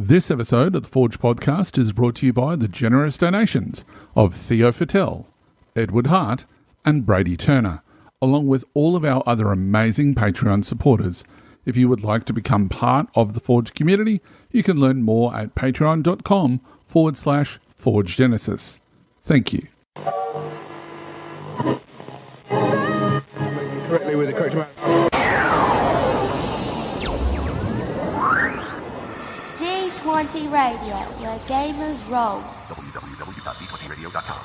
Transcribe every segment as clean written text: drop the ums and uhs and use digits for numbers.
This episode of the Forge Podcast is brought to you by the generous donations of Theo Fattel, Edward Hart, and Brady Turner, along with all of our other amazing Patreon supporters. If you would like to become part of the Forge community, you can learn more at patreon.com/ForgeGenesis. Thank you. Correctly with the correct amount. D20 Radio, where gamers roll. www.d20radio.com.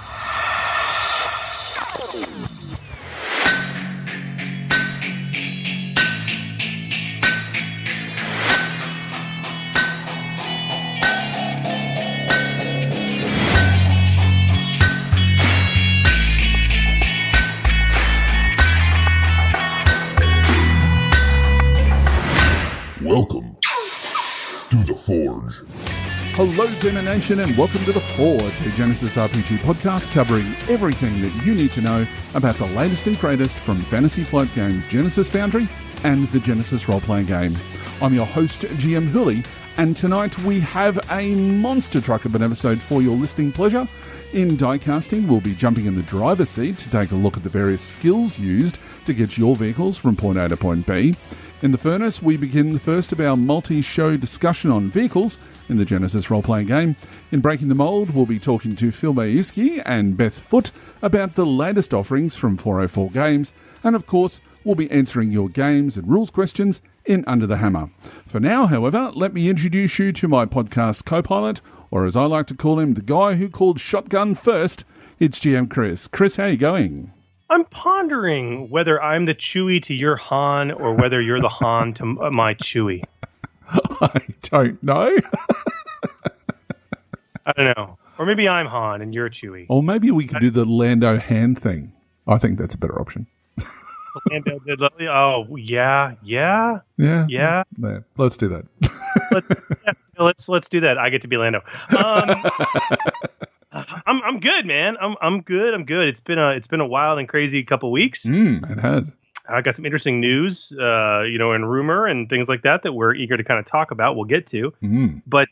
Welcome to the Forge. Hello, Gamer Nation, and welcome to the Forge, the Genesys RPG podcast covering everything that you need to know about the latest and greatest from Fantasy Flight Games, Genesys Foundry, and the Genesys role-playing game. I'm your host, GM Hooley, and tonight we have a monster truck of an episode for your listening pleasure. In diecasting, we'll be jumping in the driver's seat to take a look at the various skills used to get your vehicles from point A to point B. In the furnace, we begin the first of our multi-show discussion on vehicles in the Genesys role-playing game. In Breaking the Mould, we'll be talking to Maiewski and Beth Foote about the latest offerings from 404 Games. And of course, we'll be answering your games and rules questions in Under the Hammer. For now, however, let me introduce you to my podcast co-pilot, or as I like to call him, the guy who called shotgun first. It's GM Chris. Chris, how you going? I'm pondering whether I'm the Chewie to your Han or whether you're the Han to my Chewie. I don't know. I don't know. Or maybe I'm Han and you're Chewie. Or maybe we could do the Lando hand thing. I think that's a better option. Oh, yeah. Let's do that. Let's do that. I get to be Lando. I'm good, man. I'm good. It's been a wild and crazy couple weeks. It has. I got some interesting news, and rumor and things like that we're eager to kind of talk about. We'll get to. But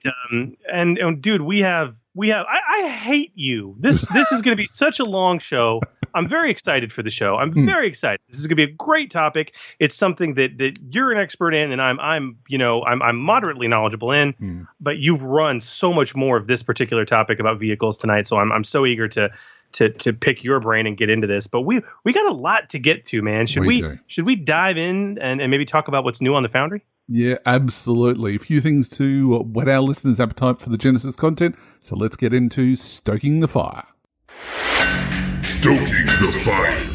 and dude, we have. I hate you. This is going to be such a long show. I'm very excited for the show. I'm very excited. This is going to be a great topic. It's something that you're an expert in, and I'm moderately knowledgeable in. But you've run so much more of this particular topic about vehicles tonight, so I'm so eager to pick your brain and get into this. But we got a lot to get to, man. Should we dive in and maybe talk about what's new on the Foundry? Yeah, absolutely. A few things to whet our listeners' appetite for the Genesys content. So let's get into Stoking the Fire. Stoking the Fire.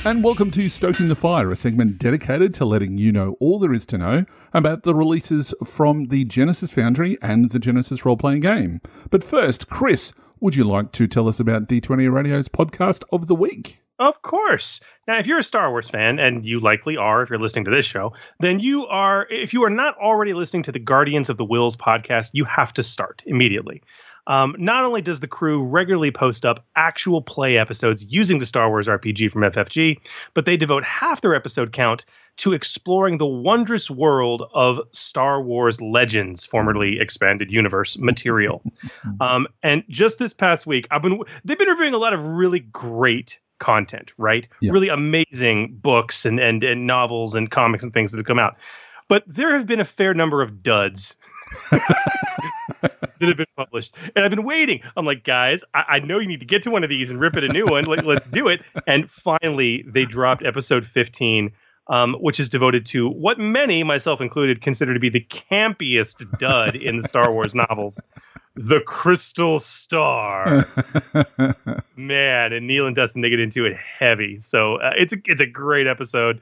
And welcome to Stoking the Fire, a segment dedicated to letting you know all there is to know about the releases from the Genesys Foundry and the Genesys role-playing game. But first, Chris, would you like to tell us about D20 Radio's podcast of the week? Of course. Now, if you're a Star Wars fan, and you likely are if you're listening to this show, then if you are not already listening to the Guardians of the Whills podcast, you have to start immediately. Not only does the crew regularly post up actual play episodes using the Star Wars RPG from FFG, but they devote half their episode count to exploring the wondrous world of Star Wars Legends, formerly Expanded Universe material. And just this past week, they've been reviewing a lot of really great content, right? Yeah. Really amazing books and novels and comics and things that have come out. But there have been a fair number of duds that have been published. And I've been waiting. I'm like, guys, I know you need to get to one of these and rip it a new one. Let's do it. And finally, they dropped episode 15, which is devoted to what many, myself included, consider to be the campiest dud in the Star Wars novels. The Crystal Star. Man, and Neil and Dustin, they get into it heavy. So it's a great episode.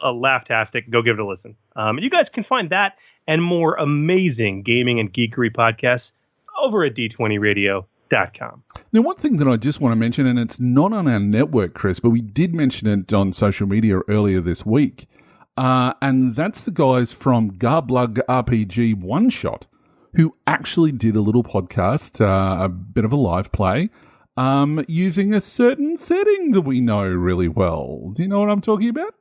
A laugh-tastic. Go give it a listen. You guys can find that and more amazing gaming and geekery podcasts over at d20radio.com. Now, one thing that I just want to mention, and it's not on our network, Chris, but we did mention it on social media earlier this week, and that's the guys from Garblug RPG One Shot, who actually did a little podcast, a bit of a live play, using a certain setting that we know really well. Do you know what I'm talking about?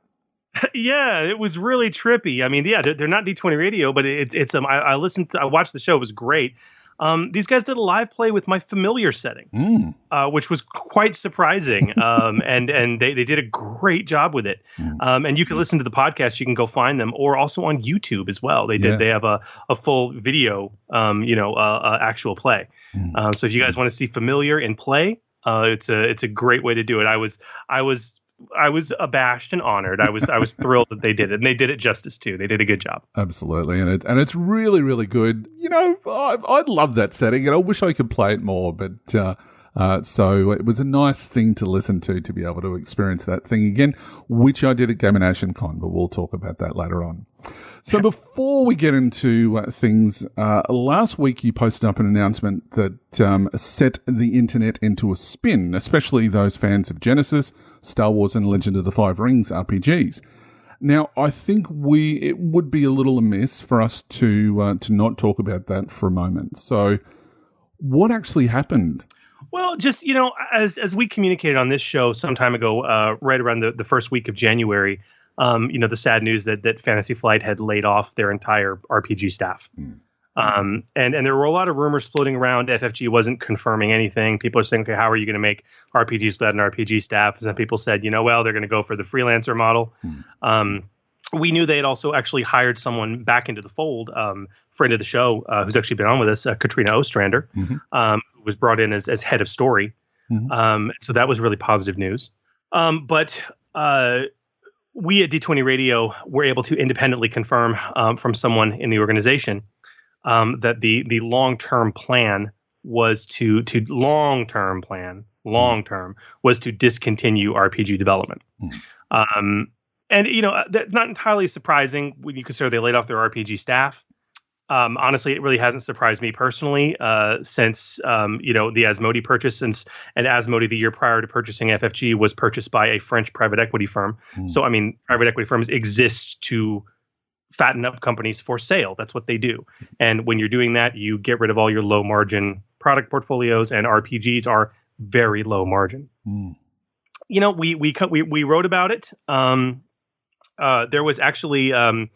Yeah, it was really trippy. I mean, yeah, they're not D20 radio, but I watched the show. It was great. These guys did a live play with my familiar setting, which was quite surprising. And they did a great job with it. And you can listen to the podcast. You can go find them, or also on YouTube as well. They have a full video, actual play. So if you guys want to see familiar in play, it's a great way to do it. I was abashed and honored. I was thrilled that they did it, and they did it justice too. They did a good job. Absolutely, and it's really, really good. I love that setting, and I wish I could play it more. But so it was a nice thing to listen to be able to experience that thing again, which I did at Game & Action Con. But we'll talk about that later on. So before we get into things, last week you posted up an announcement that set the internet into a spin, especially those fans of Genesis, Star Wars and Legend of the Five Rings RPGs. Now, I think it would be a little amiss for us to not talk about that for a moment. So what actually happened? Well, just, as we communicated on this show some time ago, right around the first week of January, the sad news that Fantasy Flight had laid off their entire RPG staff. And there were a lot of rumors floating around. FFG wasn't confirming anything. People are saying, okay, how are you going to make RPGs without an RPG staff? And some people said, well, they're going to go for the freelancer model. We knew they had also actually hired someone back into the fold, friend of the show, who's actually been on with us, Katrina Ostrander, who was brought in as head of story. So that was really positive news. But we at D20 Radio were able to independently confirm from someone in the organization that the long-term plan was to discontinue RPG development. And, that's not entirely surprising when you consider they laid off their RPG staff. Honestly, it really hasn't surprised me personally since, the Asmodee purchase. And Asmodee, the year prior to purchasing FFG, was purchased by a French private equity firm. So, private equity firms exist to fatten up companies for sale. That's what they do. And when you're doing that, you get rid of all your low margin product portfolios, and RPGs are very low margin. We wrote about it. There was actually a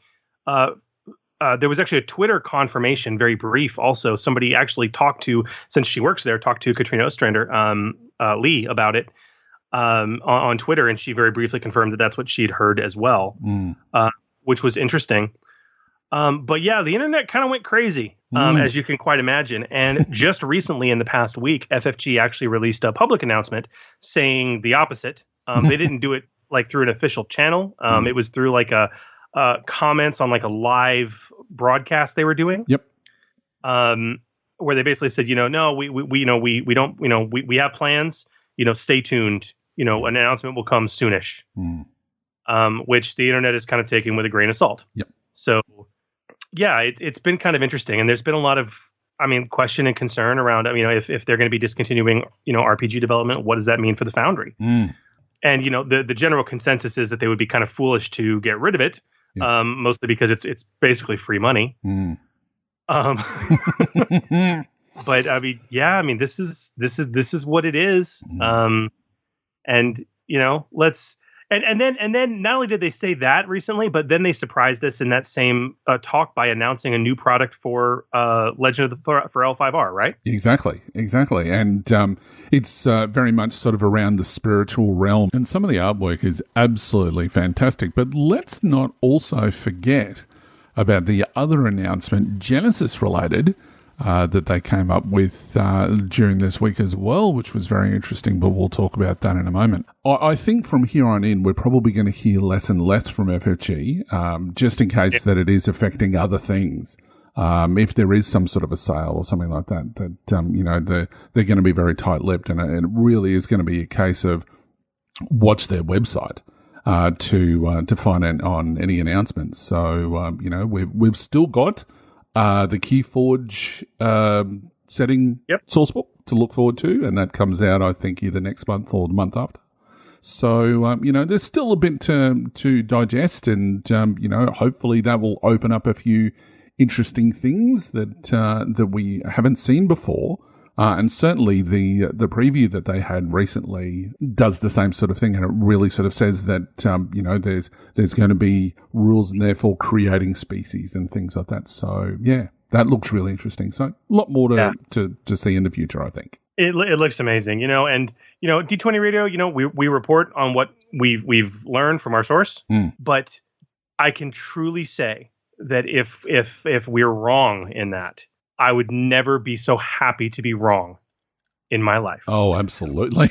Twitter confirmation, very brief. Also, somebody actually since she works there, talked to Katrina Ostrander, Lee, about it on Twitter, and she very briefly confirmed that that's what she'd heard as well, which was interesting. But yeah, the internet kind of went crazy, as you can quite imagine. And just recently, in the past week, FFG actually released a public announcement saying the opposite. They didn't do it like through an official channel. It was through like comments on like a live broadcast they were doing. Yep. Where they basically said, no, we don't, we have plans, stay tuned, an announcement will come soonish. Which the internet is kind of taken with a grain of salt. Yep. So yeah, it's been kind of interesting. And there's been a lot of, question and concern around, if they're going to be discontinuing, RPG development, what does that mean for the Foundry? And, the general consensus is that they would be kind of foolish to get rid of it. Mostly because it's basically free money. But this is what it is. And let's and then not only did they say that recently, but then they surprised us in that same talk by announcing a new product for Legend of the for L5R, right? Exactly. And it's very much sort of around the spiritual realm, and some of the artwork is absolutely fantastic. But let's not also forget about the other announcement, Genesis related, that they came up with during this week as well, which was very interesting, but we'll talk about that in a moment. I think from here on in, we're probably going to hear less and less from FFG, just in case that it is affecting other things. If there is some sort of a sale or something like that, they're going to be very tight-lipped, and it really is going to be a case of watch their website to find out on any announcements. So, we've still got the Keyforge setting sourcebook to look forward to, and that comes out, I think, either next month or the month after. So, there's still a bit to digest, and, hopefully that will open up a few interesting things that we haven't seen before And certainly the preview that they had recently does the same sort of thing, and it really sort of says that there's going to be rules in there for creating species and things like that. So yeah, that looks really interesting. So a lot more to see in the future, I think. It looks amazing, and D20 Radio, we report on what we've learned from our source, but I can truly say that if we're wrong in that, I would never be so happy to be wrong in my life. Oh, absolutely.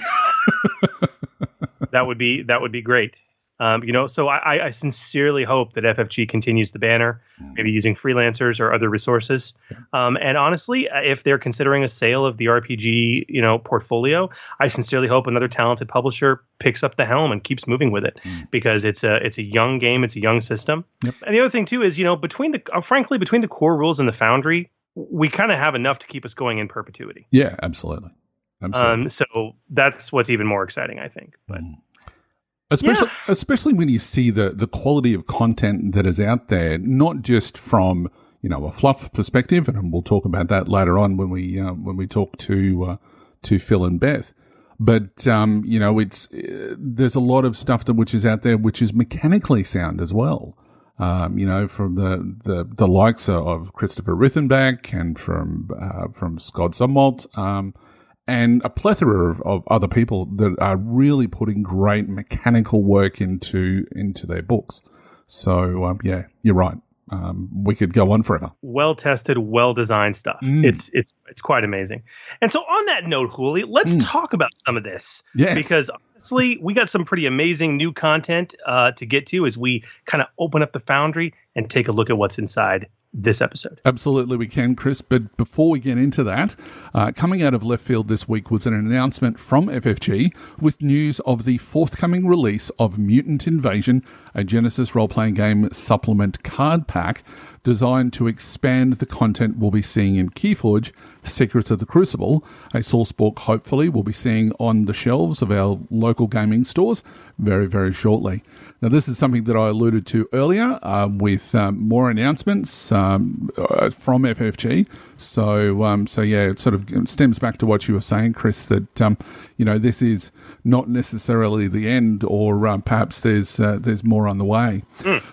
That would be great. So I sincerely hope that FFG continues the banner, maybe using freelancers or other resources. And honestly, if they're considering a sale of the RPG, portfolio, I sincerely hope another talented publisher picks up the helm and keeps moving with it, because it's a young game, it's a young system. Yep. And the other thing too is, between the core rules and the Foundry, we kind of have enough to keep us going in perpetuity. Yeah, absolutely. So that's what's even more exciting, I think. But especially when you see the quality of content that is out there, not just from a fluff perspective, and we'll talk about that later on when we talk to Phil and Beth. But there's a lot of stuff which is out there which is mechanically sound as well. From the likes of Christopher Rithenbach and from Scott Zumwalt, and a plethora of other people that are really putting great mechanical work into their books. So you're right. We could go on forever. Well tested, well designed stuff. It's quite amazing. And so on that note, Hooli, let's talk about some of this. Yes. Because honestly, we got some pretty amazing new content to get to as we kind of open up the Foundry and take a look at what's inside this episode. Absolutely we can, Chris. But before we get into that, coming out of left field this week was an announcement from FFG with news of the forthcoming release of Mutant Invasion, a Genesys role-playing game supplement card pack designed to expand the content we'll be seeing in Keyforge, Secrets of the Crucible, a source book hopefully we'll be seeing on the shelves of our local gaming stores very, very shortly. Now, this is something that I alluded to earlier with more announcements from FFG. So it sort of stems back to what you were saying, Chris, that, this is not necessarily the end, or perhaps there's more on the way.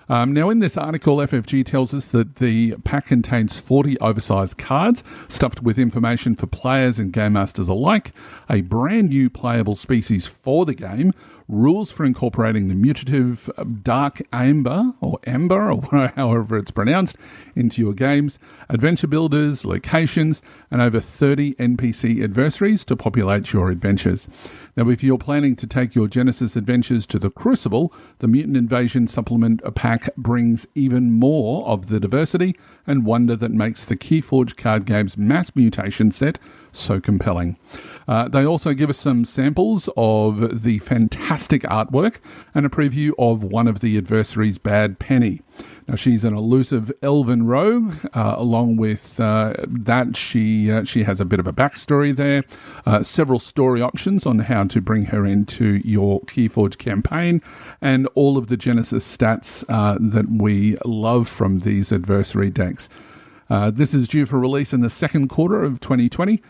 Now, in this article, FFG tells us that the pack contains 40 oversized cards stuffed with information for players and game masters alike, a brand new playable species for the game, rules for incorporating the mutative dark amber or however it's pronounced into your games, adventure builders, locations, and over 30 NPC adversaries to populate your adventures. Now, if you're planning to take your Genesys adventures to the Crucible, the Mutant Invasion supplement pack brings even more of the diversity and wonder that makes the Keyforge card game's mass mutation set so compelling. They also give us some samples of the fantastic artwork and a preview of one of the adversaries' Bad Penny. Now, she's an elusive elven rogue. Along with that, she has a bit of a backstory there, several story options on how to bring her into your Keyforge campaign, and all of the Genesys stats that we love from these adversary decks. This is due for release in the second quarter of 2020.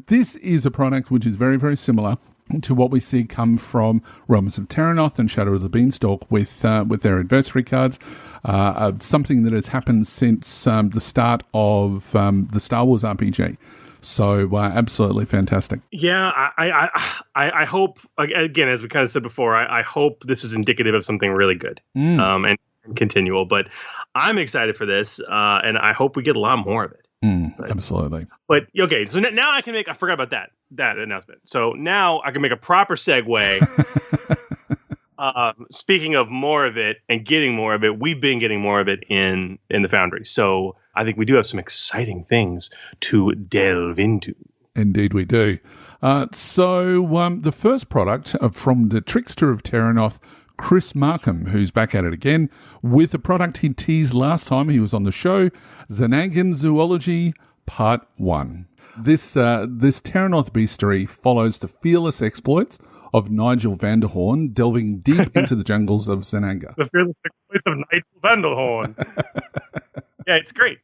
This is a product which is very, very similar to what we see come from Realms of Terranoth and Shadow of the Beanstalk with their adversary cards. Something that has happened since the start of the Star Wars RPG. So absolutely fantastic. Yeah, I hope, again, as we kind of said before, I hope this is indicative of something really good and continual. But I'm excited for this, and I hope we get a lot more of it. Absolutely. But okay, so now I forgot about that announcement. So now I can make a proper segue. Speaking of more of it and getting more of it, we've been getting more of it in the Foundry. So I think we do have some exciting things to delve into. Indeed we do. So the first product from the Trickster of Terranoth, Chris Markham, who's back at it again with the product he teased last time he was on the show, Xenagin Zoology Part 1. This Terranoth bestiary follows the fearless exploits of Nigel Vanderhorn, delving deep into the jungles of Xenanga. The fearless exploits of Nigel Vanderhorn. Yeah, it's great.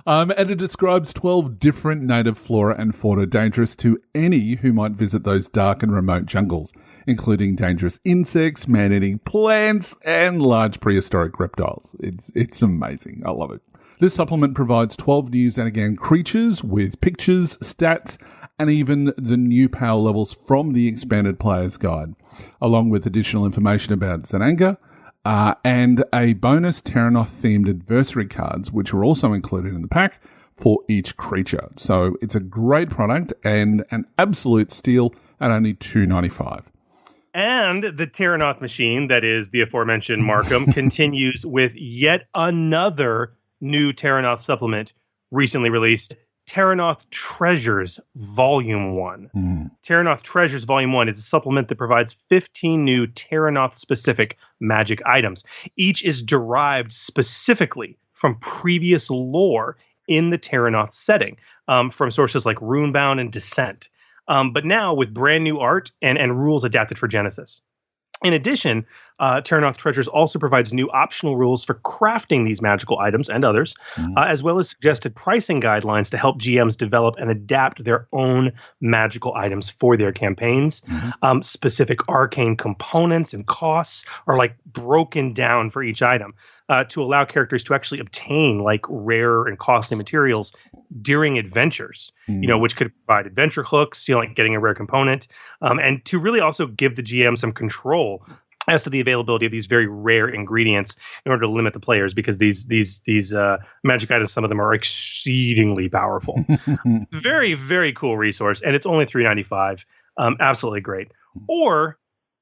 And it describes 12 different native flora and fauna dangerous to any who might visit those dark and remote jungles, including dangerous insects, man-eating plants, and large prehistoric reptiles. It's amazing. I love it. This supplement provides 12 new Xanagan creatures with pictures, stats, and even the new power levels from the expanded player's guide, along with additional information about Xananga, and a bonus Terranoth-themed adversary cards, which are also included in the pack for each creature. So it's a great product and an absolute steal at only $2.95. And the Terranoth machine, that is the aforementioned Markham, continues with yet another new Terranoth supplement recently released, Terranoth Treasures Volume 1. Terranoth Treasures Volume 1 is a supplement that provides 15 new Terranoth-specific magic items. Each is derived specifically from previous lore in the Terranoth setting, from sources like Runebound and Descent, but now with brand new art and rules adapted for Genesys. In addition, Terranoth Treasures also provides new optional rules for crafting these magical items and others, as well as suggested pricing guidelines to help GMs develop and adapt their own magical items for their campaigns. Specific arcane components and costs are like broken down for each item to allow characters to actually obtain like rare and costly materials during adventures, which could provide adventure hooks, like getting a rare component, and to really also give the GM some control as to the availability of these very rare ingredients in order to limit the players, because these magic items, some of them are exceedingly powerful. Very, very cool resource, and it's only $3.95. Absolutely great. Or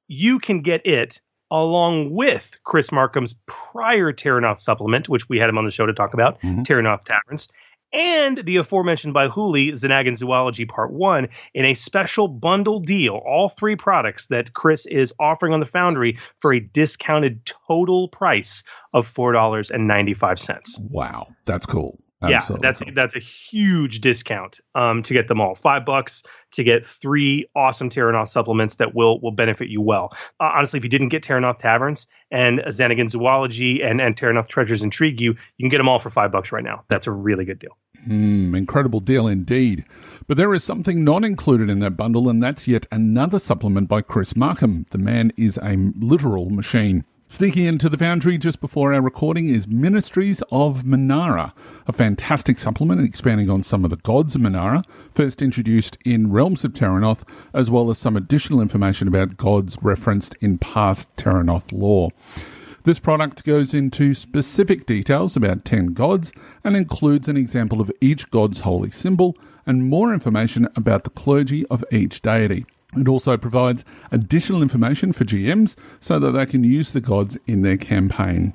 you can get it along with Chris Markham's prior Terranoth supplement, which we had him on the show to talk about, Terranoth Taverns, and the aforementioned by Hooli, Xanagan Zoology Part 1, in a special bundle deal. All three products that Chris is offering on the Foundry for a discounted total price of $4.95. Wow, that's cool. Absolutely. Yeah, that's a huge discount to get them all. $5 to get 3 awesome Terranoth supplements that will benefit you well. Honestly, if you didn't get Terranoth Taverns and Xanagan Zoology and Terranoth Treasures intrigue you, you can get them all for $5 right now. That's a really good deal. Incredible deal indeed. But there is something not included in that bundle, and that's yet another supplement by Chris Markham. The man is a literal machine. Sneaking into the Foundry just before our recording is Ministries of Minara, a fantastic supplement expanding on some of the gods of Minara, first introduced in Realms of Terranoth, as well as some additional information about gods referenced in past Terranoth lore. This product goes into specific details about 10 gods and includes an example of each god's holy symbol and more information about the clergy of each deity. It also provides additional information for GMs so that they can use the gods in their campaign.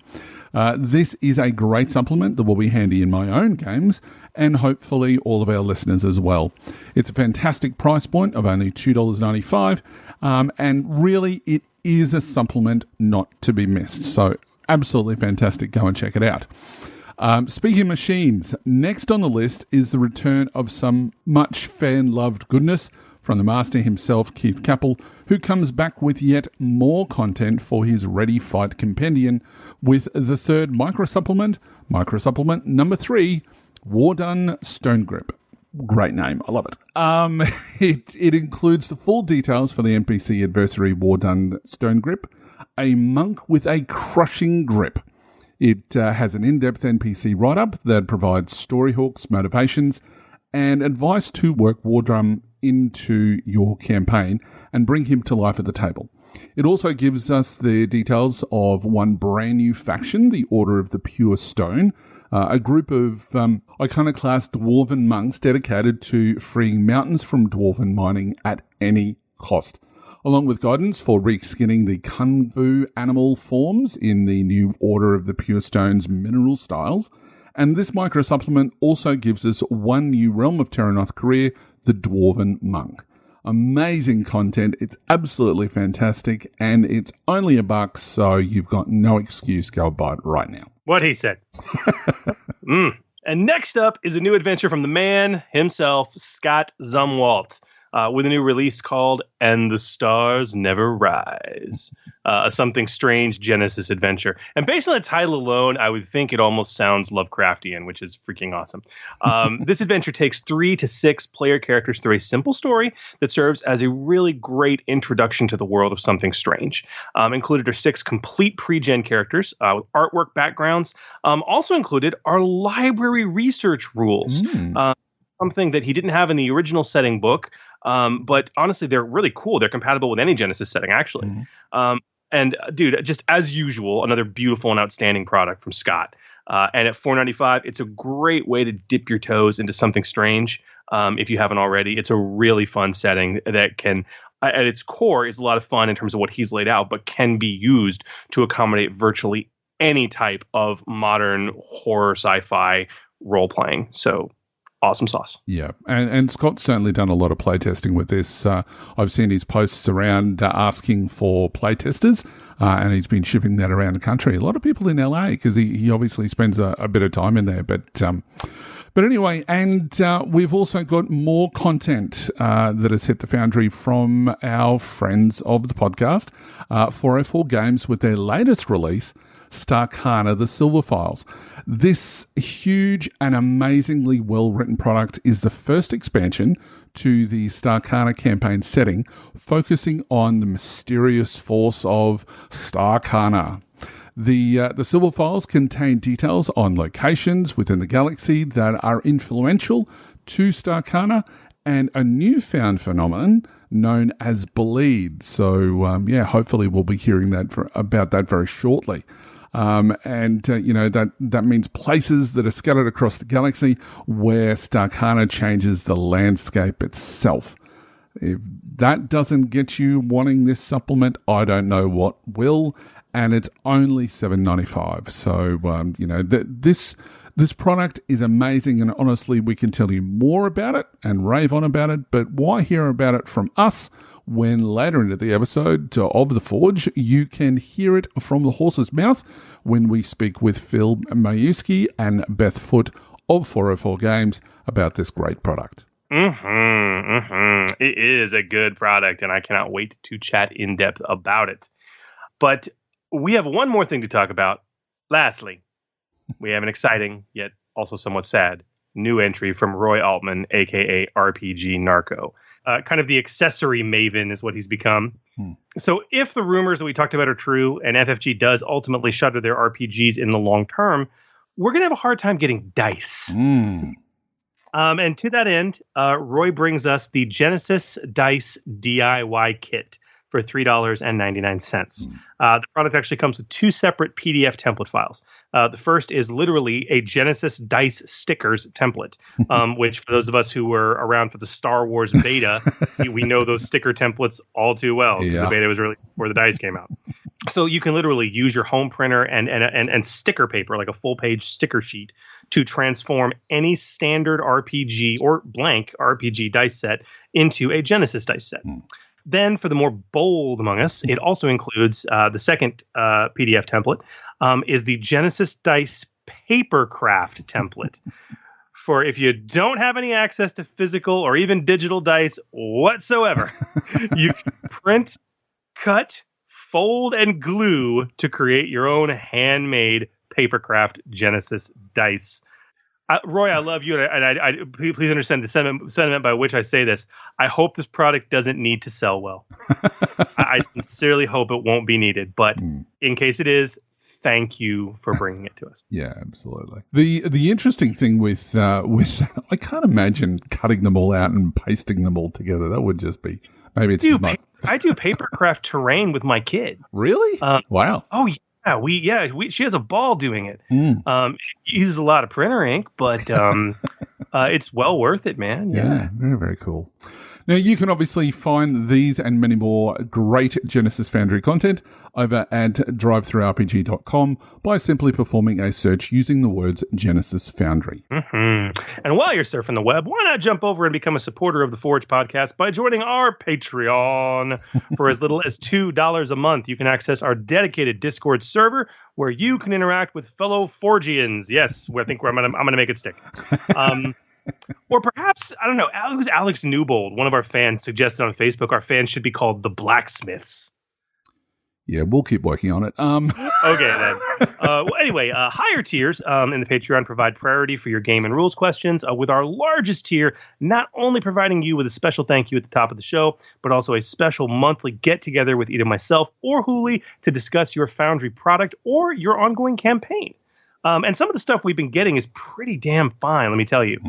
This is a great supplement that will be handy in my own games and hopefully all of our listeners as well. It's a fantastic price point of only $2.95, and really it is a supplement not to be missed. So absolutely fantastic. Go and check it out. Speaking of machines, next on the list is the return of some much fan-loved goodness from the master himself, Keith Capel, who comes back with yet more content for his Ready Fight Compendium with the third microsupplement number 3, War Done Stone Grip. Great name. I love it. It includes the full details for the NPC adversary War Done Stone Grip, a monk with a crushing grip. It has an in-depth NPC write-up that provides story hooks, motivations, and advice to work War Drum into your campaign and bring him to life at the table. It also gives us the details of one brand new faction, the Order of the Pure Stone, a group of iconoclast dwarven monks dedicated to freeing mountains from dwarven mining at any cost, along with guidance for reskinning the kung fu animal forms in the new Order of the Pure Stone's mineral styles. And this micro supplement also gives us one new Realm of Terranoth career, the Dwarven Monk. Amazing content. It's absolutely fantastic, and it's only $1, so you've got no excuse. Go buy it right now. What he said. And next up is a new adventure from the man himself, Scott Zumwalt. with a new release called And the Stars Never Rise, a something strange Genesis adventure. And based on the title alone, I would think it almost sounds Lovecraftian, which is freaking awesome. This adventure takes 3 to 6 player characters through a simple story that serves as a really great introduction to the world of something strange. Included are 6 complete pre-gen characters with artwork backgrounds. Also included are library research rules. Something that he didn't have in the original setting book. But honestly, they're really cool. They're compatible with any Genesis setting, actually. And dude, just as usual, another beautiful and outstanding product from Scott. And at $4.95, it's a great way to dip your toes into something strange. If you haven't already, it's a really fun setting that can, at its core, is a lot of fun in terms of what he's laid out, but can be used to accommodate virtually any type of modern horror sci-fi role playing. So awesome sauce. Yeah, and Scott's certainly done a lot of playtesting with this. I've seen his posts around asking for playtesters, and he's been shipping that around the country. A lot of people in LA, because he obviously spends a bit of time in there. But anyway, and we've also got more content that has hit the Foundry from our friends of the podcast, 404 Games, with their latest release, Starcana, the Silver Files. This huge and amazingly well-written product is the first expansion to the Starcana campaign setting, focusing on the mysterious force of Starcana. The Silver Files contain details on locations within the galaxy that are influential to Starcana and a newfound phenomenon known as bleed. So, hopefully we'll be hearing about that very shortly. That means places that are scattered across the galaxy where Starcana changes the landscape itself. If that doesn't get you wanting this supplement, I don't know what will, and it's only $7.95. So, this product is amazing, and honestly, we can tell you more about it and rave on about it, but why hear about it from us when later into the episode of The Forge, you can hear it from the horse's mouth when we speak with Phil Maiewski and Beth Foote of 404 Games about this great product. It is a good product, and I cannot wait to chat in depth about it. But we have one more thing to talk about. Lastly, we have an exciting, yet also somewhat sad, new entry from Roy Altman, a.k.a. RPG Narco. Kind of the accessory maven is what he's become. So if the rumors that we talked about are true and FFG does ultimately shutter their RPGs in the long term, we're going to have a hard time getting dice. And to that end, Roy brings us the Genesys Dice DIY Kit for $3.99. The product actually comes with 2 separate PDF template files. The first is literally a Genesys Dice Stickers template, which for those of us who were around for the Star Wars beta, we know those sticker templates all too well, because the beta was really before the dice came out. So you can literally use your home printer and sticker paper, like a full-page sticker sheet, to transform any standard RPG or blank RPG dice set into a Genesys dice set. Then, for the more bold among us, it also includes the second PDF template, is the Genesys Dice Papercraft template. For if you don't have any access to physical or even digital dice whatsoever, you can print, cut, fold, and glue to create your own handmade Papercraft Genesys dice. Roy, I love you, and I please understand the sentiment by which I say this. I hope this product doesn't need to sell well. I sincerely hope it won't be needed, but in case it is, thank you for bringing it to us. Yeah, absolutely. The interesting thing with I can't imagine cutting them all out and pasting them all together. That would just be maybe it's just not. I do papercraft terrain with my kid. Really? Wow. Oh yeah, she has a ball doing it. It uses a lot of printer ink, but it's well worth it, man. Yeah, very, very cool. Now, you can obviously find these and many more great Genesys Foundry content over at drivethroughrpg.com by simply performing a search using the words Genesys Foundry. And while you're surfing the web, why not jump over and become a supporter of the Forge podcast by joining our Patreon? For as little as $2 a month, you can access our dedicated Discord server where you can interact with fellow Forgians. Yes, I think I'm going to make it stick. Or perhaps, I don't know, it was Alex Newbold, one of our fans, suggested on Facebook our fans should be called the Blacksmiths. Yeah, we'll keep working on it. Okay, then. Well, anyway, higher tiers in the Patreon provide priority for your game and rules questions, with our largest tier not only providing you with a special thank you at the top of the show, but also a special monthly get-together with either myself or Hooli to discuss your Foundry product or your ongoing campaign. And some of the stuff we've been getting is pretty damn fine, let me tell you.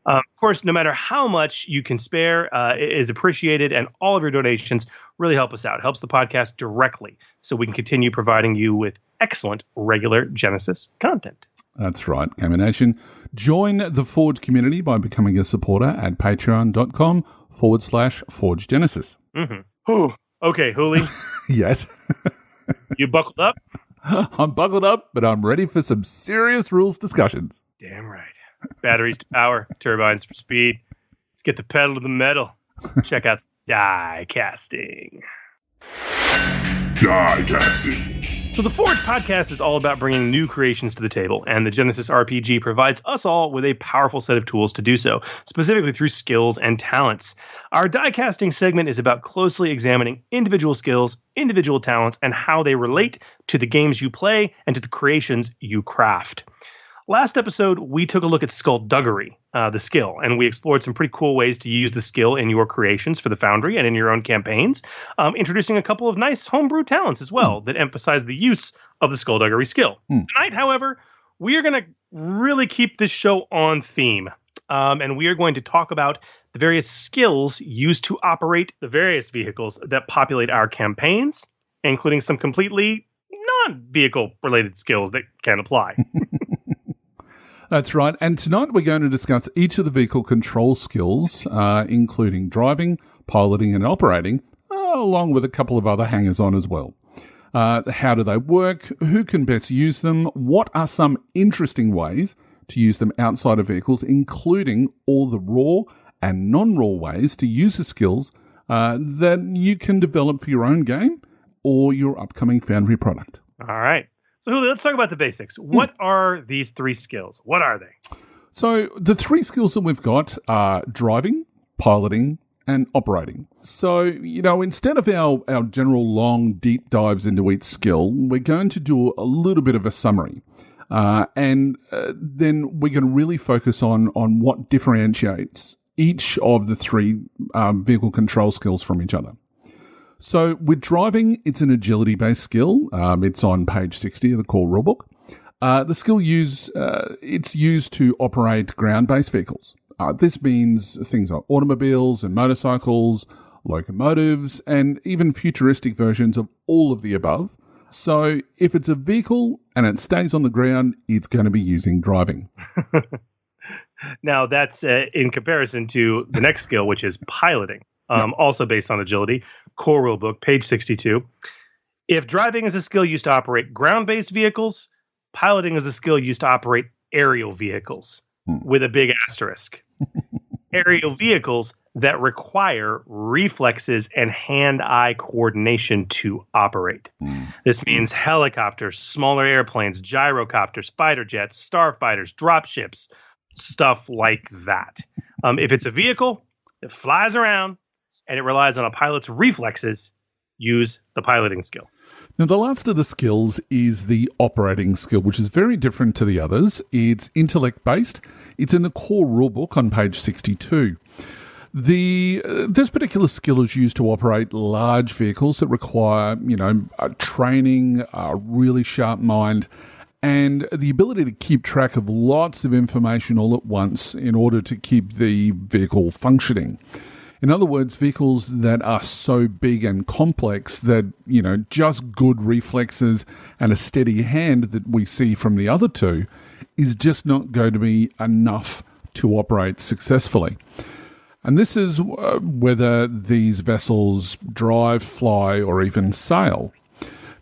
Of course, no matter how much you can spare is appreciated, and all of your donations really help us out. It helps the podcast directly so we can continue providing you with excellent regular Genesys content. That's right, Gamer Nation. Join the Forge community by becoming a supporter at patreon.com/Forge Genesys. Mm-hmm. Okay, Hooli. Yes. You buckled up? I'm buckled up, but I'm ready for some serious rules discussions. Damn right. Batteries to power, turbines for speed. Let's get the pedal to the metal. Check out die casting. Die casting. So the Forge podcast is all about bringing new creations to the table, and the Genesys RPG provides us all with a powerful set of tools to do so, specifically through skills and talents. Our die casting segment is about closely examining individual skills, individual talents, and how they relate to the games you play and to the creations you craft. Last episode, we took a look at skullduggery, the skill, and we explored some pretty cool ways to use the skill in your creations for the Foundry and in your own campaigns, introducing a couple of nice homebrew talents as well that emphasize the use of the skullduggery skill. Tonight, however, we are going to really keep this show on theme, and we are going to talk about the various skills used to operate the various vehicles that populate our campaigns, including some completely non-vehicle related skills that can apply. That's right. And tonight we're going to discuss each of the vehicle control skills, including driving, piloting, and operating, along with a couple of other hangers-on as well. How do they work? Who can best use them? What are some interesting ways to use them outside of vehicles, including all the raw and non-raw ways to use the skills that you can develop for your own game or your upcoming Foundry product. All right. So, Julio, let's talk about the basics. What are these three skills? What are they? So, the three skills that we've got are driving, piloting, and operating. So, instead of our general long, deep dives into each skill, we're going to do a little bit of a summary. And then we're going to really focus on what differentiates each of the three vehicle control skills from each other. So with driving, it's an agility-based skill. It's on page 60 of the core rulebook. The skill it's used to operate ground-based vehicles. This means things like automobiles and motorcycles, locomotives, and even futuristic versions of all of the above. So if it's a vehicle and it stays on the ground, it's going to be using driving. Now, that's in comparison to the next skill, which is piloting. Also based on agility, core rulebook, page 62. If driving is a skill used to operate ground-based vehicles, piloting is a skill used to operate aerial vehicles, with a big asterisk. Aerial vehicles that require reflexes and hand-eye coordination to operate. This means helicopters, smaller airplanes, gyrocopters, fighter jets, starfighters, dropships, stuff like that. If it's a vehicle that flies around, and it relies on a pilot's reflexes, use the piloting skill. Now, the last of the skills is the operating skill, which is very different to the others. It's intellect-based. It's in the core rulebook on page 62. This particular skill is used to operate large vehicles that require, training, a really sharp mind, and the ability to keep track of lots of information all at once in order to keep the vehicle functioning. In other words, vehicles that are so big and complex that, just good reflexes and a steady hand that we see from the other two is just not going to be enough to operate successfully. And this is whether these vessels drive, fly, or even sail.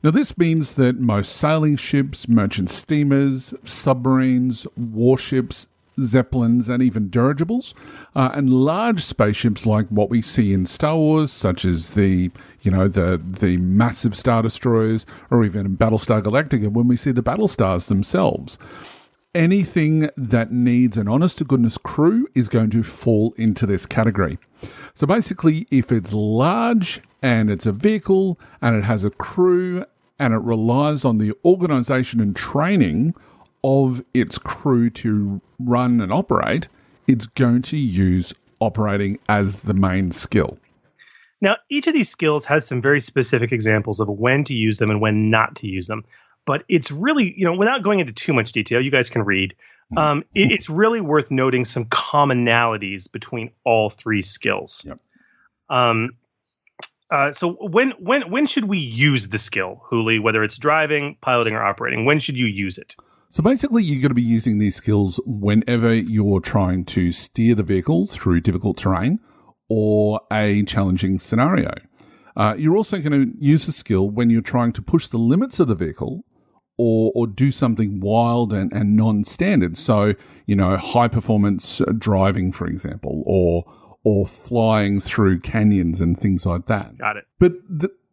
Now, this means that most sailing ships, merchant steamers, submarines, warships, zeppelins, and even dirigibles, and large spaceships like what we see in Star Wars, such as the massive Star Destroyers, or even in Battlestar Galactica when we see the Battlestars themselves. anything that needs an honest-to-goodness crew is going to fall into this category. So basically, if it's large and it's a vehicle and it has a crew and it relies on the organisation and training of its crew to run and operate, it's going to use operating as the main skill. Now, each of these skills has some very specific examples of when to use them and when not to use them. But it's really, without going into too much detail, you guys can read. It's really worth noting some commonalities between all three skills. Yep. So when should we use the skill, Hooli, whether it's driving, piloting, or operating? When should you use it? So basically, you're going to be using these skills whenever you're trying to steer the vehicle through difficult terrain or a challenging scenario. You're also going to use the skill when you're trying to push the limits of the vehicle or do something wild and non-standard. So, high-performance driving, for example, or flying through canyons and things like that. Got it. But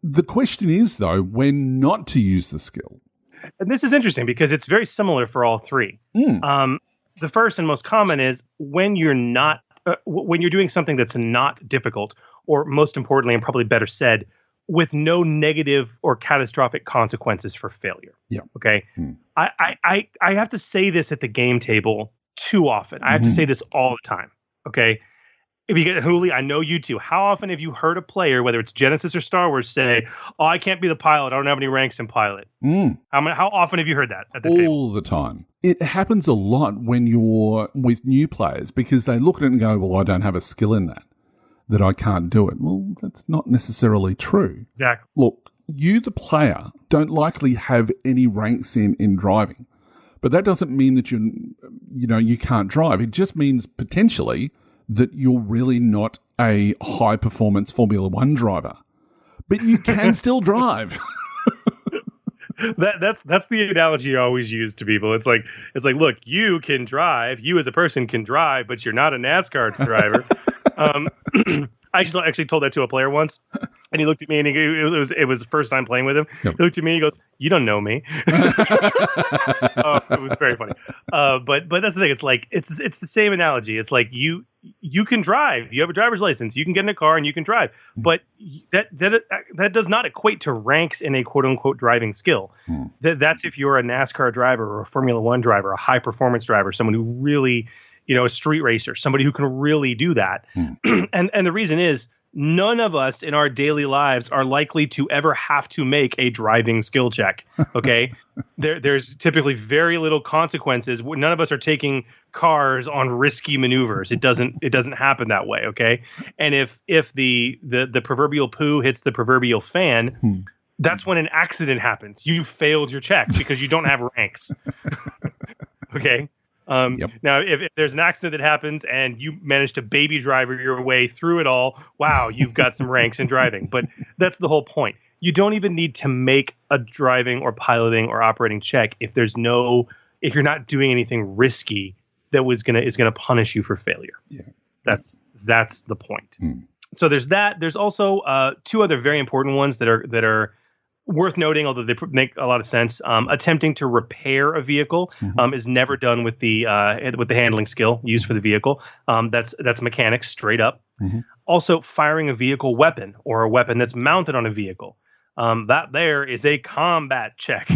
the question is, though, when not to use the skill. And this is interesting because it's very similar for all three. The first and most common is when you're not, when you're doing something that's not difficult, or most importantly, and probably better said, with no negative or catastrophic consequences for failure. Yeah. Okay. I have to say this at the game table too often. I have to say this all the time. Okay. If you get Hooli, I know you too. How often have you heard a player, whether it's Genesys or Star Wars, say, "Oh, I can't be the pilot. I don't have any ranks in pilot." How often have you heard that at the table? All the time. It happens a lot when you're with new players because they look at it and go, "Well, I don't have a skill in that I can't do it." Well, that's not necessarily true. Exactly. Look, you, the player, don't likely have any ranks in driving, but that doesn't mean that you can't drive. It just means potentially that you're really not a high-performance Formula One driver, but you can still drive. That's the analogy I always use to people. It's like, look, you can drive. You as a person can drive, but you're not a NASCAR driver. I actually told that to a player once, and he looked at me, and it was the first time playing with him. Yep. He looked at me, and he goes, "You don't know me." It was very funny. But that's the thing. It's like it's the same analogy. It's like you can drive. You have a driver's license. You can get in a car and you can drive. But that does not equate to ranks in a quote unquote driving skill. That's if you're a NASCAR driver or a Formula One driver, a high performance driver, someone who really, a street racer, somebody who can really do that. And the reason is none of us in our daily lives are likely to ever have to make a driving skill check. Okay. There's typically very little consequences. None of us are taking cars on risky maneuvers. It doesn't happen that way. Okay. And if the proverbial poo hits the proverbial fan, that's when an accident happens. You failed your check because you don't have ranks. Okay. Now, if there's an accident that happens and you manage to baby driver your way through it all, wow, you've got some ranks in driving. But that's the whole point. You don't even need to make a driving or piloting or operating check if you're not doing anything risky that is gonna punish you for failure. Yeah, that's the point. So there's that. There's also two other very important ones that are worth noting, although they make a lot of sense. Attempting to repair a vehicle is never done with the handling skill used for the vehicle. That's mechanics straight up. Also, firing a vehicle weapon or a weapon that's mounted on a vehicle. That there is a combat check,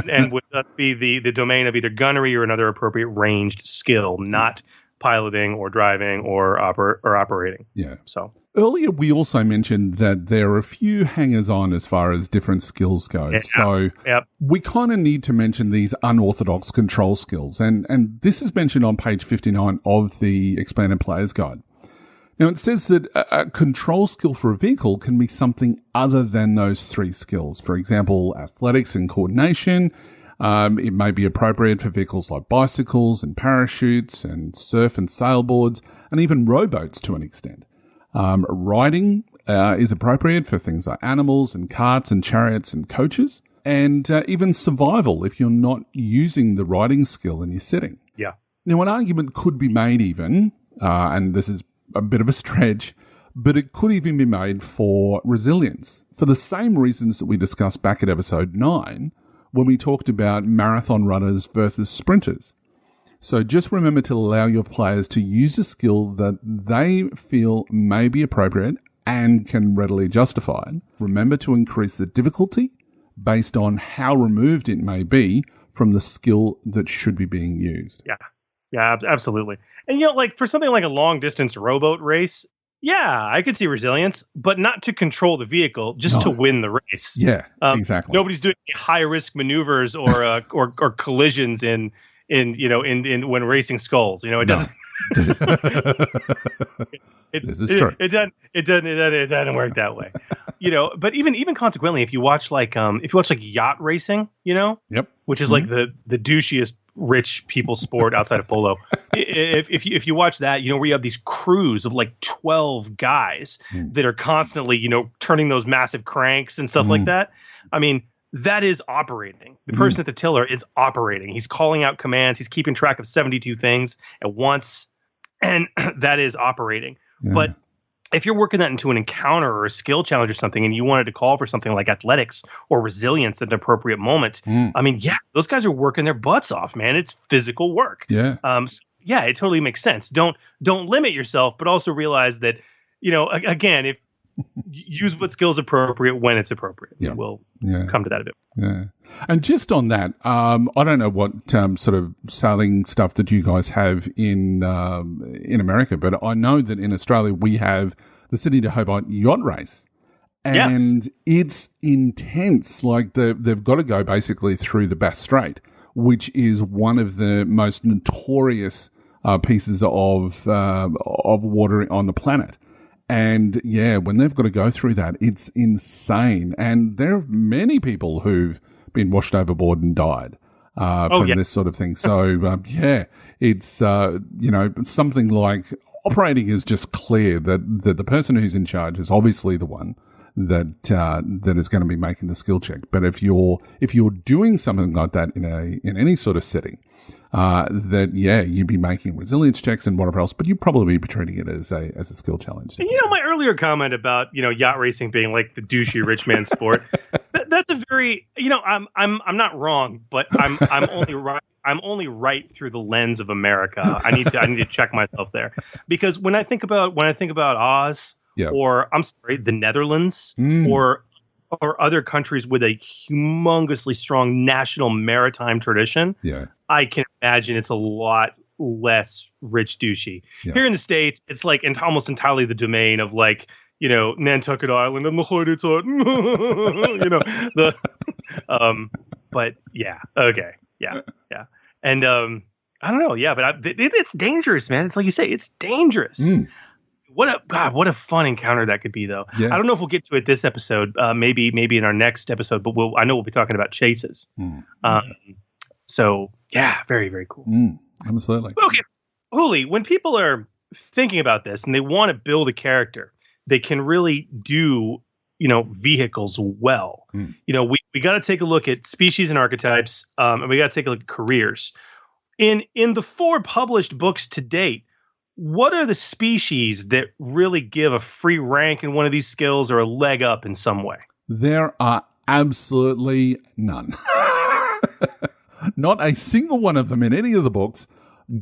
and would thus be the domain of either gunnery or another appropriate ranged skill, not piloting or driving or operating. Yeah. So. Earlier, we also mentioned that there are a few hangers-on as far as different skills go. Yeah. So we kind of need to mention these unorthodox control skills. And this is mentioned on page 59 of the Expanded Player's Guide. Now, it says that a control skill for a vehicle can be something other than those three skills. For example, athletics and coordination. It may be appropriate for vehicles like bicycles and parachutes and surf and sailboards and even rowboats to an extent. Riding is appropriate for things like animals and carts and chariots and coaches, and even survival if you're not using the riding skill in your setting. Yeah. Now, an argument could be made even, and this is a bit of a stretch, but it could even be made for resilience for the same reasons that we discussed back at episode 9, when we talked about marathon runners versus sprinters. So just remember to allow your players to use a skill that they feel may be appropriate and can readily justify it. Remember to increase the difficulty based on how removed it may be from the skill that should be being used. Yeah, absolutely. And, like for something like a long distance rowboat race, yeah, I could see resilience, but not to control the vehicle, just to win the race. Yeah, exactly. Nobody's doing high risk maneuvers or collisions in when racing skulls. It doesn't. This is true. It doesn't work that way. But even consequently, if you watch like yacht racing, Yep. which is like the douchiest rich people sport outside of polo. If you watch that, where you have these crews of like 12 guys that are constantly, turning those massive cranks and stuff like that. I mean, that is operating. The person at the tiller is operating. He's calling out commands. He's keeping track of 72 things at once. And that is operating. Yeah. But if you're working that into an encounter or a skill challenge or something, and you wanted to call for something like athletics or resilience at an appropriate moment, I mean, yeah, those guys are working their butts off, man. It's physical work. Yeah. Yeah, it totally makes sense. Don't limit yourself, but also realize that, again, if use what skills appropriate when it's appropriate. Yeah. We'll come to that a bit. Yeah. And just on that, I don't know what sort of sailing stuff that you guys have in America, but I know that in Australia we have the Sydney to Hobart yacht race. And it's intense. Like they've got to go basically through the Bass Strait, which is one of the most notorious pieces of water on the planet. And yeah, when they've got to go through that, it's insane. And there are many people who've been washed overboard and died from this sort of thing. So it's something like operating is just clear that the person who's in charge is obviously the one that is going to be making the skill check. But if you're doing something like that in any sort of setting, you'd be making resilience checks and whatever else, but you'd probably be treating it as a skill challenge. And my earlier comment about yacht racing being like the douchey rich man sport, that's a very I'm not wrong, but I'm only right. I'm only right through the lens of America. I need to check myself there, because when I think about Oz, or the Netherlands, or other countries with a humongously strong national maritime tradition, I can imagine it's a lot less rich douchey. Here in the States, it's like almost entirely the domain of like, Nantucket Island and the Hoyt-Toot, but yeah, okay, yeah. And I don't know, but it's dangerous, man. It's like you say, it's dangerous. What a fun encounter that could be, though. I don't know if we'll get to it this episode. Maybe in our next episode, but I know we'll be talking about chases. So yeah, very, very cool. Absolutely. But okay, Hooli, when people are thinking about this and they want to build a character, they can really do vehicles well. We got to take a look at species and archetypes, and we got to take a look at careers. In the 4 published books to date, what are the species that really give a free rank in one of these skills or a leg up in some way? There are absolutely none. Not a single one of them in any of the books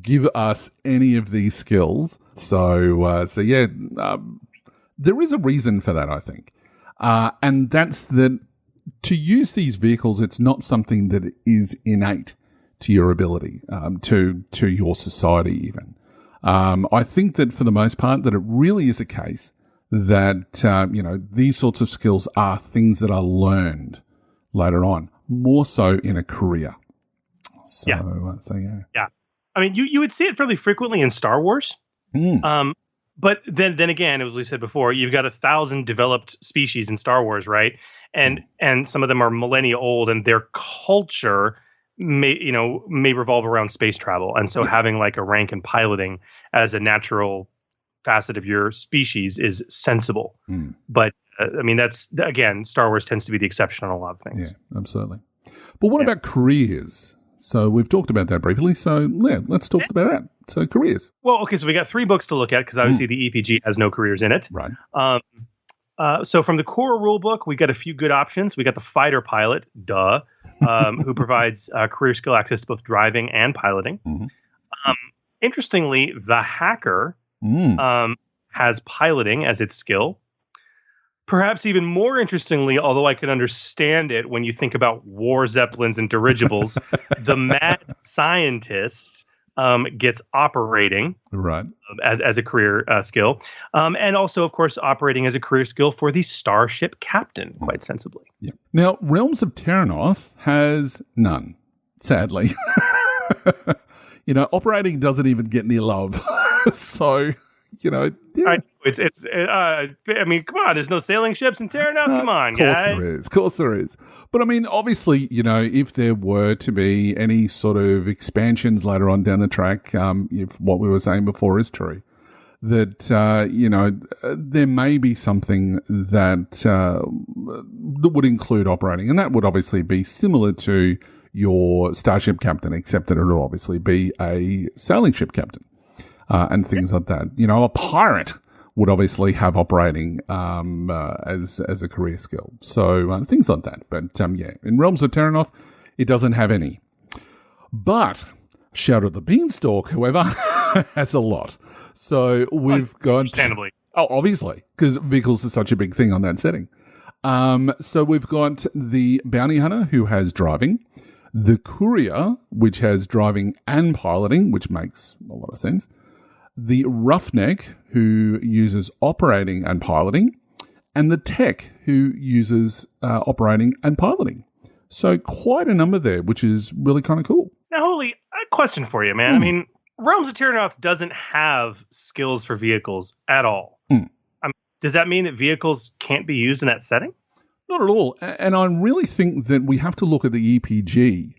give us any of these skills. So there is a reason for that, I think. And that's that to use these vehicles, it's not something that is innate to your ability, to your society even. I think that for the most part that it really is a case that, these sorts of skills are things that are learned later on, more so in a career. So yeah. I mean, you would see it fairly frequently in Star Wars. But then again, as we said before, you've got 1,000 developed species in Star Wars, right? And some of them are millennia old, and their culture may revolve around space travel. And so having like a rank in piloting as a natural facet of your species is sensible. But I mean, that's, again, Star Wars tends to be the exception on a lot of things. Yeah, absolutely. But what about careers? So we've talked about that briefly. So let's talk about that. So careers. Well, okay. So we got 3 books to look at because obviously the EPG has no careers in it. Right. So from the core rule book, we got a few good options. We got the fighter pilot, who provides career skill access to both driving and piloting. Interestingly, the hacker has piloting as its skill. Perhaps even more interestingly, although I can understand it when you think about war zeppelins and dirigibles, the mad scientist gets operating as a career skill. And also, of course, operating as a career skill for the starship captain, quite sensibly. Yeah. Now, Realms of Terranoth has none, sadly. Operating doesn't even get any love. So, yeah. I mean, come on, there's no sailing ships in Terranoth. Come on, guys. Of course there is. But I mean, obviously, if there were to be any sort of expansions later on down the track, if what we were saying before is true, that, there may be something that would include operating. And that would obviously be similar to your starship captain, except that it would obviously be a sailing ship captain. And things like that. A pirate would obviously have operating as a career skill. So things like that. But in Realms of Terranoth, it doesn't have any. But Shout at the Beanstalk, however, has a lot. So we've got... Understandably. Oh, obviously, because vehicles are such a big thing on that setting. So we've got the Bounty Hunter, who has driving. The Courier, which has driving and piloting, which makes a lot of sense. The Roughneck, who uses operating and piloting, and the Tech, who uses operating and piloting. So quite a number there, which is really kind of cool. Now, Holy, a question for you, man. I mean, Realms of Terranoth doesn't have skills for vehicles at all. Does that mean that vehicles can't be used in that setting? Not at all. And I really think that we have to look at the EPG,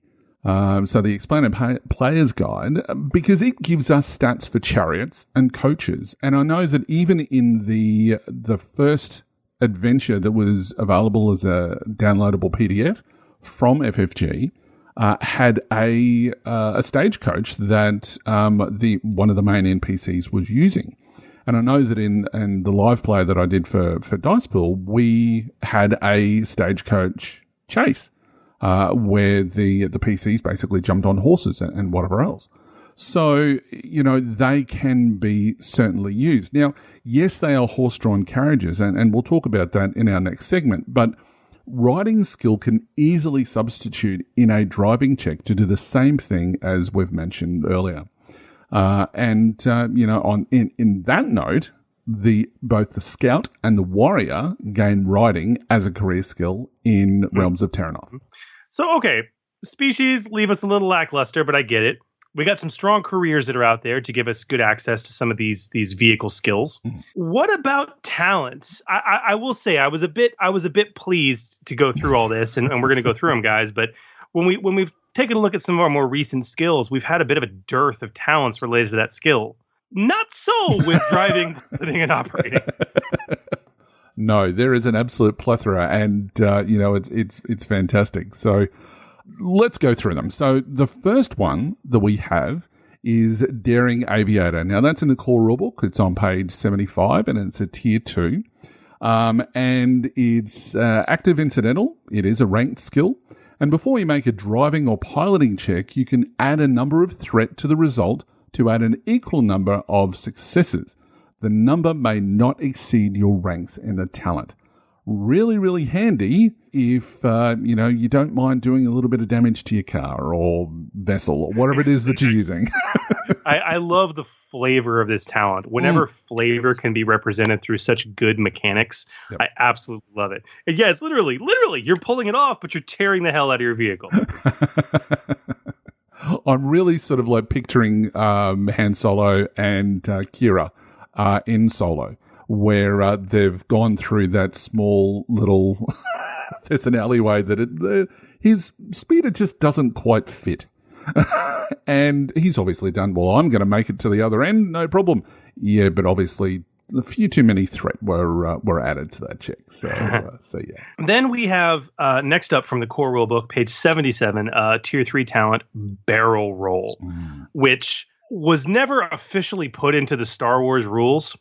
so the Explained Player's Guide, because it gives us stats for chariots and coaches. And I know that even in the first adventure that was available as a downloadable PDF from FFG, had a stagecoach that one of the main NPCs was using. And I know that in the live play that I did for Dicepool, we had a stagecoach chase where the PCs basically jumped on horses and whatever else. So, they can be certainly used. Now, yes, they are horse-drawn carriages, and we'll talk about that in our next segment, but riding skill can easily substitute in a driving check to do the same thing as we've mentioned earlier. In that note, both the Scout and the Warrior gain riding as a career skill in Realms of Terranoth. So, okay, species leave us a little lackluster, but I get it. We got some strong careers that are out there to give us good access to some of these vehicle skills. What about talents? I will say I was a bit pleased to go through all this, and we're going to go through them, guys. But when we've taken a look at some of our more recent skills, we've had a bit of a dearth of talents related to that skill. Not so with driving, piloting, and operating. No, there is an absolute plethora, and it's fantastic. So let's go through them. So the first one that we have is Daring Aviator. Now that's in the core rulebook. It's on page 75, and it's a tier 2. And it's active incidental. It is a ranked skill. And before you make a driving or piloting check, you can add a number of threat to the result to add an equal number of successes. The number may not exceed your ranks in the talent. Really, really handy if, you don't mind doing a little bit of damage to your car or vessel or whatever it is that you're using. I love the flavor of this talent. Whenever flavor can be represented through such good mechanics, yep. I absolutely love it. And yeah, it's literally, you're pulling it off, but you're tearing the hell out of your vehicle. I'm really sort of like picturing Han Solo and Kira in Solo, where they've gone through that small little... there's an alleyway that his speeder just doesn't quite fit. And he's obviously done, well, I'm going to make it to the other end, no problem. Yeah, but obviously a few too many threat were added to that check. So yeah. Then we have, next up from the core rulebook, page 77, tier 3 talent, Barrel Roll, which was never officially put into the Star Wars rules.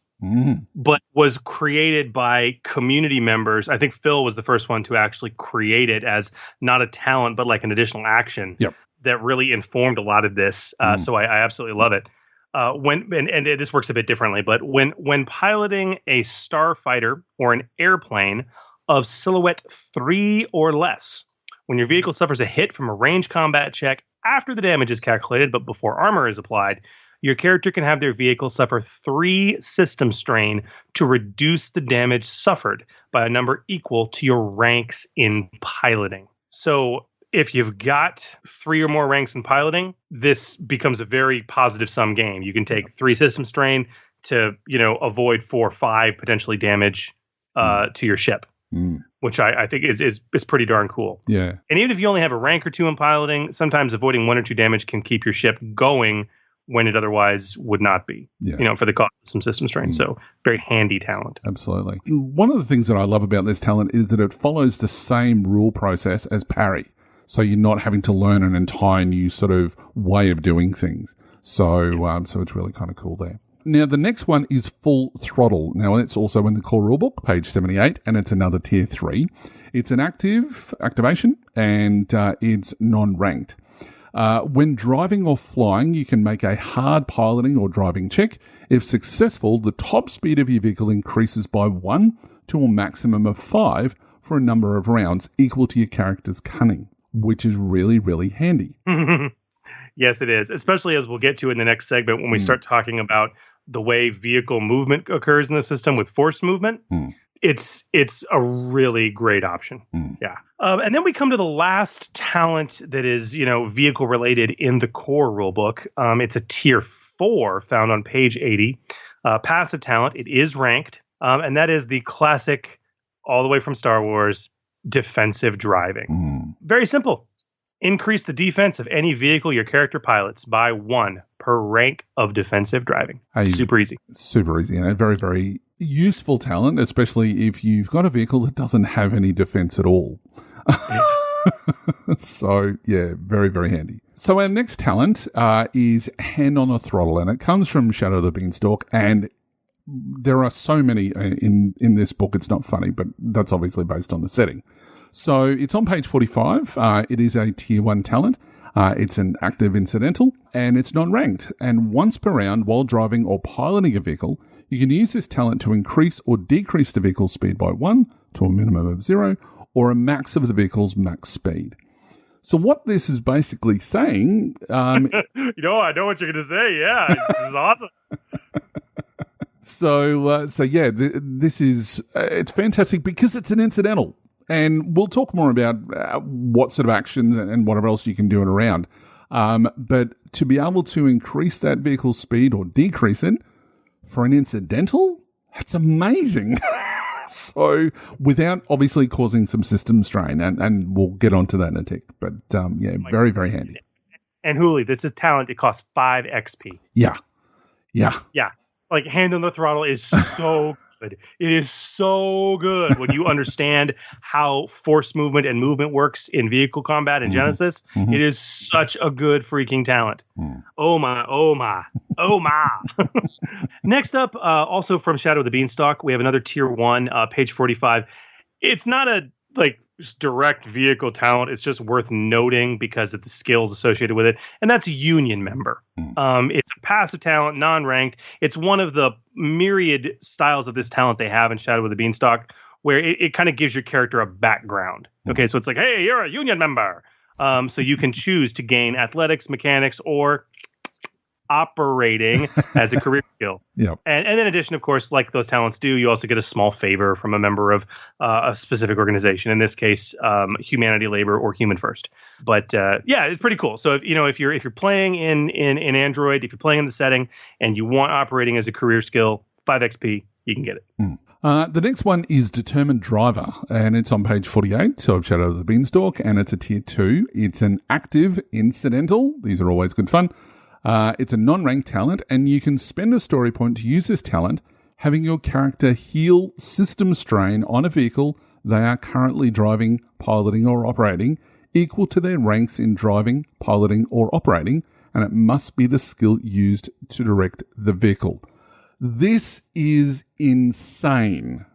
but was created by community members. I think Phil was the first one to actually create it as not a talent, but like an additional action that really informed a lot of this. So I absolutely love it. And this works a bit differently, but when piloting a starfighter or an airplane of silhouette 3 or less, when your vehicle suffers a hit from a range combat check after the damage is calculated, but before armor is applied, your character can have their vehicle suffer 3 system strain to reduce the damage suffered by a number equal to your ranks in piloting. So if you've got 3 or more ranks in piloting, this becomes a very positive sum game. You can take 3 system strain to, avoid 4 or 5 potentially damage to your ship, which I think is pretty darn cool. Yeah. And even if you only have a rank or 2 in piloting, sometimes avoiding 1 or 2 damage can keep your ship going when it otherwise would not be, for the cost of some system strain. So very handy talent. Absolutely. One of the things that I love about this talent is that it follows the same rule process as parry. So you're not having to learn an entire new sort of way of doing things. So it's really kind of cool there. Now, the next one is Full Throttle. Now, it's also in the core rulebook, page 78, and it's another tier 3. It's an activation, and it's non-ranked. When driving or flying, you can make a hard piloting or driving check. If successful, the top speed of your vehicle increases by 1 to a maximum of 5 for a number of rounds equal to your character's cunning, which is really, really handy. Yes, it is, especially as we'll get to in the next segment when we start talking about the way vehicle movement occurs in the system with forced movement. It's a really great option. Yeah. And then we come to the last talent that is, vehicle related in the core rulebook. It's a tier 4 found on page 80. Passive talent. It is ranked. And that is the classic, all the way from Star Wars, defensive driving. Very simple. Increase the defense of any vehicle your character pilots by 1 per rank of defensive driving. Super easy. Super easy. And a very, very useful talent, especially if you've got a vehicle that doesn't have any defense at all. So, yeah, very, very handy. So our next talent is Hand on the Throttle, and it comes from Shadow of the Beanstalk, and there are so many in this book, it's not funny, but that's obviously based on the setting. So it's on page 45. It is a tier 1 talent. It's an active incidental, and it's non-ranked. And once per round, while driving or piloting a vehicle, you can use this talent to increase or decrease the vehicle's speed by 1 to a minimum of 0, or a max of the vehicle's max speed. So what this is basically saying... I know what you're going to say. Yeah, this is awesome. So yeah, this is... it's fantastic because it's an incidental. And we'll talk more about what sort of actions and whatever else you can do it around. But to be able to increase that vehicle's speed or decrease it for an incidental, that's amazing. So without obviously causing some system strain, and we'll get onto that in a tick. But yeah, very, very handy. And Hooli, this is talent. It costs 5 XP. Yeah. Like Hand on the Throttle is so good. It is so good when you understand how force movement and movement works in vehicle combat in Genesys. It is such a good freaking talent. Oh my. Next up, also from Shadow of the Beanstalk, we have another tier 1, page 45. It's not a direct vehicle talent. It's just worth noting because of the skills associated with it, and that's Union Member. It's a passive talent, non-ranked. It's one of the myriad styles of this talent they have in Shadow of the Beanstalk, where it kind of gives your character a background. Okay, so it's like, hey, you're a Union Member. So you can choose to gain athletics, mechanics, or operating as a career skill. And then in addition, of course, like those talents do, you also get a small favor from a member of a specific organization, in this case, Humanity Labor or Human First. But yeah, it's pretty cool. So if you're playing in Android, if you're playing in the setting and you want operating as a career skill, 5 XP, you can get it. The next one is Determined Driver, and it's on page 48 of Shadow of the Beanstalk, and it's a tier 2. It's an active incidental. These are always good fun. It's a non-ranked talent, and you can spend a story point to use this talent, having your character heal system strain on a vehicle they are currently driving, piloting, or operating, equal to their ranks in driving, piloting, or operating, and it must be the skill used to direct the vehicle. This is insane.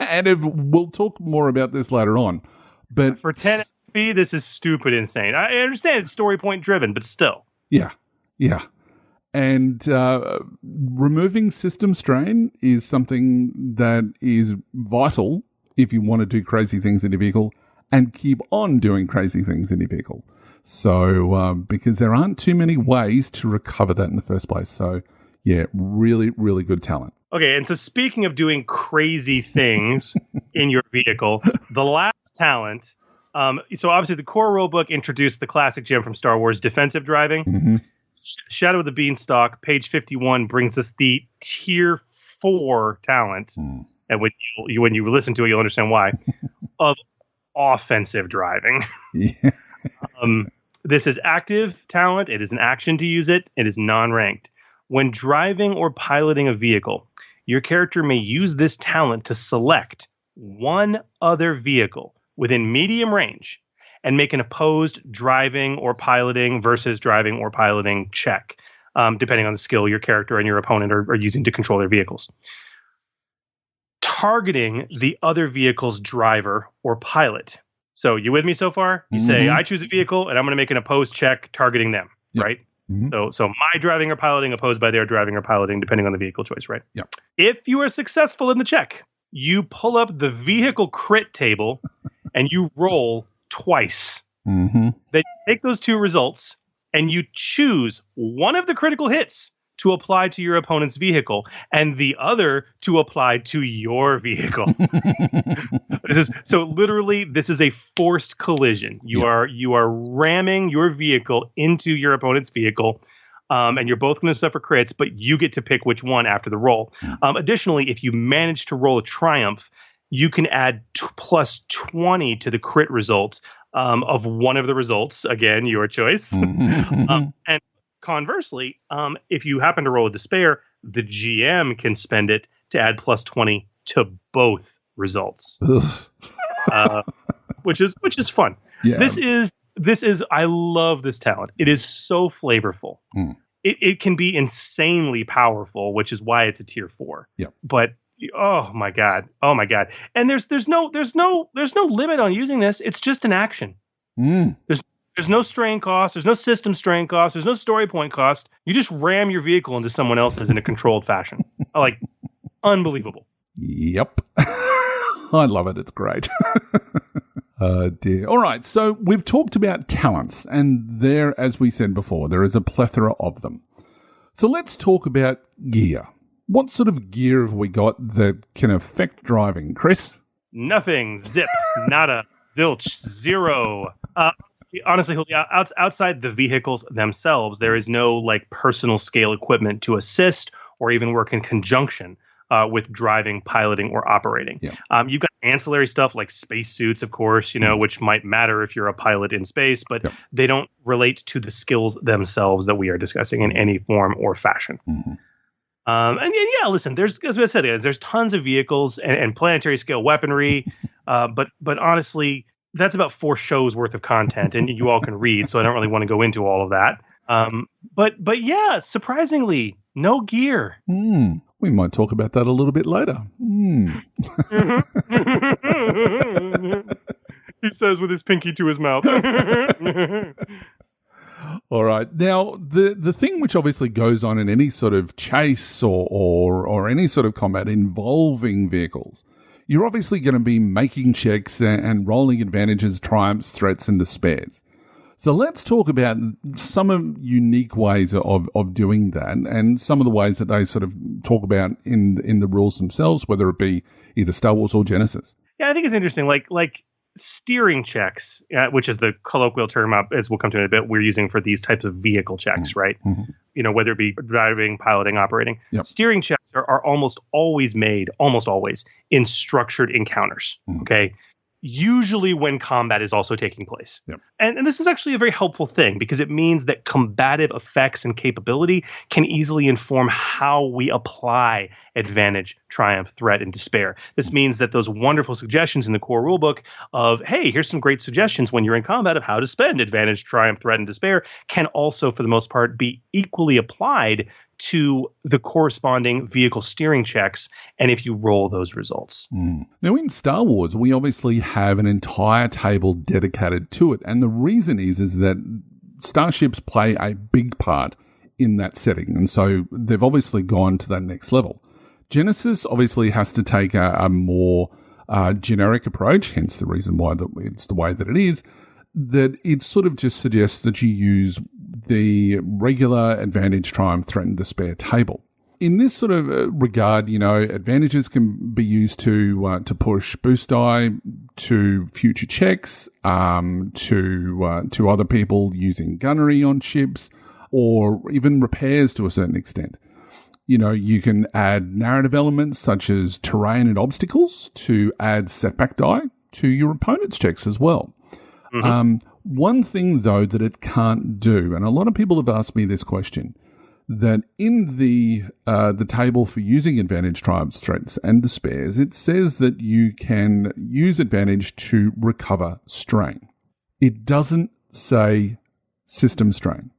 And we'll talk more about this later on. But for 10 XP, this is stupid insane. I understand it's story point driven, but still. Yeah. And removing system strain is something that is vital if you want to do crazy things in your vehicle and keep on doing crazy things in your vehicle. So, because there aren't too many ways to recover that in the first place. So, yeah, really, really good talent. Okay, and so speaking of doing crazy things in your vehicle, the last talent, so obviously the core rulebook introduced the classic gem from Star Wars, defensive driving. Mm-hmm. Shadow of the Beanstalk, page 51, brings us the tier 4 talent, and when you listen to it, you'll understand why, of offensive driving. Yeah. This is active talent. It is an action to use it. It is non-ranked. When driving or piloting a vehicle, your character may use this talent to select one other vehicle within medium range and make an opposed driving or piloting versus driving or piloting check, depending on the skill your character and your opponent are using to control their vehicles. Targeting the other vehicle's driver or pilot. So you with me so far? You say, I choose a vehicle and I'm going to make an opposed check targeting them, right? Mm-hmm. So my driving or piloting opposed by their driving or piloting, depending on the vehicle choice, right? Yep. If you are successful in the check, you pull up the vehicle crit table and you roll twice. Mm-hmm. Then you take those two results and you choose one of the critical hits to apply to your opponent's vehicle and the other to apply to your vehicle. This is a forced collision. You are ramming your vehicle into your opponent's vehicle, and you're both going to suffer crits, but you get to pick which one after the roll. Additionally, if you manage to roll a triumph, you can add plus 20 to the crit result of one of the results. Again, your choice. And conversely, if you happen to roll a despair, the GM can spend it to add plus 20 to both results, which is fun. Yeah. This is I love this talent. It is so flavorful. It can be insanely powerful, which is why it's a tier 4. Yeah. But oh my god, and there's no limit on using this. It's just an action. There's no strain cost. There's no system strain cost. There's no story point cost. You just ram your vehicle into someone else's in a controlled fashion. Unbelievable. Yep. I love it. It's great. Oh, dear. All right. So we've talked about talents, and there, as we said before, there is a plethora of them. So let's talk about gear. What sort of gear have we got that can affect driving, Chris? Nothing. Zip. Nada. Zilch. Zero. Honestly, outside the vehicles themselves, there is no personal scale equipment to assist or even work in conjunction with driving, piloting, or operating. Yeah. You've got ancillary stuff like spacesuits, of course, which might matter if you're a pilot in space, but they don't relate to the skills themselves that we are discussing in any form or fashion. Listen, as I said, there's tons of vehicles and planetary scale weaponry, but honestly, that's about 4 shows worth of content, and you all can read, so I don't really want to go into all of that. But yeah, surprisingly, no gear. We might talk about that a little bit later. He says with his pinky to his mouth. All right. Now, the thing which obviously goes on in any sort of chase or any sort of combat involving vehicles, you're obviously going to be making checks and rolling advantages, triumphs, threats, and despairs. So let's talk about some of unique ways of doing that and some of the ways that they sort of talk about in the rules themselves, whether it be either Star Wars or Genesys. Yeah, I think it's interesting. Like steering checks, which is the colloquial term, as we'll come to in a bit, we're using for these types of vehicle checks, right? Whether it be driving, piloting, operating. Yep. Steering checks are almost always made in structured encounters, okay? Usually when combat is also taking place. Yep. And this is actually a very helpful thing because it means that combative effects and capability can easily inform how we apply advantage, triumph, threat, and despair. This means that those wonderful suggestions in the core rulebook of, hey, here's some great suggestions when you're in combat of how to spend advantage, triumph, threat, and despair can also, for the most part, be equally applied to the corresponding vehicle steering checks and if you roll those results. Now, in Star Wars, we obviously have an entire table dedicated to it. And the reason is that starships play a big part in that setting. And so they've obviously gone to that next level. Genesys obviously has to take a more generic approach, hence the reason why it's the way that it is, that it sort of just suggests that you use the regular advantage, triumph, threaten, despair table. In this sort of regard, advantages can be used to push boost die to future checks, to other people using gunnery on ships, or even repairs to a certain extent. You can add narrative elements such as terrain and obstacles to add setback die to your opponent's checks as well. One thing, though, that it can't do, and a lot of people have asked me this question, that in the table for using advantage, triumphs, threats, and despairs, it says that you can use advantage to recover strain. It doesn't say system strain.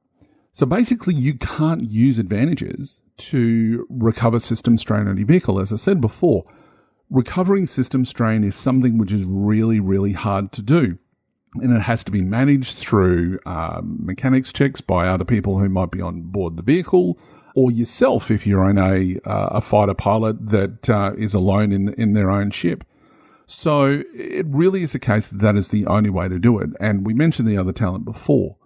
So basically, you can't use advantages to recover system strain on your vehicle. As I said before, recovering system strain is something which is really, really hard to do. And it has to be managed through mechanics checks by other people who might be on board the vehicle, or yourself if you're in a fighter pilot that is alone in their own ship. So it really is the case that is the only way to do it. And we mentioned the other talent before.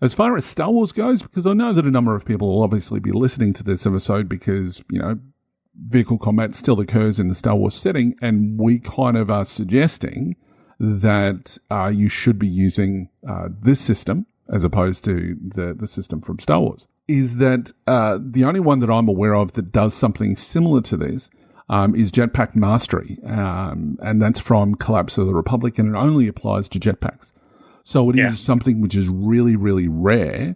As far as Star Wars goes, because I know that a number of people will obviously be listening to this episode because, vehicle combat still occurs in the Star Wars setting, and we kind of are suggesting that you should be using this system as opposed to the system from Star Wars, is that the only one that I'm aware of that does something similar to this is Jetpack Mastery, and that's from Collapse of the Republic, and it only applies to jetpacks. So it is something which is really, really rare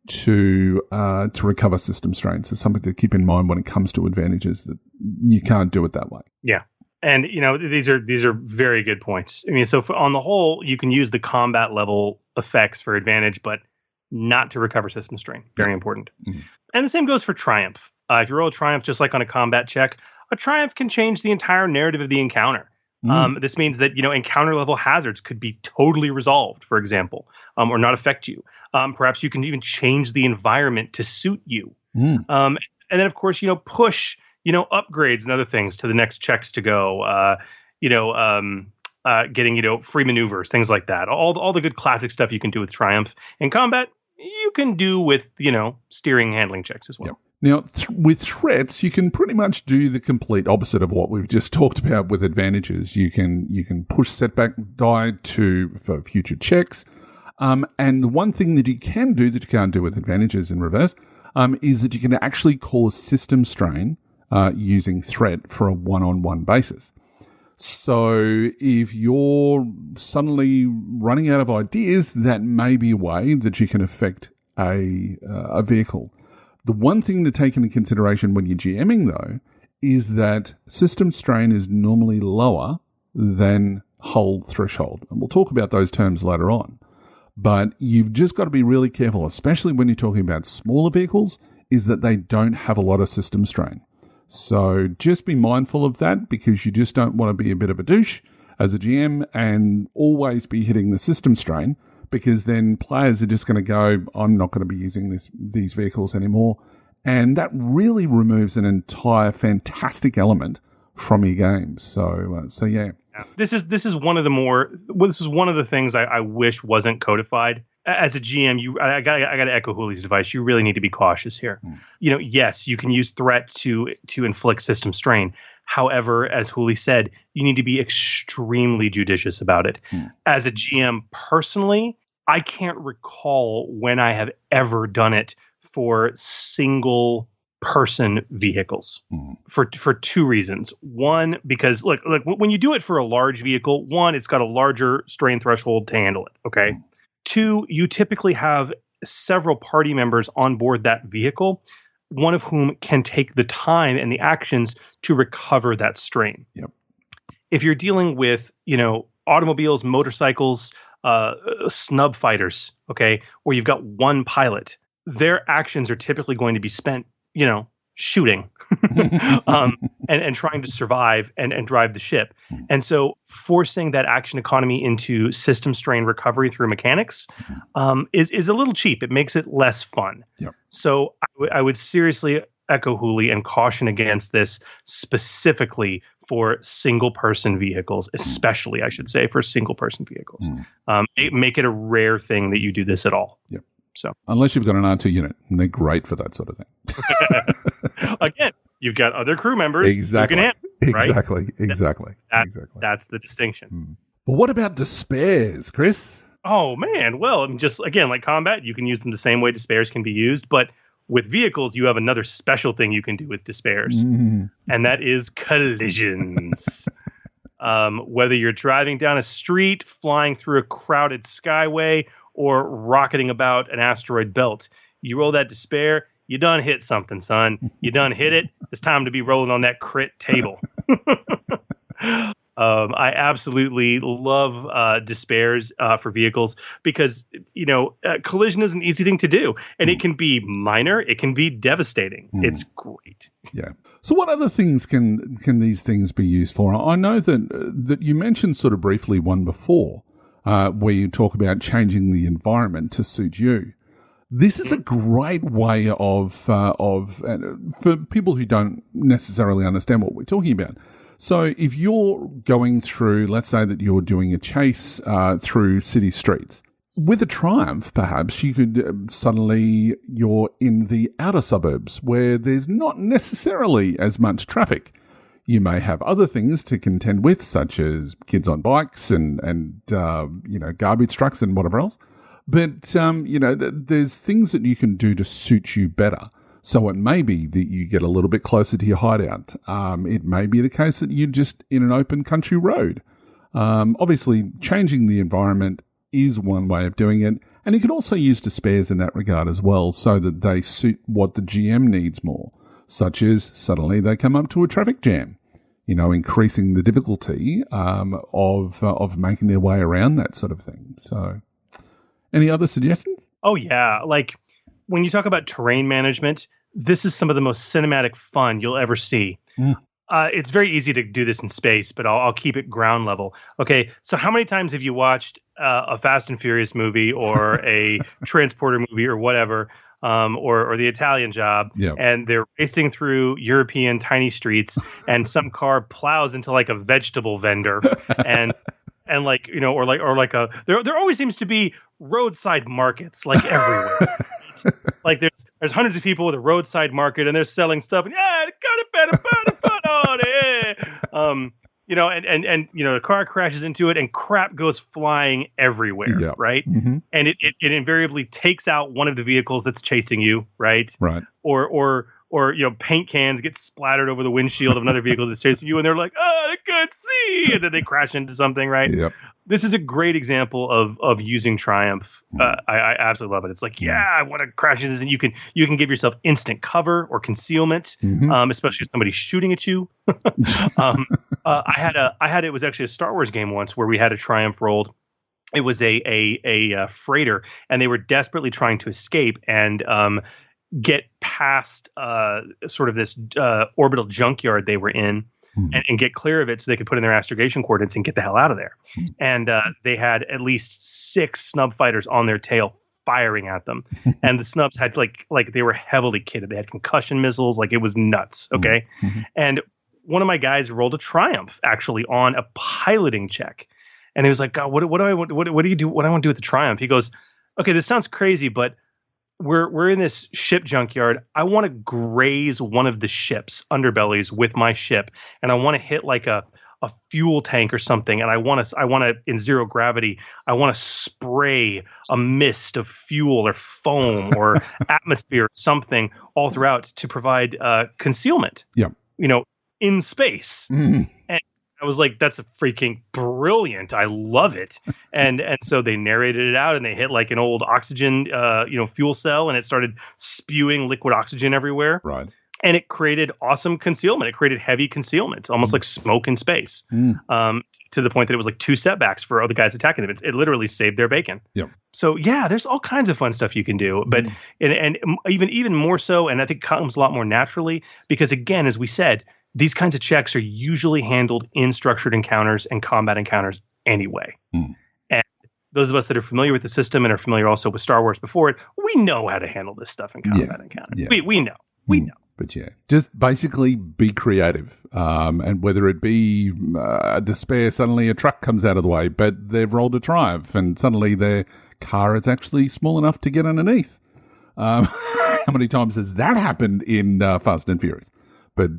to recover system strain. So something to keep in mind when it comes to advantages, that you can't do it that way. Yeah. And, these are very good points. I mean, so on the whole, you can use the combat level effects for advantage, but not to recover system strain. Very important. Mm-hmm. And the same goes for triumph. If you roll a triumph, just like on a combat check, a triumph can change the entire narrative of the encounter. This means that, encounter level hazards could be totally resolved, for example, or not affect you. Perhaps you can even change the environment to suit you. And then, of course, push upgrades and other things to the next checks to go, getting, free maneuvers, things like that. All the good classic stuff you can do with Triumph. In combat, you can do with, steering handling checks as well. Yep. Now, with threats, you can pretty much do the complete opposite of what we've just talked about with advantages. You can push setback die for future checks. And the one thing that you can do that you can't do with advantages in reverse is that you can actually cause system strain using threat for a one-on-one basis. So if you're suddenly running out of ideas, that may be a way that you can affect a vehicle. The one thing to take into consideration when you're GMing, though, is that system strain is normally lower than hull threshold. And we'll talk about those terms later on. But you've just got to be really careful, especially when you're talking about smaller vehicles, is that they don't have a lot of system strain. So just be mindful of that, because you just don't want to be a bit of a douche as a GM and always be hitting the system strain, because then players are just going to go, I'm not going to be using these vehicles anymore. And that really removes an entire fantastic element from your game. So yeah. This is one of the things I wish wasn't codified. As a GM, I got to echo Hooley's advice. You really need to be cautious here. Yes, you can use threat to inflict system strain. However, as Hooley said, you need to be extremely judicious about it. As a GM, personally, I can't recall when I have ever done it for single person vehicles for two reasons. One, because look, when you do it for a large vehicle, one, it's got a larger strain threshold to handle it. Okay. Two, you typically have several party members on board that vehicle, one of whom can take the time and the actions to recover that strain. Yep. If you're dealing with, automobiles, motorcycles, snub fighters, okay, where you've got one pilot, their actions are typically going to be spent shooting and trying to survive and drive the ship. And so forcing that action economy into system strain recovery through mechanics is a little cheap. It makes it less fun. Yep. So I would seriously echo Hooley and caution against this specifically for single-person vehicles, especially, I should say, for single-person vehicles. Make it a rare thing that you do this at all. Yep. So unless you've got an R2 unit, and they're great for that sort of thing. Again, you've got other crew members. Exactly. You can handle, right? Exactly. That's the distinction. But what about despairs, Chris? Oh, man. Well, I mean, just again, like combat, you can use them the same way despairs can be used. But with vehicles, you have another special thing you can do with despairs, and that is collisions. Whether you're driving down a street, flying through a crowded skyway, or rocketing about an asteroid belt, you roll that despair, you done hit something, son. You done hit it. It's time to be rolling on that crit table. I absolutely love despairs for vehicles because, collision is an easy thing to do, and it can be minor. It can be devastating. It's great. Yeah. So what other things can these things be used for? I know that you mentioned sort of briefly one before where you talk about changing the environment to suit you. This is a great way of for people who don't necessarily understand what we're talking about. So if you're going through, let's say that you're doing a chase through city streets, with a Triumph, perhaps you could suddenly you're in the outer suburbs where there's not necessarily as much traffic. You may have other things to contend with, such as kids on bikes and garbage trucks and whatever else. But, there's things that you can do to suit you better. So it may be that you get a little bit closer to your hideout. It may be the case that you're just in an open country road. Obviously, changing the environment is one way of doing it. And you can also use despairs in that regard as well, so that they suit what the GM needs more, such as suddenly they come up to a traffic jam, increasing the difficulty of making their way around that sort of thing. So any other suggestions? Oh, yeah. Like when you talk about terrain management, this is some of the most cinematic fun you'll ever see. It's very easy to do this in space, but I'll keep it ground level. Okay, so how many times have you watched a Fast and Furious movie or a Transporter movie or whatever, or the Italian Job, and they're racing through European tiny streets, and some car plows into like a vegetable vendor, and like there always seems to be roadside markets like everywhere. Like there's hundreds of people with a roadside market and they're selling stuff and the car crashes into it and crap goes flying everywhere, right? And it invariably takes out one of the vehicles that's chasing you, right? Or paint cans get splattered over the windshield of another vehicle that's chasing you, and they're like, "Oh, I can't see," and then they crash into something, right? This is a great example of using Triumph. I absolutely love it. It's like, I want to crash into this, and you can give yourself instant cover or concealment, especially if somebody's shooting at you. It was actually a Star Wars game once where we had a Triumph rolled. It was a freighter, and they were desperately trying to escape and get past sort of this orbital junkyard they were in and get clear of it so they could put in their astrogation coordinates and get the hell out of there. And they had at least 6 snub fighters on their tail firing at them. And the snubs had like they were heavily kitted. They had concussion missiles. Like it was nuts. Okay. And one of my guys rolled a Triumph actually on a piloting check. And he was like, God, what do I want? What do you do? What do I want to do with the Triumph? He goes, okay, this sounds crazy, but we're in this ship junkyard. I want to graze one of the ship's underbellies with my ship, and I want to hit like a fuel tank or something. And I want to in zero gravity, I want to spray a mist of fuel or foam or atmosphere or something all throughout to provide concealment. In space. And I was like, that's a freaking brilliant. I love it. And so they narrated it out and they hit like an old oxygen, fuel cell, and it started spewing liquid oxygen everywhere. Right. And it created awesome concealment. It created heavy concealment, almost like smoke in space, to the point that it was like 2 setbacks for other guys attacking them. It literally saved their bacon. Yep. So yeah, there's all kinds of fun stuff you can do, but and even more so, and I think comes a lot more naturally because again, as we said, these kinds of checks are usually handled in structured encounters and combat encounters anyway. And those of us that are familiar with the system and are familiar also with Star Wars before it, we know how to handle this stuff in combat encounters. Yeah. We know. But yeah, just basically be creative. And whether it be despair, suddenly a truck comes out of the way, but they've rolled a triumph and suddenly their car is actually small enough to get underneath. How many times has that happened in Fast and Furious? But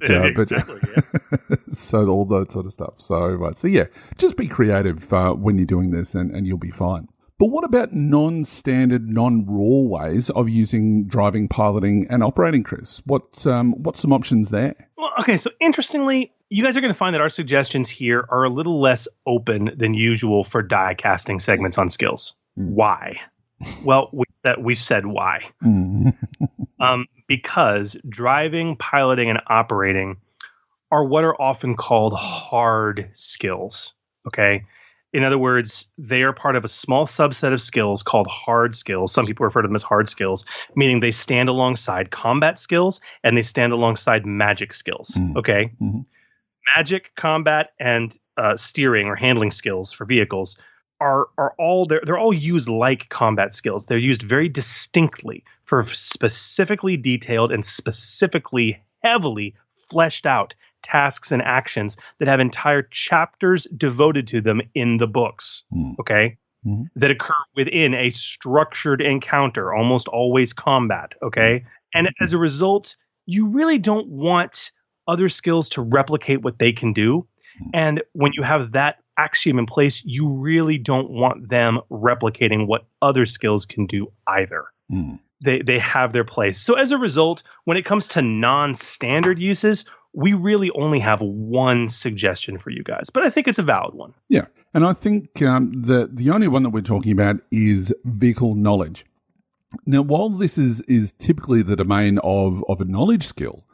so all that sort of stuff. So yeah, just be creative when you're doing this and you'll be fine. But what about non-standard, non-raw ways of using driving, piloting, and operating, Chris? What's some options there? Well, okay, so interestingly, you guys are going to find that our suggestions here are a little less open than usual for die casting segments on skills. Why? Well, we said why. Because driving, piloting, and operating are what are often called hard skills, okay? In other words, they are part of a small subset of skills called hard skills. Some people refer to them as hard skills, meaning they stand alongside combat skills and they stand alongside magic skills. Okay, magic, combat, and steering or handling skills for vehicles are all they're all used like combat skills. They're used very distinctly for specifically detailed and specifically heavily fleshed out tasks and actions that have entire chapters devoted to them in the books, okay, that occur within a structured encounter, almost always combat, okay? And as a result, you really don't want other skills to replicate what they can do. And when you have that axiom in place, you really don't want them replicating what other skills can do either. They have their place. So as a result, when it comes to non-standard uses, we really only have one suggestion for you guys, but I think it's a valid one. Yeah, and I think the only one that we're talking about is vehicle knowledge. Now, while this is typically the domain of a knowledge skill,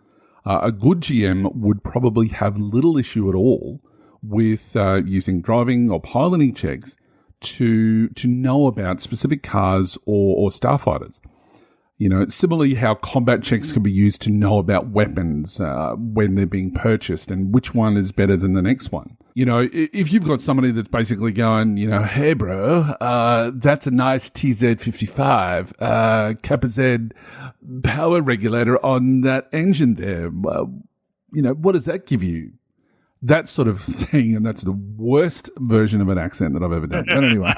a good GM would probably have little issue at all with using driving or piloting checks to know about specific cars or starfighters. You know, similarly how combat checks can be used to know about weapons when they're being purchased and which one is better than the next one. You know, if you've got somebody that's basically going, you know, hey, bro, that's a nice TZ55, Kappa Z power regulator on that engine there. You know, what does that give you? That sort of thing, and that's the worst version of an accent that I've ever done. But anyway.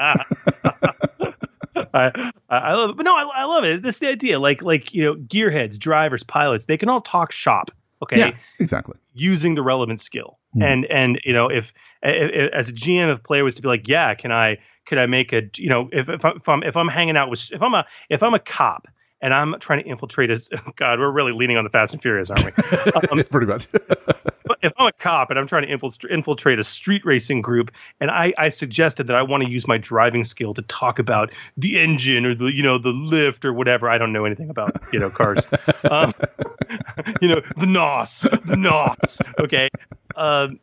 I love it, but no, I love it. That's the idea. Like you know, gearheads, drivers, pilots, they can all talk shop. Okay, yeah, exactly. Using the relevant skill, and you know, if as a GM, if a player was to be like, yeah, could I make a, you know, if I'm hanging out with, if I'm a cop and I'm trying to infiltrate God, we're really leaning on the Fast and Furious, aren't we? Pretty much. But if I'm a cop and I'm trying to infiltrate a street racing group, and I suggested that I want to use my driving skill to talk about the engine or the, you know, the lift or whatever. I don't know anything about, you know, cars. You know, the NOS. Okay.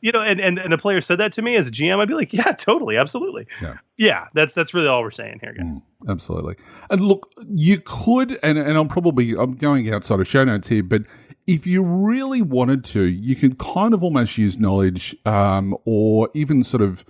You know, and the player said that to me as a GM, I'd be like, yeah, totally, absolutely. Yeah. That's really all we're saying here, guys. Absolutely. And look, you could, and I'm going outside of show notes here, but if you really wanted to, you could kind of almost use knowledge, or even sort of,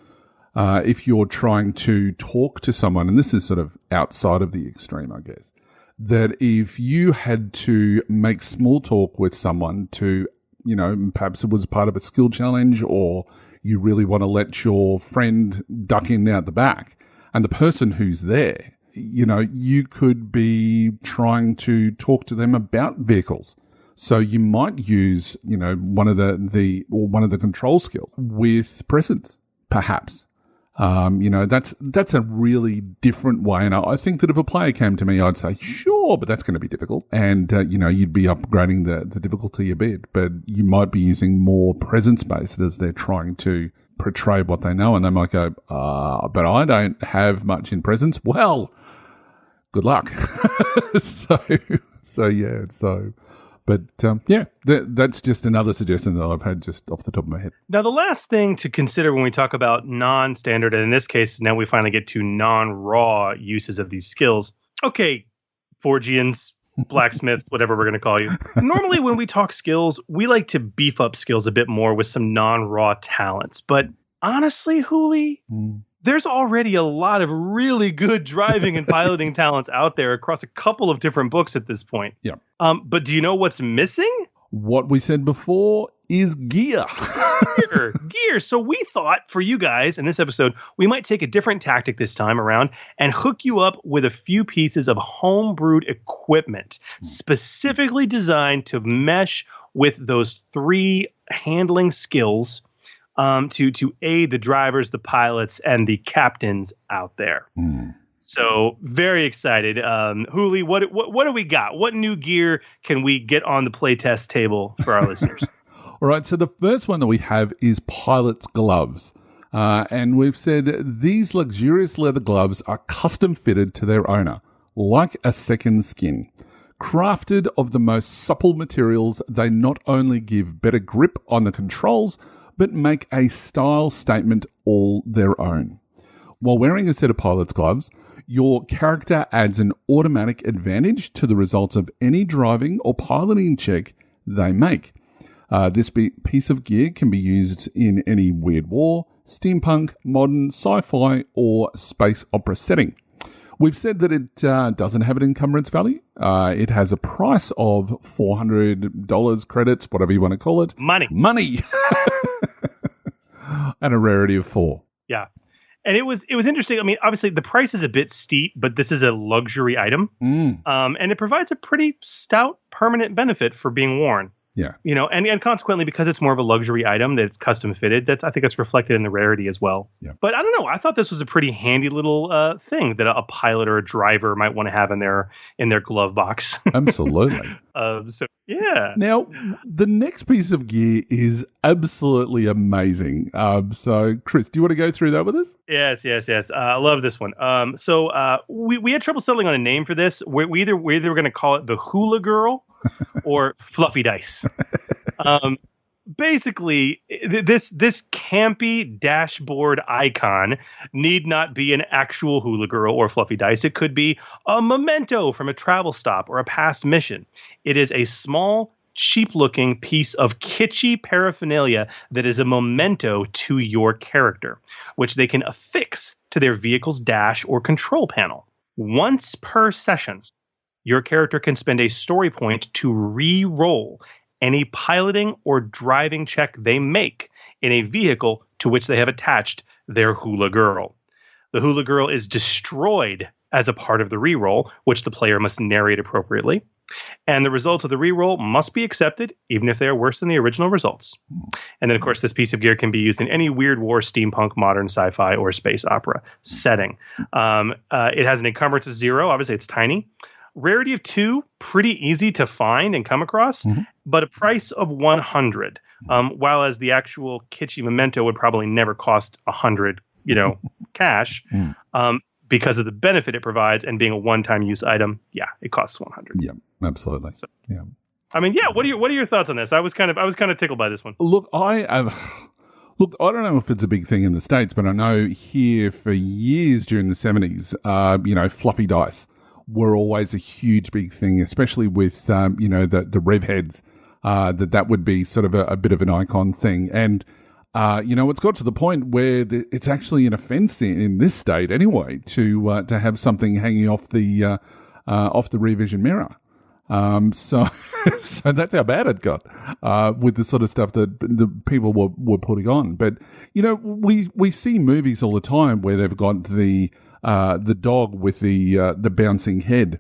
if you're trying to talk to someone, and this is sort of outside of the extreme, I guess, that if you had to make small talk with someone to, you know, perhaps it was part of a skill challenge, or you really want to let your friend duck in out the back, and the person who's there, you know, you could be trying to talk to them about vehicles. So you might use, you know, one of the control skill with presence, perhaps. You know, that's a really different way. And I think that if a player came to me, I'd say, sure, but that's going to be difficult. And, you know, you'd be upgrading the difficulty a bit, but you might be using more presence based as they're trying to portray what they know. And they might go, but I don't have much in presence. Well, good luck. So But that's just another suggestion that I've had just off the top of my head. Now, the last thing to consider when we talk about non-standard, and in this case, now we finally get to non-raw uses of these skills. Okay, Forgians, blacksmiths, whatever we're going to call you. Normally, when we talk skills, we like to beef up skills a bit more with some non-raw talents. But honestly, Hooli, there's already a lot of really good driving and piloting talents out there across a couple of different books at this point. Yeah. But do you know what's missing? What we said before is gear. Gear. So we thought for you guys in this episode, we might take a different tactic this time around and hook you up with a few pieces of homebrewed equipment specifically designed to mesh with those 3 handling skills to aid the drivers, the pilots, and the captains out there. So very excited. Hooli, what do we got? What new gear can we get on the playtest table for our listeners? All right, so the first one that we have is pilot's gloves. And we've said these luxurious leather gloves are custom fitted to their owner, like a second skin. Crafted of the most supple materials, they not only give better grip on the controls, but make a style statement all their own. While wearing a set of pilot's gloves, your character adds an automatic advantage to the results of any driving or piloting check they make. This piece of gear can be used in any Weird War, steampunk, modern, sci-fi, or space opera setting. We've said that it doesn't have an encumbrance value. It has a price of $400 credits, whatever you want to call it. Money. And a rarity of 4. Yeah. And it was interesting. I mean, obviously the price is a bit steep, but this is a luxury item. And it provides a pretty stout permanent benefit for being worn. Yeah. You know, and consequently, because it's more of a luxury item that's custom fitted, I think that's reflected in the rarity as well. Yeah. But I don't know. I thought this was a pretty handy little thing that a pilot or a driver might want to have in their glove box. Absolutely. So yeah. Now, the next piece of gear is absolutely amazing. So, Chris, do you want to go through that with us? Yes. I love this one. So we had trouble settling on a name for this. We're either going to call it the Hula Girl or Fluffy Dice. Basically, this campy dashboard icon need not be an actual Hula Girl or Fluffy Dice. It could be a memento from a travel stop or a past mission. It is a small, cheap-looking piece of kitschy paraphernalia that is a memento to your character, which they can affix to their vehicle's dash or control panel. Once per session, your character can spend a story point to re-roll any piloting or driving check they make in a vehicle to which they have attached their Hula Girl. The Hula Girl is destroyed as a part of the re-roll, which the player must narrate appropriately. And the results of the re-roll must be accepted, even if they are worse than the original results. And then, of course, this piece of gear can be used in any Weird War, steampunk, modern, sci-fi, or space opera setting. It has an encumbrance of 0. Obviously, it's tiny. Rarity of 2, pretty easy to find and come across, but a price of 100. While as the actual kitschy memento would probably never cost 100, cash, because of the benefit it provides and being a one-time use item. Yeah, it costs 100. Yeah, absolutely. So, yeah. I mean, yeah. What are your thoughts on this? I was kind of tickled by this one. Look, I don't know if it's a big thing in the States, but I know here for years during the 70s, Fluffy Dice were always a huge big thing, especially with, the rev heads, that would be sort of a bit of an icon thing. And, it's got to the point where it's actually an offense in this state anyway to have something hanging off the rear vision mirror. So that's how bad it got, with the sort of stuff that the people were putting on. But, we see movies all the time where they've got the dog with the bouncing head,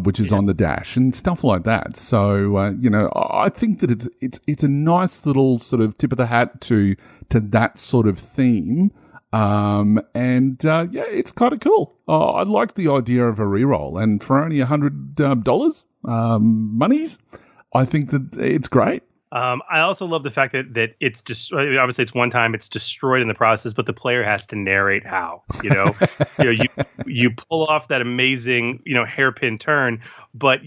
which is on the dash and stuff like that. So, I think that it's a nice little sort of tip of the hat to that sort of theme. It's kind of cool. I like the idea of a reroll, and for only $100, monies, I think that it's great. I also love the fact that it's just obviously it's one time, it's destroyed in the process, but the player has to narrate how. You pull off that amazing hairpin turn, but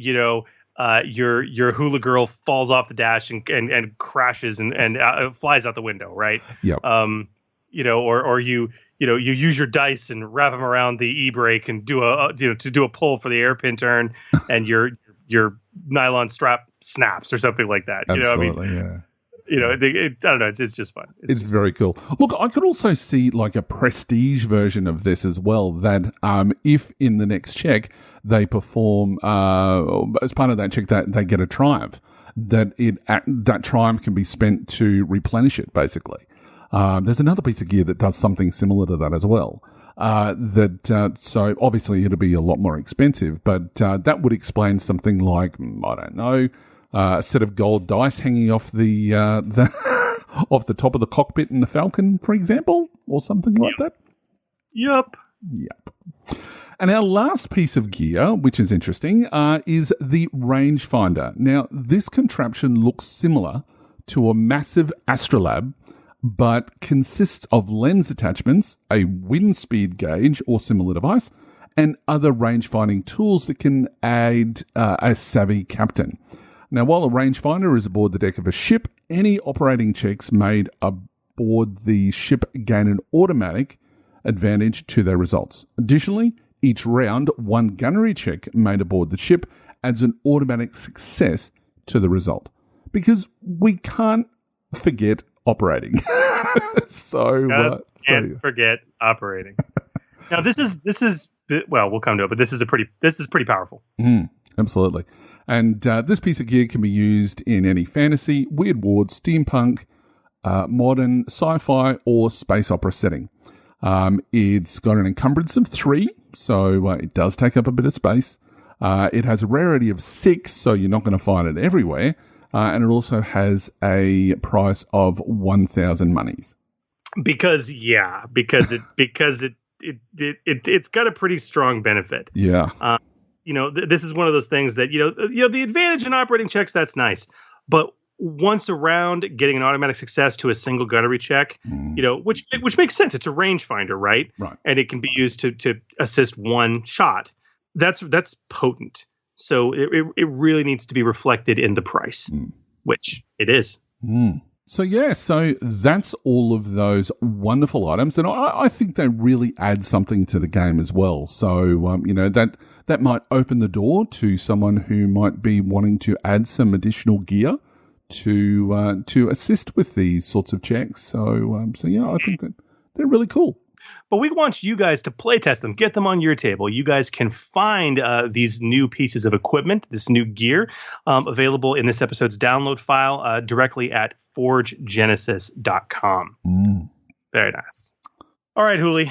your hula girl falls off the dash and crashes and flies out the window, right? Yep. Or you use your dice and wrap them around the e-brake and do a pull for the hairpin turn, and your nylon strap snaps or something like that. Absolutely, yeah. I don't know. It's just fun. It's very cool. Look, I could also see like a prestige version of this as well. That if in the next check they perform as part of that check that they get a triumph, that triumph can be spent to replenish it. Basically, there's another piece of gear that does something similar to that as well. So obviously it'll be a lot more expensive, but that would explain something like, I don't know, a set of gold dice hanging off the off the top of the cockpit in the Falcon, for example, or something like that. Yep. And our last piece of gear, which is interesting, is the rangefinder. Now, this contraption looks similar to a massive astrolabe, but consists of lens attachments, a wind speed gauge or similar device, and other range-finding tools that can aid a savvy captain. Now, while a rangefinder is aboard the deck of a ship, any operating checks made aboard the ship gain an automatic advantage to their results. Additionally, each round, one gunnery check made aboard the ship adds an automatic success to the result. Because we can't forget operating. Can't forget operating. Now, this is we'll come to it, but this is pretty powerful. Absolutely. And this piece of gear can be used in any fantasy, weird ward, steampunk, modern, sci-fi, or space opera setting. It's got an encumbrance of 3, so it does take up a bit of space. It has a rarity of 6, so you're not going to find it everywhere. And it also has a price of 1,000 monies. Because it's got a pretty strong benefit. Yeah. This is one of those things that, the advantage in operating checks, that's nice. But once around, getting an automatic success to a single gunnery check, which makes sense. It's a rangefinder, right? Right. And it can be used to assist one shot. That's potent. So it really needs to be reflected in the price, which it is. So that's all of those wonderful items. And I think they really add something to the game as well. So, that might open the door to someone who might be wanting to add some additional gear to assist with these sorts of checks. So I think that they're really cool. But we want you guys to play test them, get them on your table. You guys can find these new pieces of equipment, this new gear, available in this episode's download file directly at forgegenesis.com. Very nice. All right, Hooli.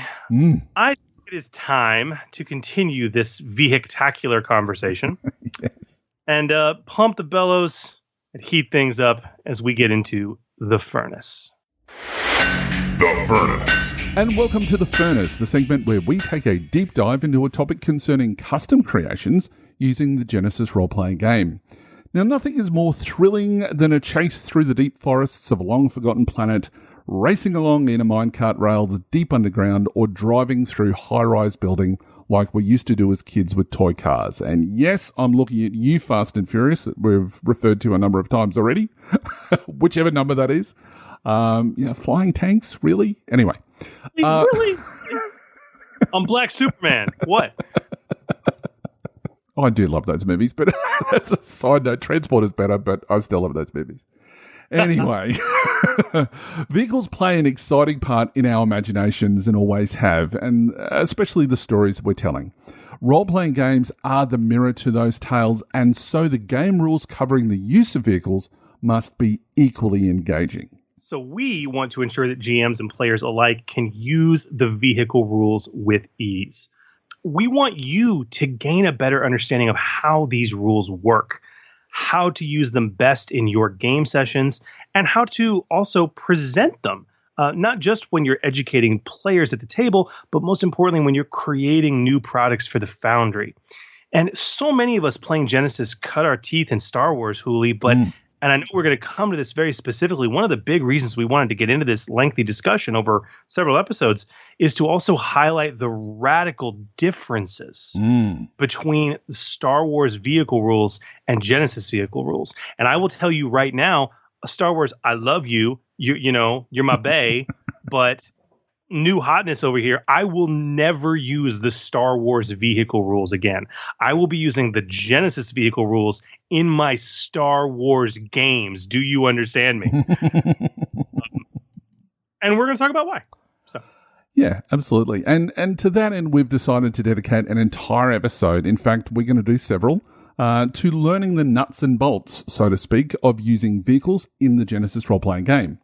I think it is time to continue this vehicular conversation. Yes. And pump the bellows and heat things up as we get into the furnace. The Furnace. And welcome to The Furnace, the segment where we take a deep dive into a topic concerning custom creations using the Genesys role-playing game. Now, nothing is more thrilling than a chase through the deep forests of a long-forgotten planet, racing along inner minecart rails deep underground, or driving through high-rise building like we used to do as kids with toy cars. And yes, I'm looking at you, Fast and Furious, that we've referred to a number of times already, whichever number that is. Flying tanks, really? Anyway. Really? I'm Black Superman. What? I do love those movies, but that's a side note. Transport is better, but I still love those movies. Anyway, vehicles play an exciting part in our imaginations and always have, and especially the stories we're telling. Role-playing games are the mirror to those tales, and so the game rules covering the use of vehicles must be equally engaging. So we want to ensure that GMs and players alike can use the vehicle rules with ease. We want you to gain a better understanding of how these rules work, how to use them best in your game sessions, and how to also present them, not just when you're educating players at the table, but most importantly, when you're creating new products for the Foundry. And so many of us playing Genesys cut our teeth in Star Wars, Hooli, but and I know we're going to come to this very specifically. One of the big reasons we wanted to get into this lengthy discussion over several episodes is to also highlight the radical differences between Star Wars vehicle rules and Genesys vehicle rules. And I will tell you right now, Star Wars, I love you. You know, you're my bae, but new hotness over here. I will never use the Star Wars vehicle rules again. I will be using the Genesys vehicle rules in my Star Wars games. Do you understand me? And we're going to talk about why. So. Yeah, absolutely. And to that end, we've decided to dedicate an entire episode. In fact, we're going to do several to learning the nuts and bolts, so to speak, of using vehicles in the Genesys role-playing game.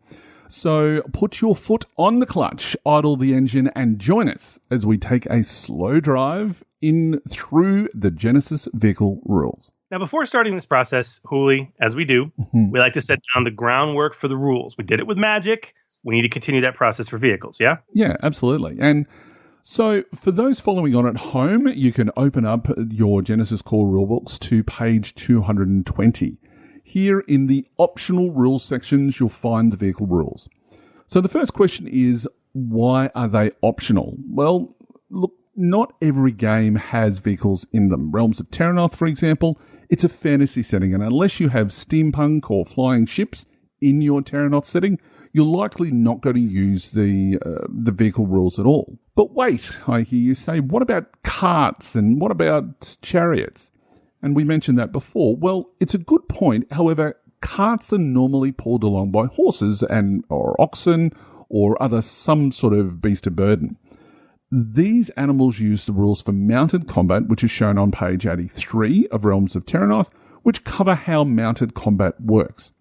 So put your foot on the clutch, idle the engine, and join us as we take a slow drive in through the Genesys Vehicle Rules. Now, before starting this process, Hooli, as we do, we like to set down the groundwork for the rules. We did it with Magic. We need to continue that process for vehicles, yeah? Yeah, absolutely. And so for those following on at home, you can open up your Genesys core rulebooks to page 220. Here in the optional rules sections, you'll find the vehicle rules. So the first question is, why are they optional? Well, look, not every game has vehicles in them. Realms of Terranoth, for example, it's a fantasy setting, and unless you have steampunk or flying ships in your Terranoth setting, you're likely not going to use the vehicle rules at all. But wait, I hear you say, what about carts and what about chariots? And we mentioned that before. Well, it's a good point. However, carts are normally pulled along by horses or oxen or some sort of beast of burden. These animals use the rules for mounted combat, which is shown on page 83 of Realms of Terranoth, which cover how mounted combat works.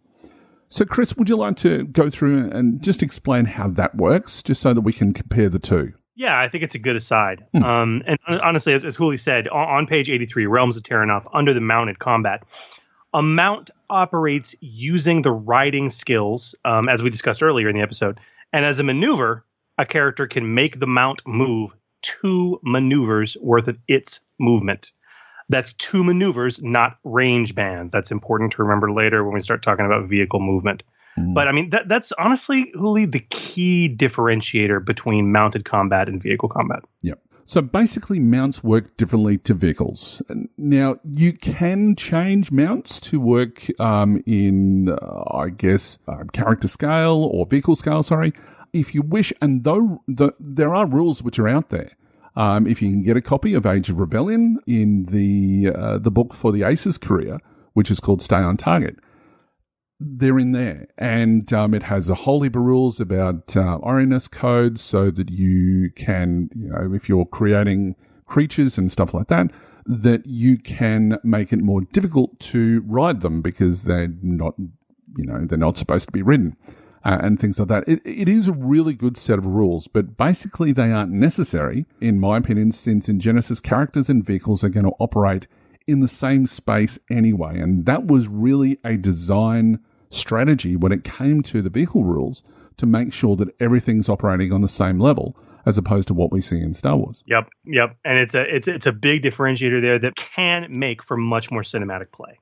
So, Chris, would you like to go through and just explain how that works, just so that we can compare the two? Yeah, I think it's a good aside. And honestly, as Hooli said, on page 83, Realms of Terranoth, under the mounted combat, a mount operates using the riding skills, as we discussed earlier in the episode. And as a maneuver, a character can make the mount move 2 maneuvers worth of its movement. That's 2 maneuvers, not range bands. That's important to remember later when we start talking about vehicle movement. But I mean, that's honestly, Hooli, the key differentiator between mounted combat and vehicle combat. Yep. So basically, mounts work differently to vehicles. Now, you can change mounts to work in, character scale or vehicle scale, if you wish. And though there are rules which are out there. If you can get a copy of Age of Rebellion in the book for the Ace's career, which is called Stay on Target, they're in there. And it has a whole heap of rules about Orionis codes so that you can, if you're creating creatures and stuff like that, that you can make it more difficult to ride them because they're not supposed to be ridden. And things like that. It is a really good set of rules, but basically they aren't necessary, in my opinion, since in Genesys, characters and vehicles are going to operate in the same space anyway. And that was really a design strategy when it came to the vehicle rules to make sure that everything's operating on the same level as opposed to what we see in Star Wars. Yep. And it's a big differentiator there that can make for much more cinematic play.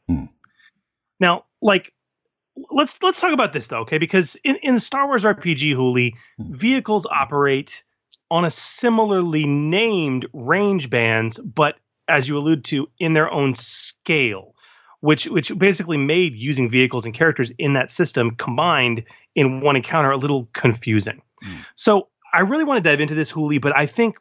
Now, let's talk about this though, okay? Because in Star Wars RPG, Hooli, vehicles operate on a similarly named range bands, but as you allude to, in their own scale, which basically made using vehicles and characters in that system combined in one encounter a little confusing. So I really want to dive into this, Hooli, but I think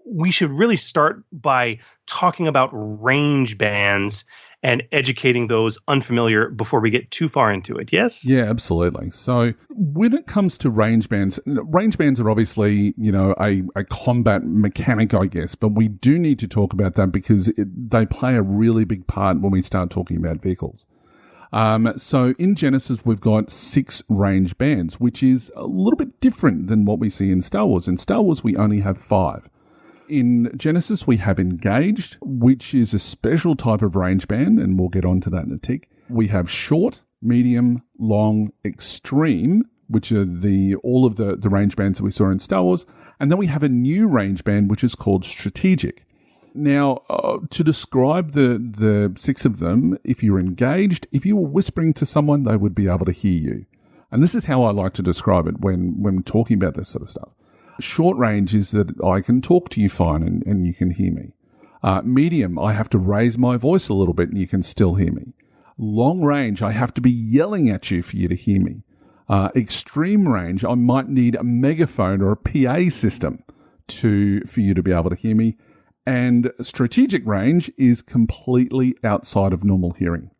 we should really start by talking about range bands and educating those unfamiliar before we get too far into it. Yes? Yeah, absolutely. So when it comes to range bands are obviously, a combat mechanic, I guess, but we do need to talk about that because they play a really big part when we start talking about vehicles. So in Genesys, we've got 6 range bands, which is a little bit different than what we see in Star Wars. In Star Wars, we only have 5. In Genesys, we have Engaged, which is a special type of range band, and we'll get onto that in a tick. We have Short, Medium, Long, Extreme, which are all of the range bands that we saw in Star Wars. And then we have a new range band, which is called Strategic. Now, to describe the 6 of them, if you're engaged, if you were whispering to someone, they would be able to hear you. And this is how I like to describe it when talking about this sort of stuff. Short range is that I can talk to you fine and you can hear me. Medium, I have to raise my voice a little bit and you can still hear me. Long range, I have to be yelling at you for you to hear me. Extreme range, I might need a megaphone or a PA system for you to be able to hear me. And strategic range is completely outside of normal hearing.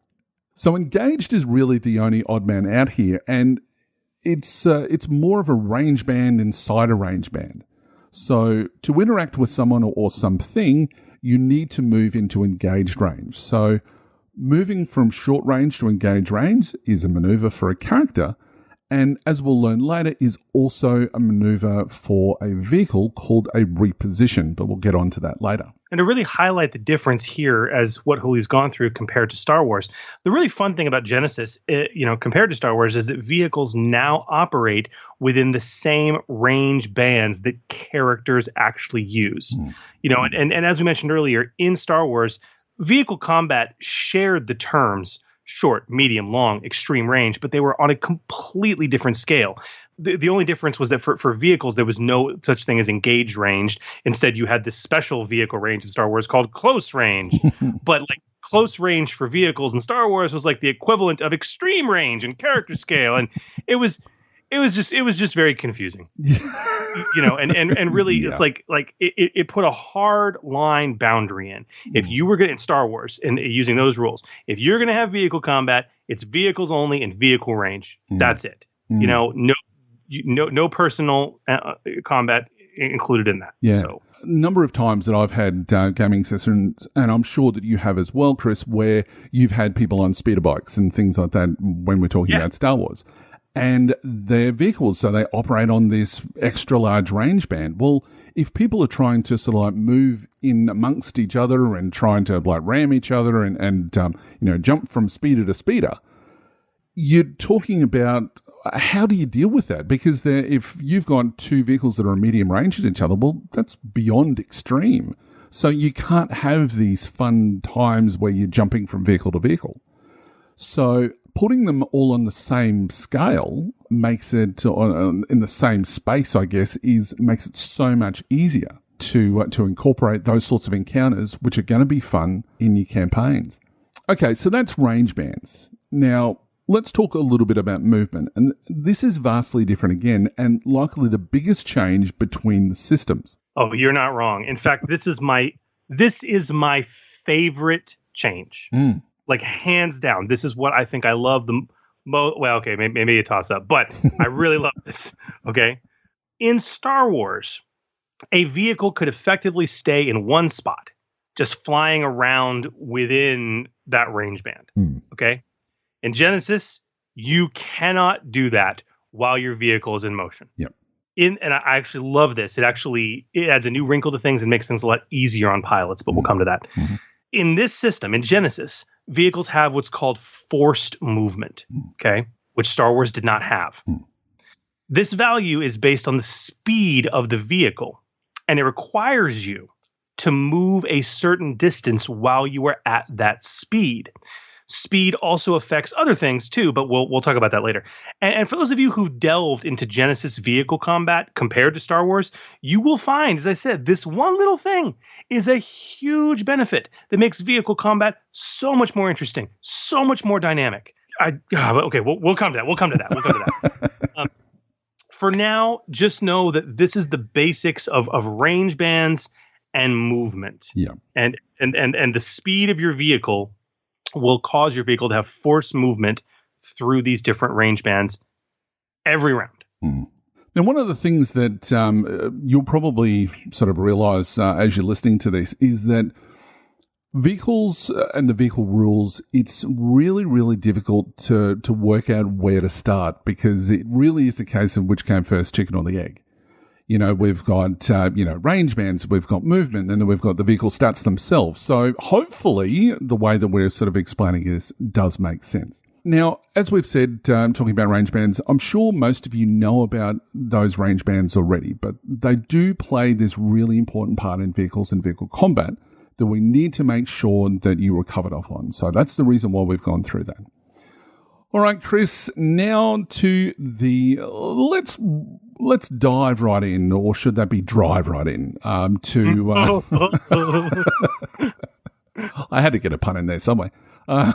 So engaged is really the only odd man out here, and it's more of a range band inside a range band. So to interact with someone or something, you need to move into engaged range. So moving from short range to engaged range is a maneuver for a character, and as we'll learn later, is also a maneuver for a vehicle called a reposition, but we'll get on to that later. And to really highlight the difference here as what Julie's gone through compared to Star Wars, the really fun thing about Genesys, compared to Star Wars, is that vehicles now operate within the same range bands that characters actually use. And as we mentioned earlier, in Star Wars, vehicle combat shared the terms short, medium, long, extreme range, but they were on a completely different scale. The only difference was that for vehicles, there was no such thing as engaged range. Instead, you had this special vehicle range in Star Wars called close range. But like close range for vehicles in Star Wars was like the equivalent of extreme range and character scale. And it was just very confusing. And really it's like it put a hard line boundary in. If you were in Star Wars and using those rules, if you're going to have vehicle combat, it's vehicles only and vehicle range. That's it. No personal combat included in that. Yeah. So a number of times that I've had gaming sessions, and I'm sure that you have as well, Chris, where you've had people on speeder bikes and things like that when we're talking about Star Wars. And their vehicles, so they operate on this extra large range band. Well, if people are trying to sort of like move in amongst each other and trying to like ram each other and jump from speeder to speeder, you're talking about how do you deal with that? Because if you've got two vehicles that are medium range at each other, well, that's beyond extreme. So you can't have these fun times where you're jumping from vehicle to vehicle. So putting them all on the same scale makes it, in the same space, I guess, makes it so much easier to incorporate those sorts of encounters, which are going to be fun in your campaigns. Okay, so that's range bands. Now, let's talk a little bit about movement. And this is vastly different again, and likely the biggest change between the systems. Oh, you're not wrong. In fact, this is my favorite change. Like, hands down, this is what I think I love the most. Well, okay, maybe a toss-up, but I really love this, okay? In Star Wars, a vehicle could effectively stay in one spot, just flying around within that range band, okay? In Genesys, you cannot do that while your vehicle is in motion. Yep. And I actually love this. It adds a new wrinkle to things and makes things a lot easier on pilots, but we'll come to that. In this system, in Genesys, vehicles have what's called forced movement, okay, which Star Wars did not have. This value is based on the speed of the vehicle, and it requires you to move a certain distance while you are at that speed. Speed also affects other things too, but we'll talk about that later. And for those of you who delved into Genesys vehicle combat compared to Star Wars, you will find, as I said, this one little thing is a huge benefit that makes vehicle combat so much more interesting, so much more dynamic. Okay, we'll come to that. We'll come to that. For now, just know that this is the basics of range bands and movement. Yeah. And the speed of your vehicle will cause your vehicle to have forced movement through these different range bands every round. Now, one of the things that you'll probably sort of realize as you're listening to this is that vehicles and the vehicle rules, it's really, really difficult to work out where to start, because it really is a case of which came first, chicken or the egg. We've got, range bands, we've got movement, and then we've got the vehicle stats themselves. So hopefully the way that we're sort of explaining this does make sense. Now, as we've said, talking about range bands, I'm sure most of you know about those range bands already, but they do play this really important part in vehicles and vehicle combat that we need to make sure that you were covered off on. So that's the reason why we've gone through that. All right, Chris, now to the, let's dive right in, or should that be drive right in, to, I had to get a pun in there somewhere. Let's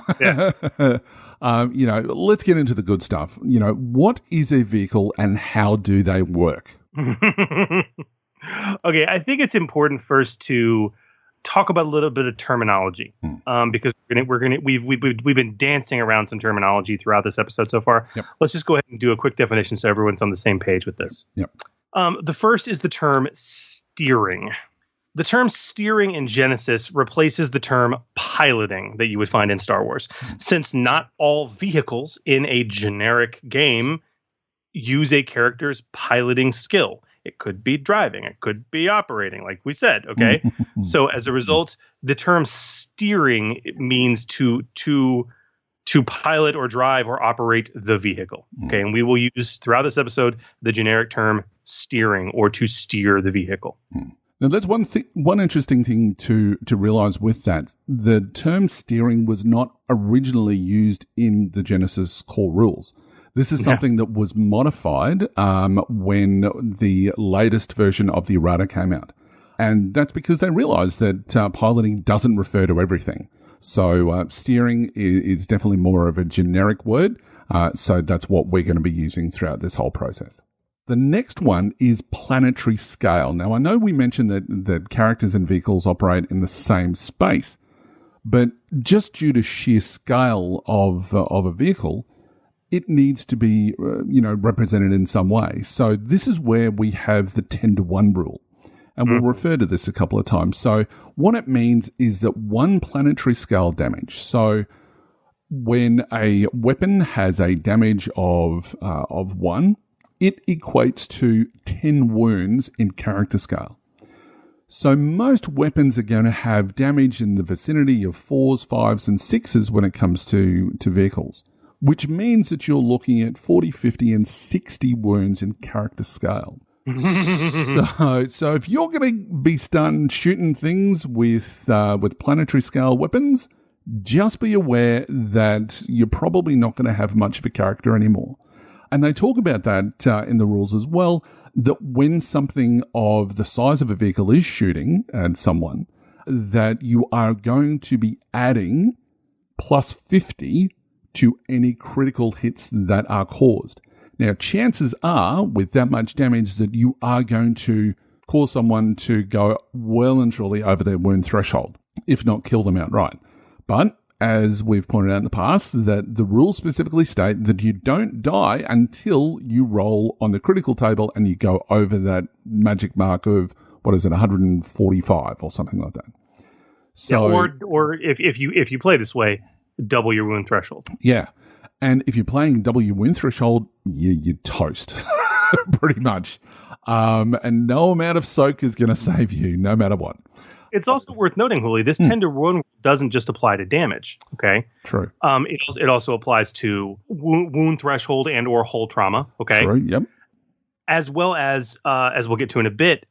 get into the good stuff. What is a vehicle and how do they work? Okay, I think it's important first to talk about a little bit of terminology, because we've been dancing around some terminology throughout this episode so far. Yep. Let's just go ahead and do a quick definition so everyone's on the same page with this. Yep. The first is the term steering. The term steering in Genesis replaces the term piloting that you would find in Star Wars, since not all vehicles in a generic game use a character's piloting skill. It could be driving. It could be operating, like we said, okay? So as a result, the term steering means to pilot or drive or operate the vehicle, okay? And we will use, throughout this episode, the generic term steering, or to steer the vehicle. Now, that's one interesting thing to realize with that. The term steering was not originally used in the Genesys core rules. This is something that was modified when the latest version of the errata came out. And that's because they realized that piloting doesn't refer to everything. So steering is definitely more of a generic word. So that's what we're going to be using throughout this whole process. The next one is planetary scale. Now, I know we mentioned that characters and vehicles operate in the same space, but just due to sheer scale of a vehicle, it needs to be, represented in some way. So this is where we have the 10-to-1 rule. And we'll refer to this a couple of times. So what it means is that one planetary scale damage. So when a weapon has a damage of 1, it equates to 10 wounds in character scale. So most weapons are going to have damage in the vicinity of 4s, 5s, and 6s when it comes to vehicles, which means that you're looking at 40, 50, and 60 wounds in character scale. So if you're going to be shooting things with planetary scale weapons, just be aware that you're probably not going to have much of a character anymore. And they talk about that in the rules as well, that when something of the size of a vehicle is shooting at someone, that you are going to be adding plus 50 to any critical hits that are caused. Now, chances are, with that much damage, that you are going to cause someone to go well and truly over their wound threshold, if not kill them outright. But as we've pointed out in the past, that the rules specifically state that you don't die until you roll on the critical table and you go over that magic mark of, 145 or something like that. So, yeah, or if you play this way, double your wound threshold. Yeah. And if you're playing double your wound threshold, you're toast, pretty much. And no amount of soak is going to save you, no matter what. It's also worth noting, Hooli, this 10-to-1 doesn't just apply to damage, okay? True. It also applies to wound threshold and or hull trauma, okay? True, yep. As well as we'll get to in a bit,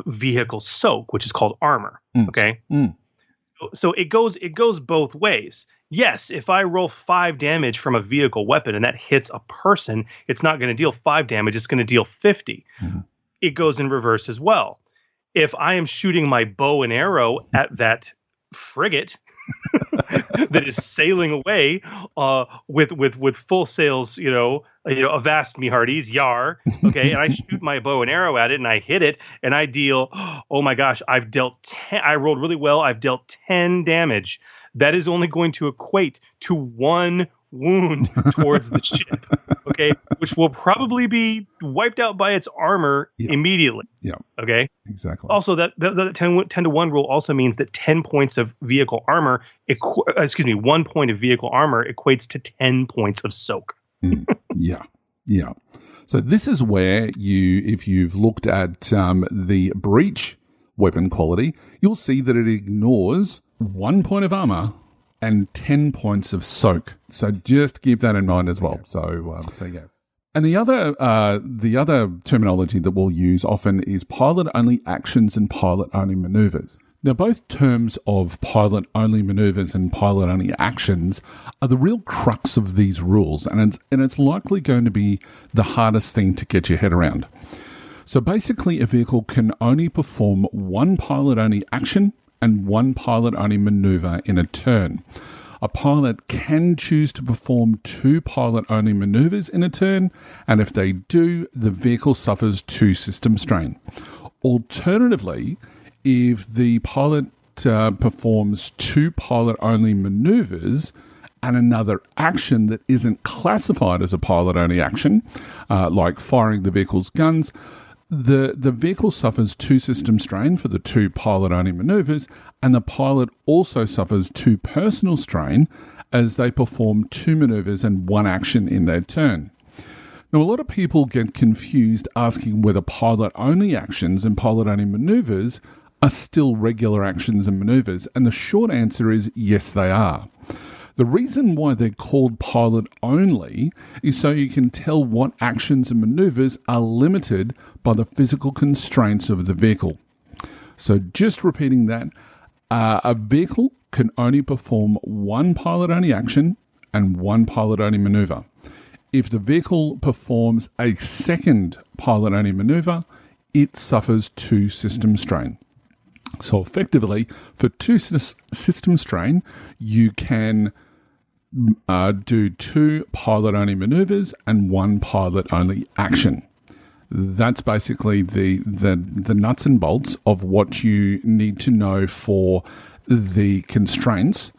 vehicle soak, which is called armor, okay? So it goes both ways. Yes, if I roll 5 damage from a vehicle weapon and that hits a person, it's not going to deal 5 damage, it's going to deal 50. It goes in reverse as well. If I am shooting my bow and arrow at that frigate that is sailing away with full sails, avast me hearties, yar, okay, and I shoot my bow and arrow at it and I hit it and I deal, oh my gosh, I rolled really well, I've dealt 10 damage. That is only going to equate to 1 wound towards the ship, okay, which will probably be wiped out by its armor immediately. Yeah. Okay. Exactly. Also, that 10-to-1 rule also means that 10 points of vehicle armor, 1 point of vehicle armor equates to 10 points of soak. Yeah. So this is where if you've looked at the breach weapon quality, you'll see that it ignores 1 point of armor and 10 points of soak. So just keep that in mind as well. So yeah. And the other terminology that we'll use often is pilot-only actions and pilot-only maneuvers. Now, both terms of pilot-only manoeuvres and pilot-only actions are the real crux of these rules, and it's likely going to be the hardest thing to get your head around. So basically, a vehicle can only perform one pilot-only action and one pilot-only manoeuvre in a turn. A pilot can choose to perform two pilot-only manoeuvres in a turn, and if they do, the vehicle suffers two system strain. Alternatively, if the pilot performs two pilot-only manoeuvres and another action that isn't classified as a pilot-only action, like firing the vehicle's guns, the vehicle suffers two system strain for the two pilot-only manoeuvres, and the pilot also suffers two personal strain as they perform two manoeuvres and one action in their turn. Now, a lot of people get confused asking whether pilot-only actions and pilot-only manoeuvres are still regular actions and manoeuvres, and the short answer is yes, they are. The reason why they're called pilot-only is so you can tell what actions and manoeuvres are limited by the physical constraints of the vehicle. So just repeating that, a vehicle can only perform one pilot-only action and one pilot-only manoeuvre. If the vehicle performs a second pilot-only manoeuvre, it suffers two system strain. So effectively, for two system strain, you can do two pilot-only manoeuvres and one pilot-only action. That's basically the nuts and bolts of what you need to know for the constraints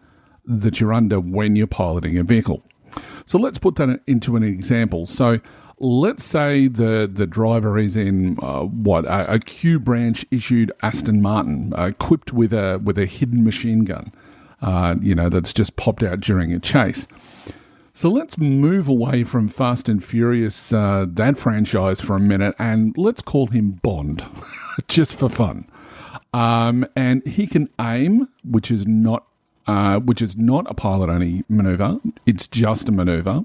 that you're under when you're piloting a vehicle. So let's put that into an example. So let's say the driver is in a Q branch issued Aston Martin equipped with a hidden machine gun, that's just popped out during a chase. So let's move away from Fast and Furious, that franchise, for a minute, and let's call him Bond, just for fun. And he can aim, which is not a pilot-only maneuver. It's just a maneuver.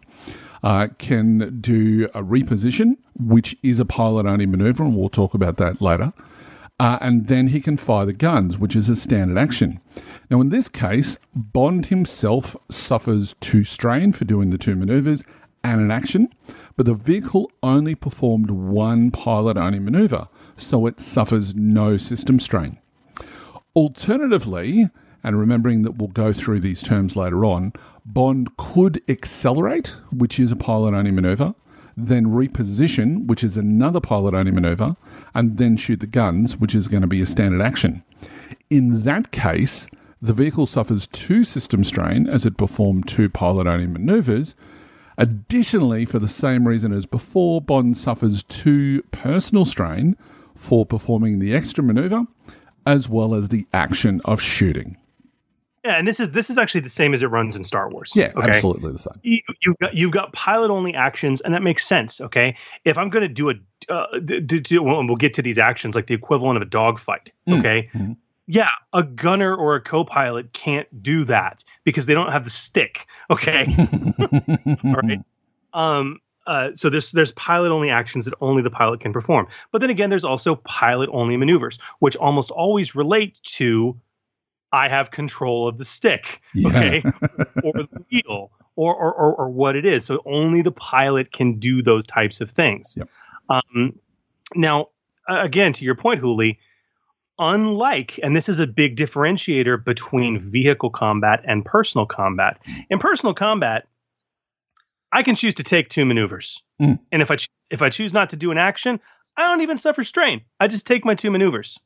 Can do a reposition, which is a pilot-only maneuver, and we'll talk about that later. And then he can fire the guns, which is a standard action. Now, in this case, Bond himself suffers two strain for doing the two maneuvers and an action, but the vehicle only performed one pilot-only maneuver, so it suffers no system strain. Alternatively, and remembering that we'll go through these terms later on, Bond could accelerate, which is a pilot-only maneuver, then reposition, which is another pilot-only maneuver, and then shoot the guns, which is going to be a standard action. In that case, the vehicle suffers two system strain as it performed two pilot-only maneuvers. Additionally, for the same reason as before, Bond suffers two personal strain for performing the extra maneuver, as well as the action of shooting. Yeah, and this is actually the same as it runs in Star Wars. Yeah, okay? Absolutely the same. You've got pilot only actions, and that makes sense. Okay, if I'm going to do we'll get to these actions like the equivalent of a dogfight. Okay, yeah, a gunner or a co-pilot can't do that because they don't have the stick. Okay, all right. So there's pilot only actions that only the pilot can perform. But then again, there's also pilot only maneuvers, which almost always relate to I have control of the stick, okay, or the wheel, or what it is. So only the pilot can do those types of things. Yep. Now, again, to your point, Hooli, unlike, and this is a big differentiator between vehicle combat and personal combat. In personal combat, I can choose to take two maneuvers, and if I choose not to do an action, I don't even suffer strain. I just take my two maneuvers.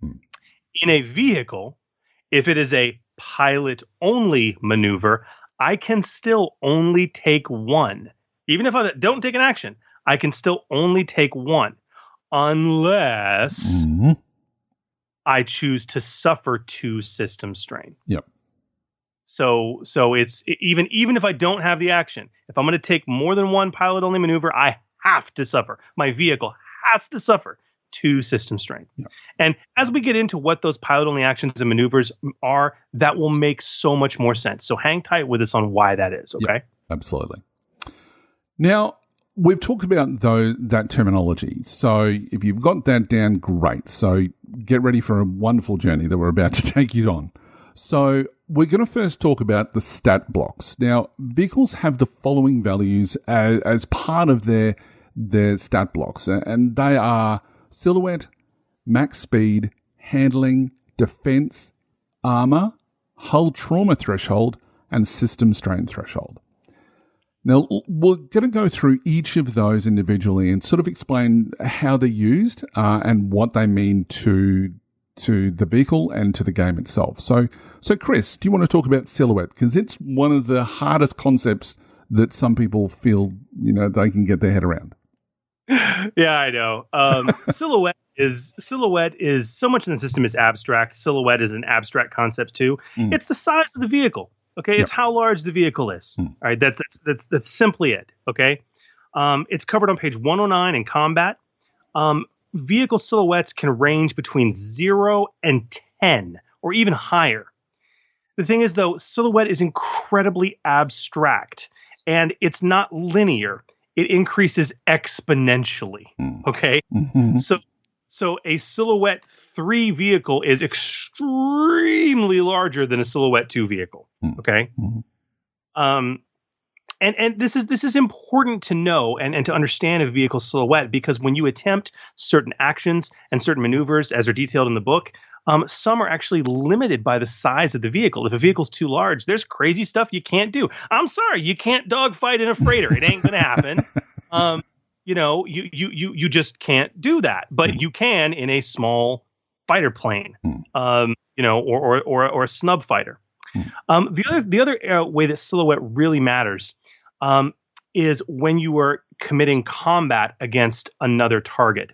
In a vehicle, if it is a pilot-only maneuver, I can still only take one. Even if I don't take an action, I can still only take one. Unless I choose to suffer two system strain. Yep. So it's even if I don't have the action, if I'm going to take more than one pilot-only maneuver, I have to suffer. My vehicle has to suffer two system strain. Yeah. And as we get into what those pilot-only actions and maneuvers are, that will make so much more sense. So hang tight with us on why that is, okay? Yeah, absolutely. Now, we've talked about that terminology. So if you've got that down, great. So get ready for a wonderful journey that we're about to take you on. So we're going to first talk about the stat blocks. Now, vehicles have the following values as part of their stat blocks, and they are silhouette, max speed, handling, defense, armor, hull trauma threshold, and system strain threshold. Now, we're going to go through each of those individually and sort of explain how they're used and what they mean to the vehicle and to the game itself. So Chris, do you want to talk about silhouette? Because it's one of the hardest concepts that some people feel, they can get their head around. Yeah, I know. Silhouette is so much in the system is abstract. Silhouette is an abstract concept too. It's the size of the vehicle. Okay, it's how large the vehicle is. All right, that's simply it. Okay, it's covered on page 109 in combat. Vehicle silhouettes can range between 0 and 10, or even higher. The thing is, though, silhouette is incredibly abstract, and it's not linear. It increases exponentially. Okay, So a Silhouette 3 vehicle is extremely larger than a Silhouette 2 vehicle. Okay. And this is important to know and to understand a vehicle silhouette, because when you attempt certain actions and certain maneuvers, as are detailed in the book, some are actually limited by the size of the vehicle. If a vehicle's too large, there's crazy stuff you can't do. I'm sorry, you can't dogfight in a freighter. It ain't gonna happen. You just can't do that, but you can in a small fighter plane, or a snub fighter. The other way that silhouette really matters is when you are committing combat against another target.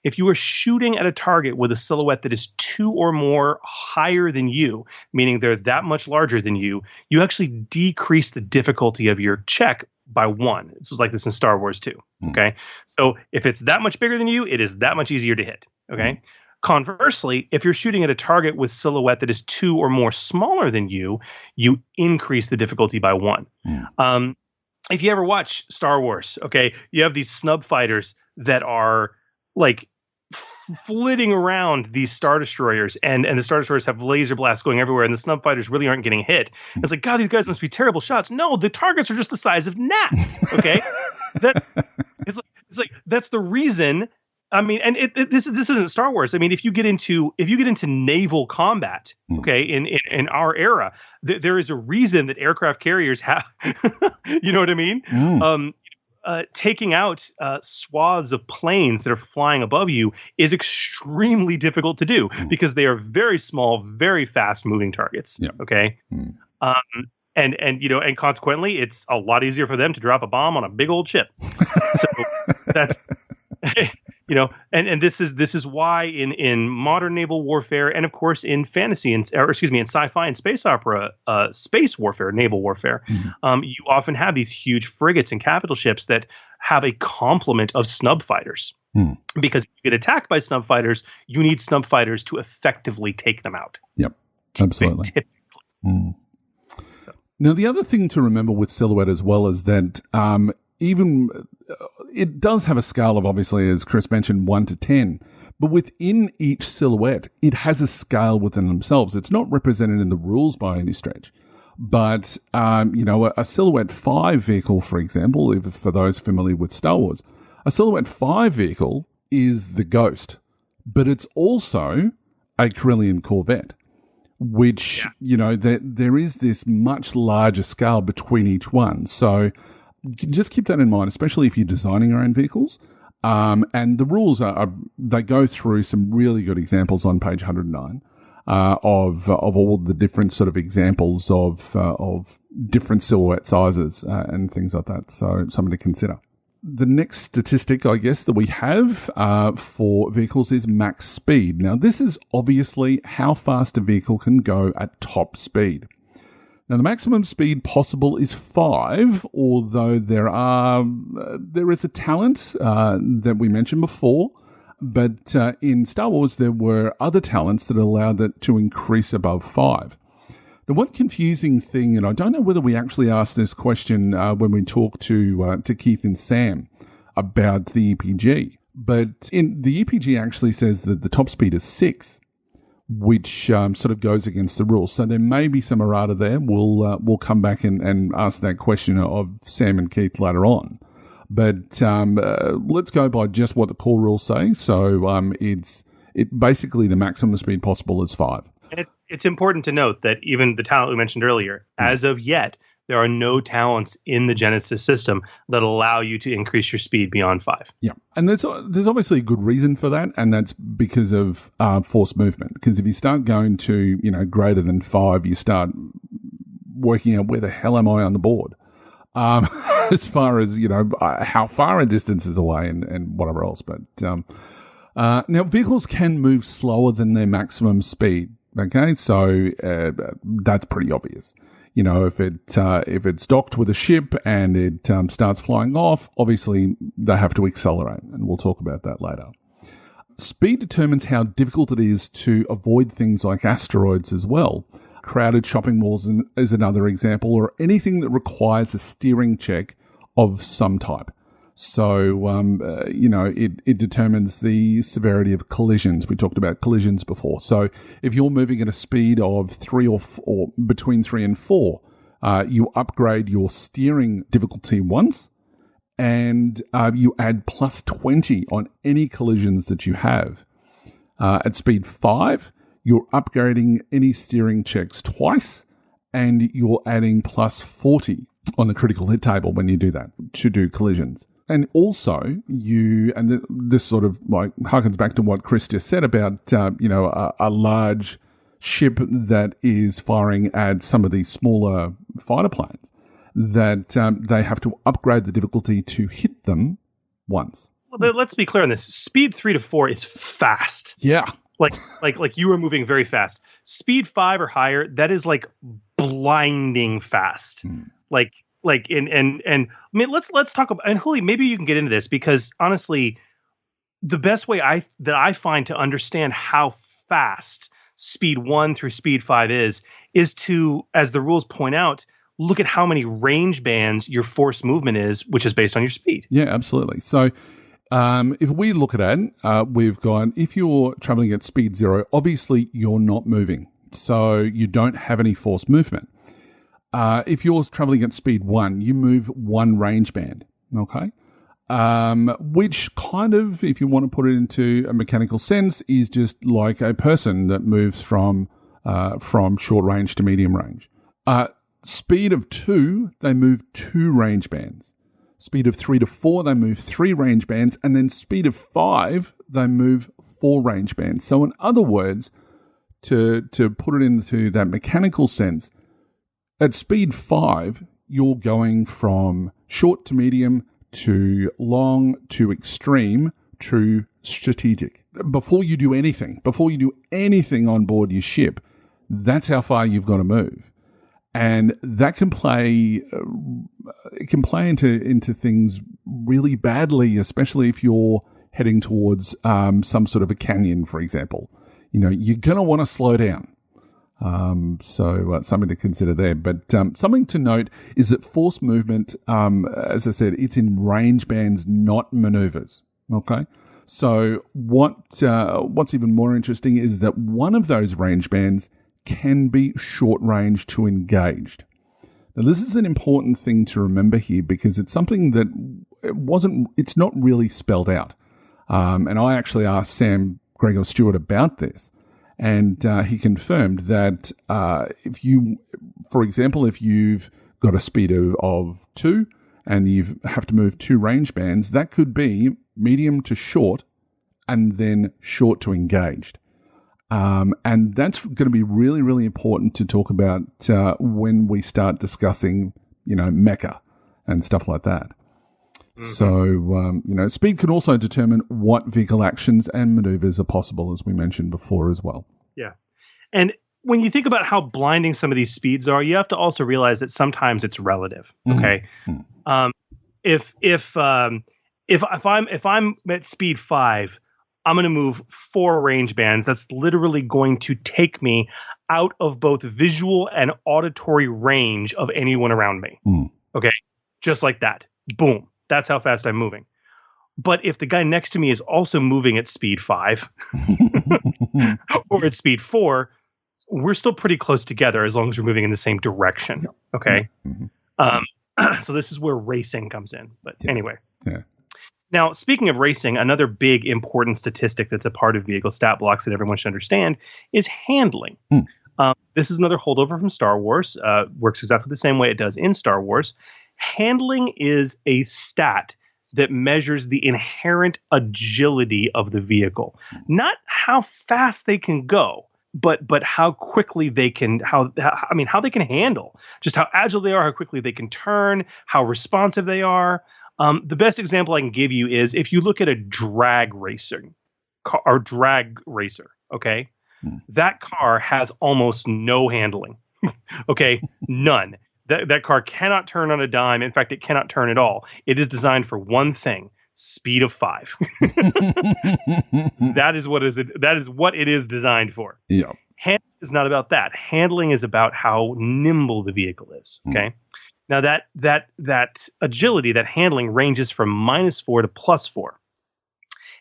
If you are shooting at a target with a silhouette that is 2 or more higher than you, meaning they're that much larger than you, you actually decrease the difficulty of your check by 1. This was like this in Star Wars too. Okay. So if it's that much bigger than you, it is that much easier to hit. Okay. Conversely, if you're shooting at a target with silhouette that is 2 or more smaller than you, you increase the difficulty by 1. If you ever watch Star Wars, okay, you have these snub fighters that are like flitting around these Star Destroyers, and the Star Destroyers have laser blasts going everywhere, and the snub fighters really aren't getting hit. It's like, God, these guys must be terrible shots. No, the targets are just the size of gnats. Okay, it's like that's the reason. I mean, and this isn't Star Wars. I mean, if you get into naval combat, okay, in our era, there is a reason that aircraft carriers have, you know what I mean? Taking out swaths of planes that are flying above you is extremely difficult to do because they are very small, very fast moving targets. Yeah. Okay. And consequently, it's a lot easier for them to drop a bomb on a big old ship. So that's. And this is why in modern naval warfare, and of course in fantasy in sci-fi and space opera, space warfare, naval warfare, you often have these huge frigates and capital ships that have a complement of snub fighters. Because if you get attacked by snub fighters, you need snub fighters to effectively take them out. Yep, absolutely. Typically. Now, the other thing to remember with silhouette as well is that it does have a scale of, obviously, as Chris mentioned, 1 to 10. But within each silhouette, it has a scale within themselves. It's not represented in the rules by any stretch. But, a Silhouette 5 vehicle, for example, for those familiar with Star Wars, a Silhouette 5 vehicle is the Ghost. But it's also a Corellian Corvette, which, there is this much larger scale between each one. So just keep that in mind, especially if you're designing your own vehicles. And the rules they go through some really good examples on page 109 of all the different sort of examples of different silhouette sizes and things like that. So something to consider. The next statistic, I guess, that we have for vehicles is max speed. Now, this is obviously how fast a vehicle can go at top speed. Now, the maximum speed possible is 5, although there is a talent that we mentioned before, but in Star Wars there were other talents that allowed it to increase above 5. Now, one confusing thing, and I don't know whether we actually asked this question when we talked to Keith and Sam about the EPG, But the EPG actually says that the top speed is 6, which sort of goes against the rules. So there may be some errata there. We'll come back and ask that question of Sam and Keith later on. But let's go by just what the core rules say. So it's basically the maximum speed possible is 5. And it's important to note that even the talent we mentioned earlier, as of yet, there are no talents in the Genesys system that allow you to increase your speed beyond 5. Yeah, and there's obviously a good reason for that, and that's because of force movement. Because if you start going to greater than 5, you start working out where the hell am I on the board, as far as how far a distance is away and whatever else. But now vehicles can move slower than their maximum speed. Okay, so that's pretty obvious. If it's docked with a ship and it starts flying off, obviously they have to accelerate, and we'll talk about that later. Speed determines how difficult it is to avoid things like asteroids as well. Crowded shopping malls is another example, or anything that requires a steering check of some type. So, it determines the severity of collisions. We talked about collisions before. So if you're moving at a speed of 3 or between 3 and 4, you upgrade your steering difficulty once, and you add plus 20 on any collisions that you have. At speed 5, you're upgrading any steering checks twice, and you're adding plus 40 on the critical hit table when you do that, to do collisions. And also, this sort of like harkens back to what Chris just said about, a large ship that is firing at some of these smaller fighter planes, that they have to upgrade the difficulty to hit them once. Well, let's be clear on this. Speed 3 to 4 is fast. Yeah. Like you are moving very fast. Speed 5 or higher, that is like blinding fast. And I mean, let's talk about, and Huli, maybe you can get into this, because honestly, the best way that I find to understand how fast speed 1 through speed 5 is to, as the rules point out, look at how many range bands your force movement is, which is based on your speed. Yeah, absolutely. So if we look at it, we've got, if you're traveling at speed 0, obviously you're not moving, so you don't have any force movement. If you're traveling at speed 1, you move 1 range band, okay? Which kind of, if you want to put it into a mechanical sense, is just like a person that moves from short range to medium range. Speed of 2, they move 2 range bands. Speed of 3 to 4, they move 3 range bands. And then speed of 5, they move 4 range bands. So in other words, to put it into that mechanical sense, at speed 5, you're going from short to medium to long to extreme to strategic. Before you do anything on board your ship, that's how far you've got to move. And that can play into things really badly, especially if you're heading towards some sort of a canyon, for example. You're going to want to slow down. So something to consider there. But something to note is that force movement, as I said, it's in range bands, not maneuvers. Okay. So what's even more interesting is that one of those range bands can be short range to engaged. Now, this is an important thing to remember here, because it's something that it's not really spelled out. And I actually asked Sam Gregor Stewart about this. And he confirmed that if you've got a speed of 2 and you have to move 2 range bands, that could be medium to short and then short to engaged. And that's going to be really, really important to talk about when we start discussing, mecha and stuff like that. Mm-hmm. So, speed can also determine what vehicle actions and maneuvers are possible, as we mentioned before as well. Yeah. And when you think about how blinding some of these speeds are, you have to also realize that sometimes it's relative. Okay. Mm-hmm. If I'm at speed 5, I'm going to move 4 range bands. That's literally going to take me out of both visual and auditory range of anyone around me. Mm. Okay. Just like that. Boom. That's how fast I'm moving. But if the guy next to me is also moving at speed 5 or at speed 4, we're still pretty close together as long as we're moving in the same direction. Okay. So this is where racing comes in. But anyway. Yeah. Now, speaking of racing, another big important statistic that's a part of vehicle stat blocks that everyone should understand is handling. This is another holdover from Star Wars. Works exactly the same way it does in Star Wars. Handling is a stat that measures the inherent agility of the vehicle. Not how fast they can go, but how quickly they can, how they can handle. Just how agile they are, how quickly they can turn, how responsive they are. The best example I can give you is if you look at a drag racer, okay? That car has almost no handling, okay? None. That car cannot turn on a dime. In fact, it cannot turn at all. It is designed for one thing: speed of 5. That is what it is designed for. Yeah. Handling is not about that. Handling is about how nimble the vehicle is. Okay. Now that agility, that handling ranges from -4 to +4.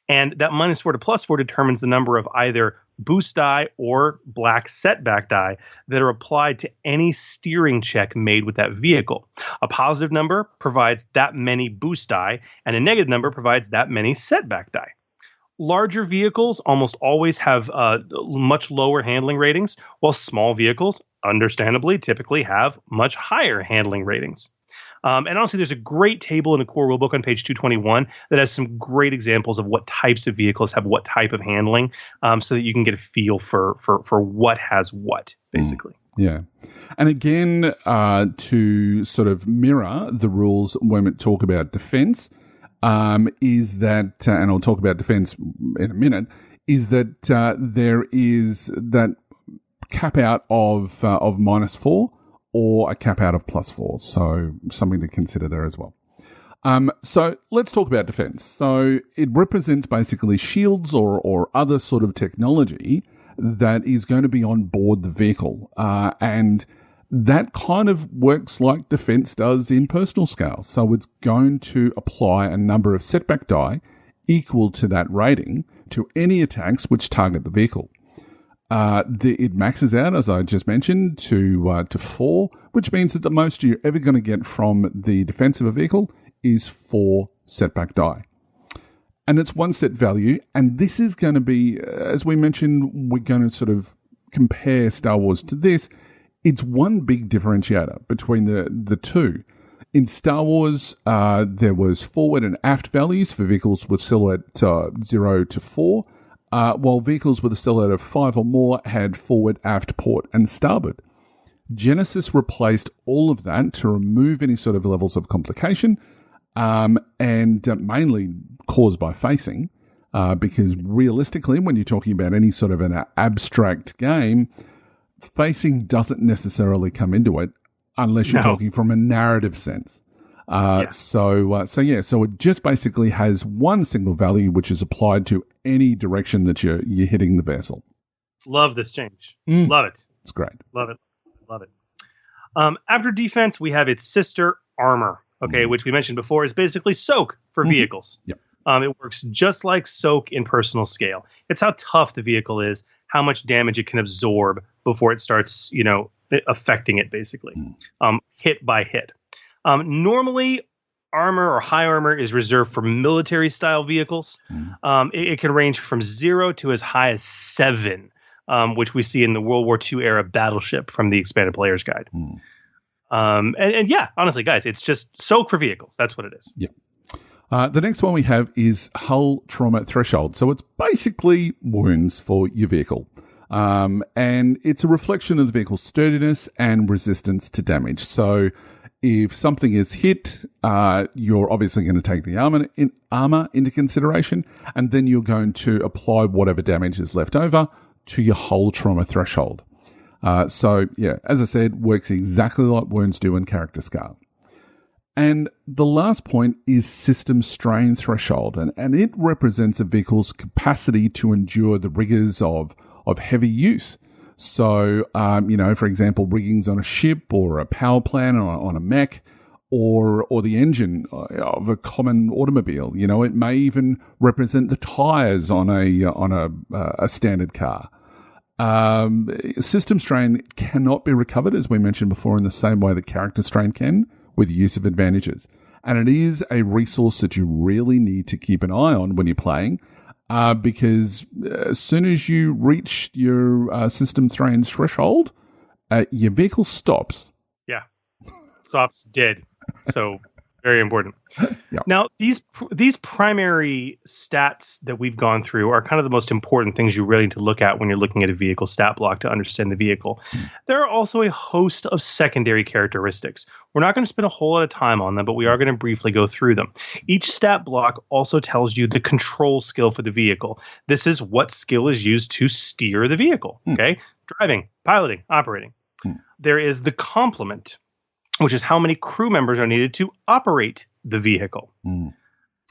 And that -4 to +4 determines the number of either boost die or black setback die that are applied to any steering check made with that vehicle. A positive number provides that many boost die, and a negative number provides that many setback die. Larger vehicles almost always have much lower handling ratings, while small vehicles, understandably, typically have much higher handling ratings. And honestly, there's a great table in the core rulebook on page 221 that has some great examples of what types of vehicles have what type of handling, so that you can get a feel for what has what, basically. Yeah. And again, to sort of mirror the rules when we talk about defense, is that, and I'll talk about defense in a minute, is that there is that cap out of -4 or a cap out of +4. So something to consider there as well. So let's talk about defense. So it represents basically shields or other sort of technology that is going to be on board the vehicle. And that kind of works like defense does in personal scale. So it's going to apply a number of setback die equal to that rating to any attacks which target the vehicle. It maxes out, as I just mentioned, to 4, which means that the most you're ever going to get from the defense of a vehicle is 4 setback die. And it's one set value, and this is going to be, as we mentioned, we're going to sort of compare Star Wars to this. It's one big differentiator between the two. In Star Wars, there was forward and aft values for vehicles with silhouette 0 to 4, while vehicles with a silhouette of 5 or more had forward, aft, port, and starboard. Genesys replaced all of that to remove any sort of levels of complication, and mainly caused by facing, because realistically, when you're talking about any sort of an abstract game, facing doesn't necessarily come into it unless you're talking from a narrative sense. So it just basically has one single value which is applied to any direction that you're hitting the vessel. Love this change. Love it. It's great. Love it. After defense, we have its sister, armor. Okay, which we mentioned before is basically soak for vehicles. Yep. It works just like soak in personal scale. It's how tough the vehicle is, how much damage it can absorb before it starts, affecting it basically, hit by hit. Normally, armor or high armor is reserved for military style vehicles. It can range from 0 to as high as 7, which we see in the World War II era battleship from the Expanded Player's Guide. And yeah, honestly, guys, it's just soak for vehicles. That's what it is. Yeah. The next one we have is hull trauma threshold. So it's basically wounds for your vehicle. And it's a reflection of the vehicle's sturdiness and resistance to damage. So if something is hit, you're obviously going to take the armor into consideration, and then you're going to apply whatever damage is left over to your hull trauma threshold. So yeah, as I said, works exactly like wounds do in character scale. And the last point is system strain threshold, and it represents a vehicle's capacity to endure the rigors of heavy use. So, for example, riggings on a ship or a power plant or on a mech, or the engine of a common automobile. You know, it may even represent the tires on a standard car. System strain cannot be recovered, as we mentioned before, in the same way that character strain can, with the use of advantages. And it is a resource that you really need to keep an eye on when you're playing, because as soon as you reach your system strain threshold, your vehicle stops. Yeah, stops dead. So very important. Yep. Now, these primary stats that we've gone through are kind of the most important things you really need to look at when you're looking at a vehicle stat block to understand the vehicle. There are also a host of secondary characteristics. We're not going to spend a whole lot of time on them, but we are going to briefly go through them. Each stat block also tells you the control skill for the vehicle. This is what skill is used to steer the vehicle. Okay, driving, piloting, operating. There is the complement, which is how many crew members are needed to operate the vehicle.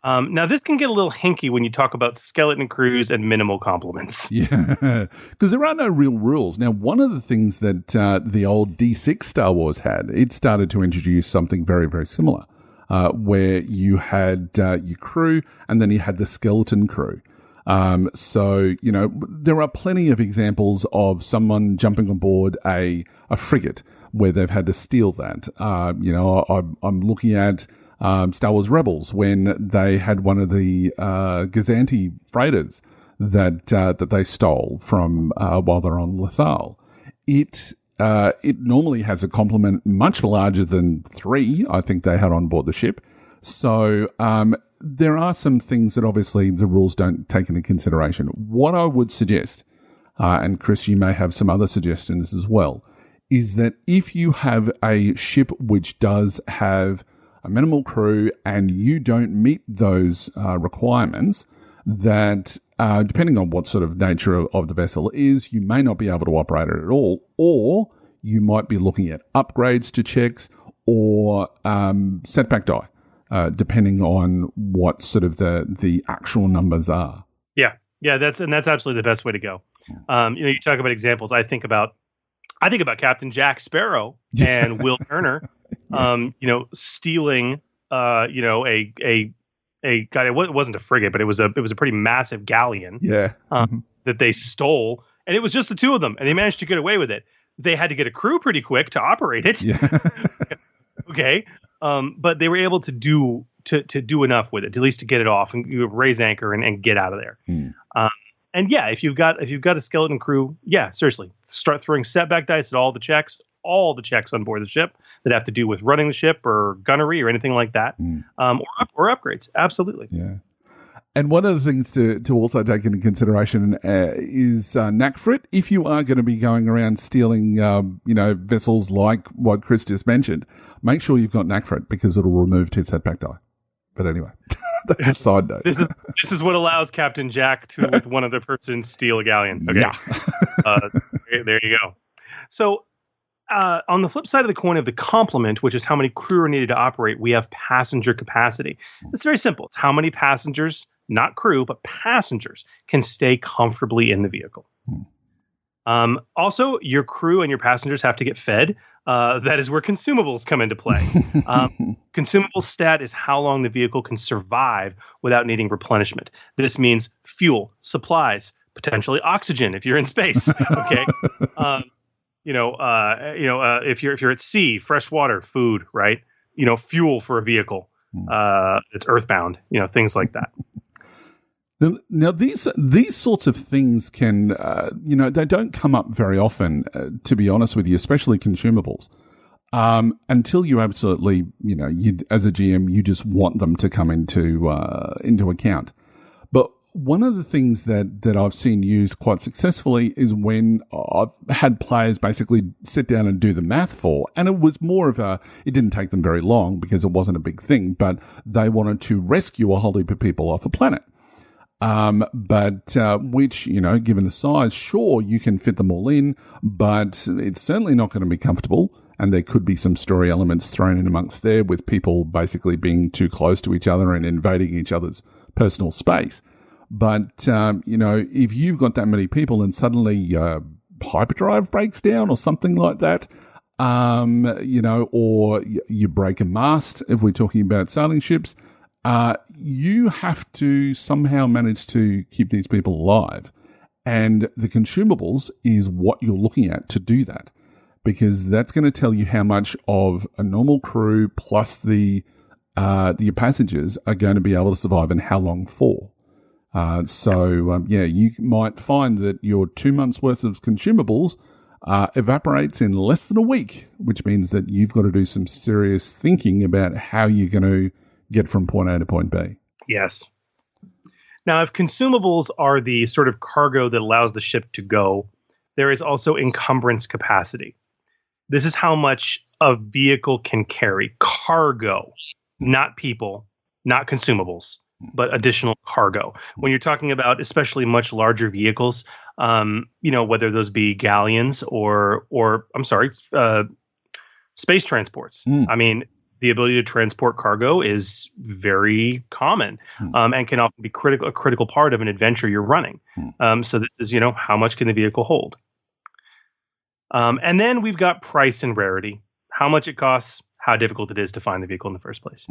Now, this can get a little hinky when you talk about skeleton crews and minimal complements. Yeah, because there are no real rules. Now, one of the things that the old D6 Star Wars had, it started to introduce something very, very similar, where you had your crew and then you had the skeleton crew. So, you know, there are plenty of examples of someone jumping on board a frigate where they've had to steal that. You know, I'm looking at Star Wars Rebels when they had one of the Gazanti freighters that they stole from while they're on Lethal. It normally has a complement much larger than 3, I think they had on board the ship. So there are some things that obviously the rules don't take into consideration. What I would suggest, and Chris, you may have some other suggestions as well, is that if you have a ship which does have a minimal crew and you don't meet those requirements, that depending on what sort of nature of the vessel is, you may not be able to operate it at all, or you might be looking at upgrades to checks or setback die, depending on what sort of the actual numbers are. Yeah, that's absolutely the best way to go. You know, you talk about examples. I think about Captain Jack Sparrow and Will Turner, you know, stealing, you know, a God, it wasn't a frigate, but it was a pretty massive galleon. Yeah. That they stole, and it was just the two of them, and they managed to get away with it. They had to get a crew pretty quick to operate it. Yeah. Okay, but they were able to do enough with it, at least to get it off and you raise anchor and get out of there. And yeah, if you've got a skeleton crew, yeah, seriously, start throwing setback dice at all the checks on board the ship that have to do with running the ship or gunnery or anything like that, or upgrades. Absolutely. Yeah. And one of the things to also take into consideration is knack for it. If you are going to be going around stealing, you know, vessels like what Chris just mentioned, make sure you've got knack for it because it'll remove 2 setback die. But anyway, that's a side note. This is what allows Captain Jack to, with one other person, steal a galleon. Okay. Yeah. There you go. So on the flip side of the coin of the complement, which is how many crew are needed to operate, we have passenger capacity. It's very simple. It's how many passengers, not crew, but passengers, can stay comfortably in the vehicle. Also, your crew and your passengers have to get fed. That is where consumables come into play. Consumable stat is how long the vehicle can survive without needing replenishment. This means fuel, supplies, potentially oxygen if you're in space. Okay. If you're at sea, fresh water, food, right? You know, fuel for a vehicle. It's earthbound. You know, things like that. Now, these sorts of things can, they don't come up very often, to be honest with you, especially consumables, until you absolutely, you as a GM, you just want them to come into account. But one of the things that I've seen used quite successfully is when I've had players basically sit down and do the math for, and it was more of it didn't take them very long because it wasn't a big thing, but they wanted to rescue a whole heap of people off a planet. Which, given the size, sure, you can fit them all in, but it's certainly not going to be comfortable. And there could be some story elements thrown in amongst there with people basically being too close to each other and invading each other's personal space. But, if you've got that many people and suddenly hyperdrive breaks down or something like that, or you break a mast, if we're talking about sailing ships, you have to somehow manage to keep these people alive. And the consumables is what you're looking at to do that, because that's going to tell you how much of a normal crew plus your passengers are going to be able to survive and how long for. You might find that your 2 months worth of consumables evaporates in less than a week, which means that you've got to do some serious thinking about how you're going to get from point A to point B. Yes. Now, if consumables are the sort of cargo that allows the ship to go, there is also encumbrance capacity. This is how much a vehicle can carry. Cargo, not people, not consumables, but additional cargo. When you're talking about especially much larger vehicles, whether those be galleons or space transports. I mean, the ability to transport cargo is very common and can often be a critical part of an adventure you're running. So this is, how much can the vehicle hold? And then we've got price and rarity, how much it costs, how difficult it is to find the vehicle in the first place.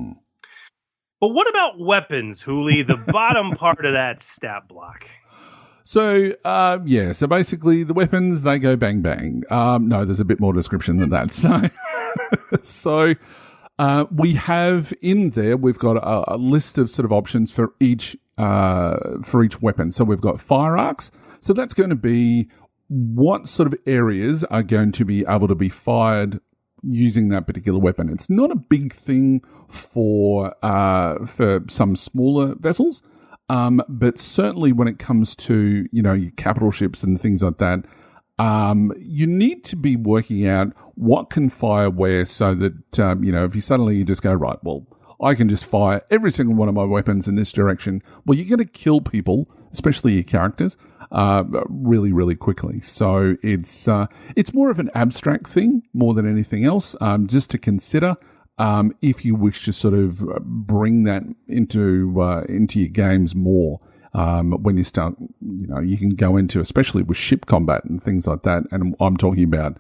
But what about weapons, Hooli, the bottom part of that stat block? So basically the weapons, they go bang, bang. No, there's a bit more description than that. So we have in there, we've got a list of sort of options for each weapon. So we've got fire arcs. So that's going to be what sort of areas are going to be able to be fired using that particular weapon. It's not a big thing for some smaller vessels, but certainly when it comes to your capital ships and things like that, you need to be working out what can fire where, so that if you just go, right, well, I can just fire every single one of my weapons in this direction. Well, you're going to kill people, especially your characters, really, really quickly. So it's more of an abstract thing more than anything else, just to consider if you wish to sort of bring that into your games more. When you start, you can go into, especially with ship combat and things like that. And I'm talking about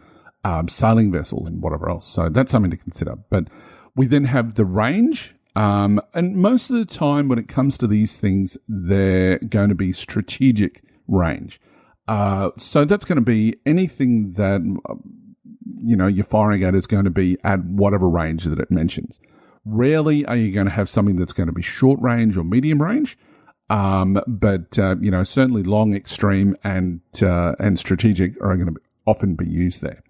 sailing vessel and whatever else. So that's something to consider. But we then have the range. And most of the time when it comes to these things, they're going to be strategic range. So that's going to be anything that, you're firing at is going to be at whatever range that it mentions. Rarely are you going to have something that's going to be short range or medium range. But certainly long, extreme, and strategic are going to often be used there.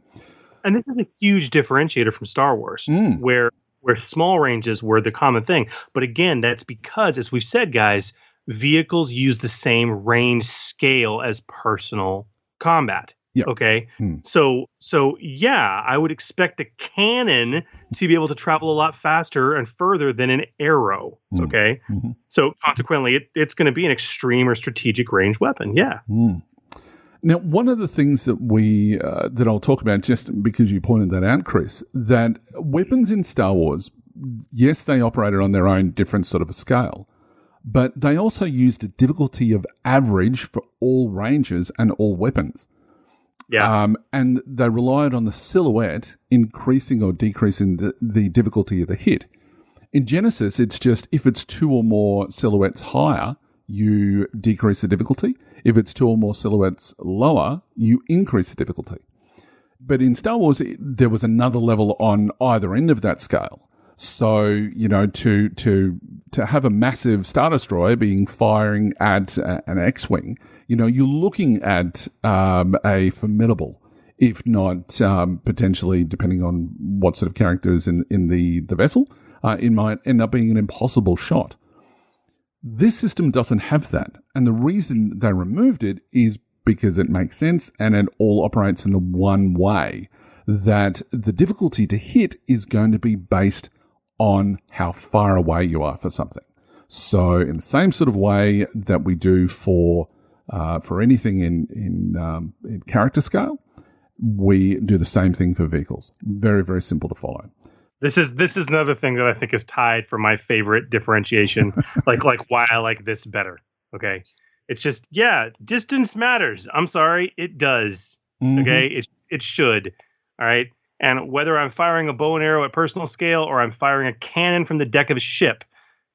And this is a huge differentiator from Star Wars, where small ranges were the common thing. But again, that's because, as we've said, guys, vehicles use the same range scale as personal combat. Yep. Okay. So I would expect a cannon to be able to travel a lot faster and further than an arrow. Okay. So consequently, it's going to be an extreme or strategic range weapon. Yeah. Now, one of the things that that I'll talk about, just because you pointed that out, Chris, that weapons in Star Wars, yes, they operated on their own different sort of a scale, but they also used a difficulty of average for all ranges and all weapons. Yeah. And they relied on the silhouette increasing or decreasing the difficulty of the hit. In Genesys, it's just if it's 2 or more silhouettes higher, you decrease the difficulty. If it's 2 or more silhouettes lower, you increase the difficulty. But in Star Wars, there was another level on either end of that scale. So, to have a massive Star Destroyer firing at an X-Wing, you're looking at a formidable, if not potentially, depending on what sort of character is in the vessel, it might end up being an impossible shot. This system doesn't have that. And the reason they removed it is because it makes sense and it all operates in the one way, that the difficulty to hit is going to be based on how far away you are for something. So in the same sort of way that we do for anything in character scale, we do the same thing for vehicles. Very, very simple to follow. This is another thing that I think is tied for my favorite differentiation, like why I like this better. Okay. It's just, distance matters. I'm sorry. It does. Okay. It should. All right. And whether I'm firing a bow and arrow at personal scale or I'm firing a cannon from the deck of a ship,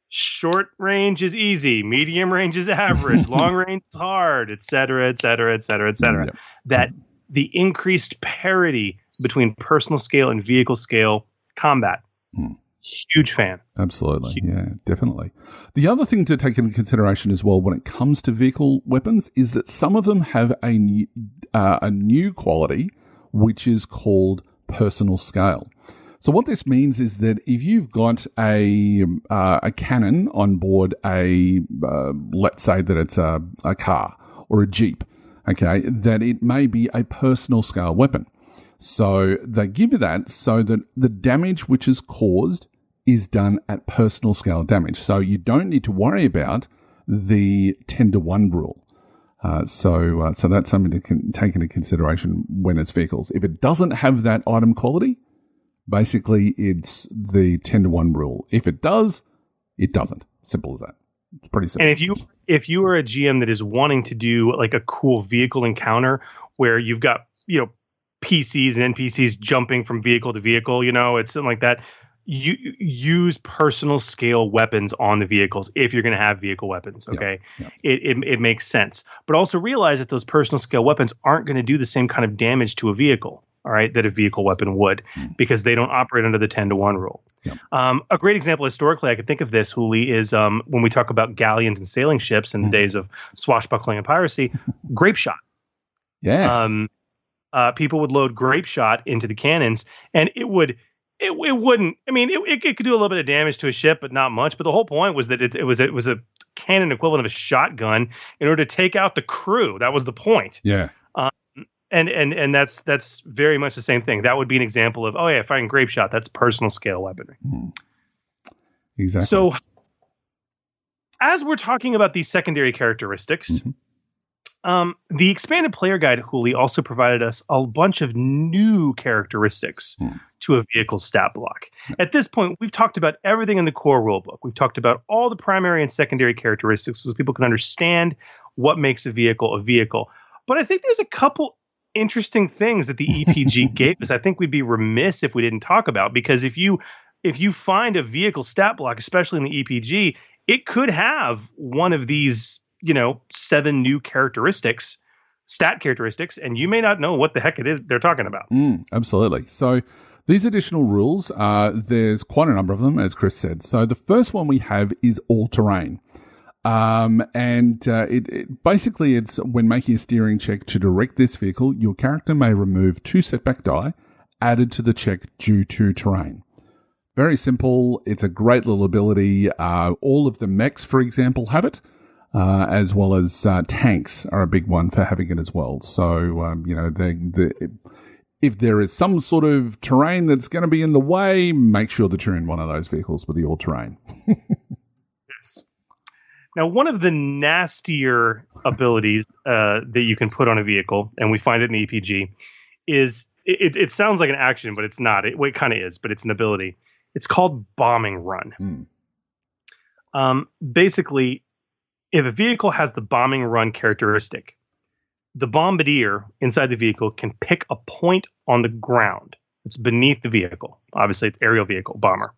short range is easy, medium range is average, long range is hard, et cetera, et cetera, et cetera, et cetera. Yep. That the increased parity between personal scale and vehicle scale combat. Huge fan. Absolutely. Yeah, definitely. The other thing to take into consideration as well when it comes to vehicle weapons is that some of them have a new quality, which is called personal scale. So what this means is that if you've got a cannon on board let's say that it's a car or a Jeep, okay, that it may be a personal scale weapon. So they give you that so that the damage which is caused is done at personal scale damage. So you don't need to worry about the 10-to-1 rule. So that's something to take into consideration when it's vehicles. If it doesn't have that item quality, basically it's the 10-to-1 rule. If it does, it doesn't. Simple as that. It's pretty simple. And if you are a GM that is wanting to do like a cool vehicle encounter where you've got, PCs and NPCs jumping from vehicle to vehicle, it's something like that, you use personal scale weapons on the vehicles if you're going to have vehicle weapons. Okay. Yeah. It makes sense, but also realize that those personal scale weapons aren't going to do the same kind of damage to a vehicle. All right. That a vehicle weapon would, because they don't operate under the 10-to-1 rule. Yep. A great example historically, I could think of this, Hooli, is when we talk about galleons and sailing ships in the days of swashbuckling and piracy, grape shot. Yes. People would load grape shot into the cannons, and it wouldn't. I mean, it could do a little bit of damage to a ship, but not much. But the whole point was that it was a cannon equivalent of a shotgun in order to take out the crew. That was the point. Yeah. And that's very much the same thing. That would be an example of, firing grape shot. That's personal scale weaponry. Exactly. So, as we're talking about these secondary characteristics. The expanded player guide, Hooli, also provided us a bunch of new characteristics to a vehicle's stat block. At this point, we've talked about everything in the core rulebook. We've talked about all the primary and secondary characteristics so people can understand what makes a vehicle a vehicle. But I think there's a couple interesting things that the EPG gave us. I think we'd be remiss if we didn't talk about, because if you find a vehicle stat block, especially in the EPG, it could have one of these 7 new stat characteristics, and you may not know what the heck it is they're talking about. Absolutely. So these additional rules, there's quite a number of them, as Chris said. So the first one we have is all-terrain. It basically, it's when making a steering check to direct this vehicle, your character may remove 2 setback die added to the check due to terrain. Very simple. It's a great little ability. All of the mechs, for example, have it. As well as tanks are a big one for having it as well. So, if there is some sort of terrain that's going to be in the way, make sure that you're in one of those vehicles with the all-terrain. Yes. Now, one of the nastier abilities that you can put on a vehicle, and we find it in the EPG, is it sounds like an action, but it's not. It kind of is, but it's an ability. It's called bombing run. Basically, if a vehicle has the bombing run characteristic, the bombardier inside the vehicle can pick a point on the ground. It's beneath the vehicle. Obviously, it's aerial vehicle, bomber.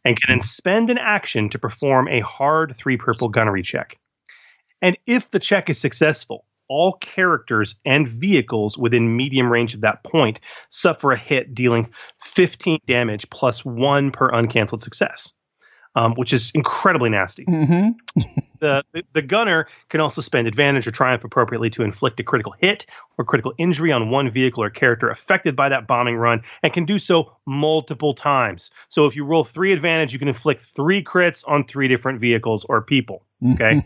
And can then spend an action to perform a hard 3 purple gunnery check. And if the check is successful, all characters and vehicles within medium range of that point suffer a hit dealing 15 damage plus 1 per uncanceled success. Which is incredibly nasty. The gunner can also spend advantage or triumph appropriately to inflict a critical hit or critical injury on one vehicle or character affected by that bombing run, and can do so multiple times. So if you roll 3 advantage, you can inflict 3 crits on 3 different vehicles or people. Okay.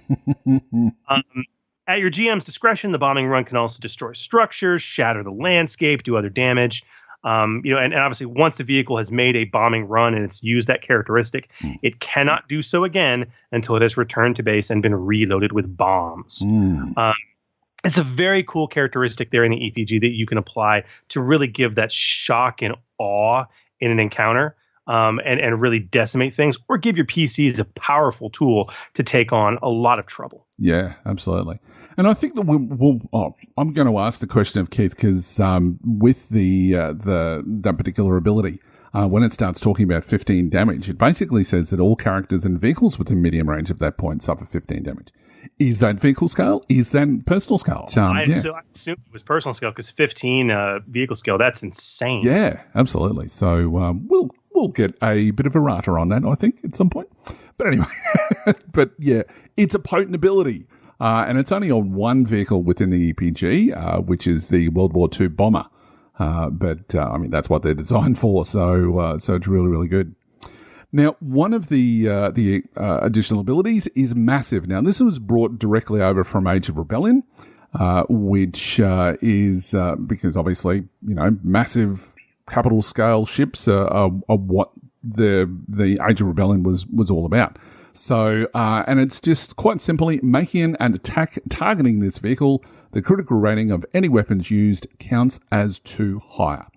At your GM's discretion, the bombing run can also destroy structures, shatter the landscape, do other damage. And obviously once the vehicle has made a bombing run and it's used that characteristic, it cannot do so again until it has returned to base and been reloaded with bombs. It's a very cool characteristic there in the EPG that you can apply to really give that shock and awe in an encounter. and really decimate things, or give your PCs a powerful tool to take on a lot of trouble. Yeah, absolutely. And I think that I'm going to ask the question of Keith, because with that particular ability, when it starts talking about 15 damage, it basically says that all characters and vehicles within medium range at that point suffer 15 damage. Is that vehicle scale? Is that personal scale? I assume it was personal scale, because 15 vehicle scale, that's insane. Yeah, absolutely. So we'll get a bit of a errata on that, I think, at some point. But anyway, but yeah, it's a potent ability. And it's only on one vehicle within the EPG, which is the World War II bomber. But I mean, that's what they're designed for. So it's really, really good. Now, one of the additional abilities is massive. Now, this was brought directly over from Age of Rebellion, which is because obviously, massive capital scale ships are what the Age of Rebellion was all about. So, and it's just quite simply making an attack targeting this vehicle. The critical rating of any weapons used counts as 2 higher.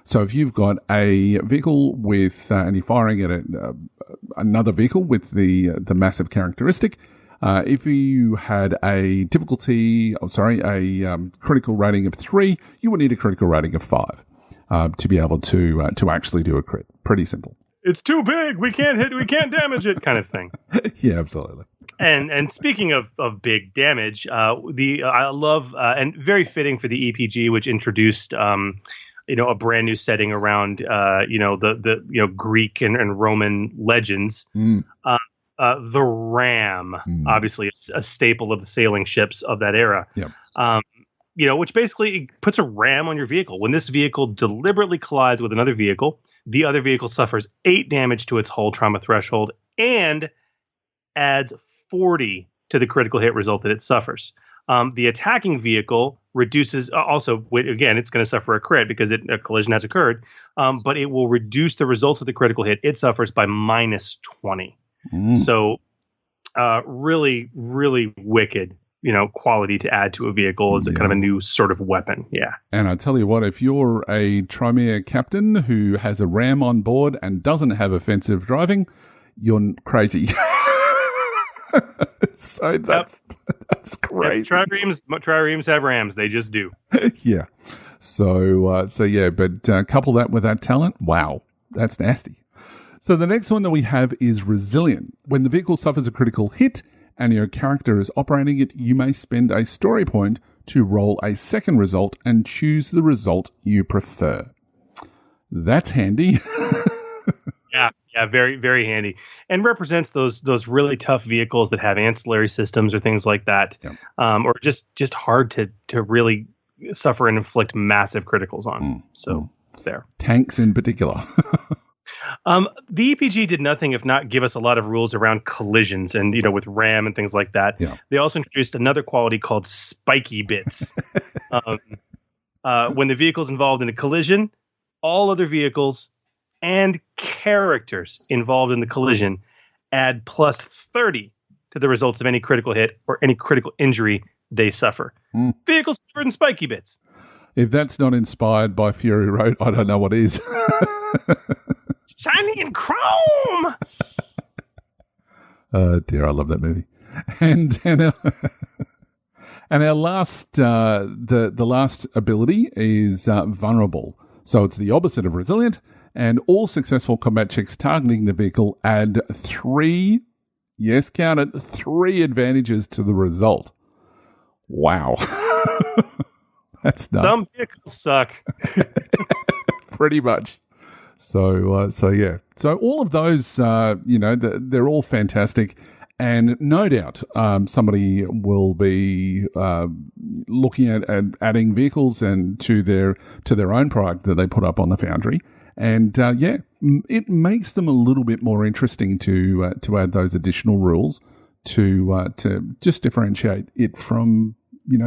So if you've got a vehicle with, and you're firing at another vehicle with the massive characteristic, if you had a critical rating of 3, you would need a critical rating of 5 to be able to actually do a crit. Pretty simple. It's too big. We can't damage it, kind of thing. Yeah, absolutely. And speaking of big damage, I love and very fitting for the EPG, which introduced a brand new setting around the Greek and Roman legends. The ram, obviously a staple of the sailing ships of that era. Yep. Which basically puts a ram on your vehicle. When this vehicle deliberately collides with another vehicle, the other vehicle suffers 8 damage to its hull trauma threshold and adds 40 to the critical hit result that it suffers. The attacking vehicle reduces, also, again, it's going to suffer a crit because a collision has occurred, but it will reduce the results of the critical hit it suffers by minus 20. So really, really wicked. Quality to add to a vehicle as a kind of a new sort of weapon. Yeah. And I tell you what, if you're a Tremere captain who has a ram on board and doesn't have offensive driving, you're crazy. So that's crazy. Yeah, triremes have rams. They just do. Yeah. So yeah, but couple that with that talent. Wow. That's nasty. So the next one that we have is resilient. When the vehicle suffers a critical hit, and your character is operating it, you may spend a story point to roll a second result and choose the result you prefer. That's handy. Yeah, very, very handy. And represents those really tough vehicles that have ancillary systems or things like that, or just hard to really suffer and inflict massive criticals on. So it's there. Tanks in particular. The EPG did nothing if not give us a lot of rules around collisions and, with RAM and things like that. Yeah. They also introduced another quality called spiky bits. When the vehicle's involved in a collision, all other vehicles and characters involved in the collision add plus 30 to the results of any critical hit or any critical injury they suffer. Vehicles covered in spiky bits. If that's not inspired by Fury Road, I don't know what is. Shiny and chrome. Oh dear, I love that movie. And our last the last ability is vulnerable. So it's the opposite of resilient, and all successful combat checks targeting the vehicle add 3, yes, count it, 3 advantages to the result. Wow. That's nuts. Some vehicles suck. Pretty much. So yeah. So all of those, they're all fantastic, and no doubt somebody will be looking at adding vehicles and to their own product that they put up on the Foundry, and it makes them a little bit more interesting to add those additional rules to just differentiate it from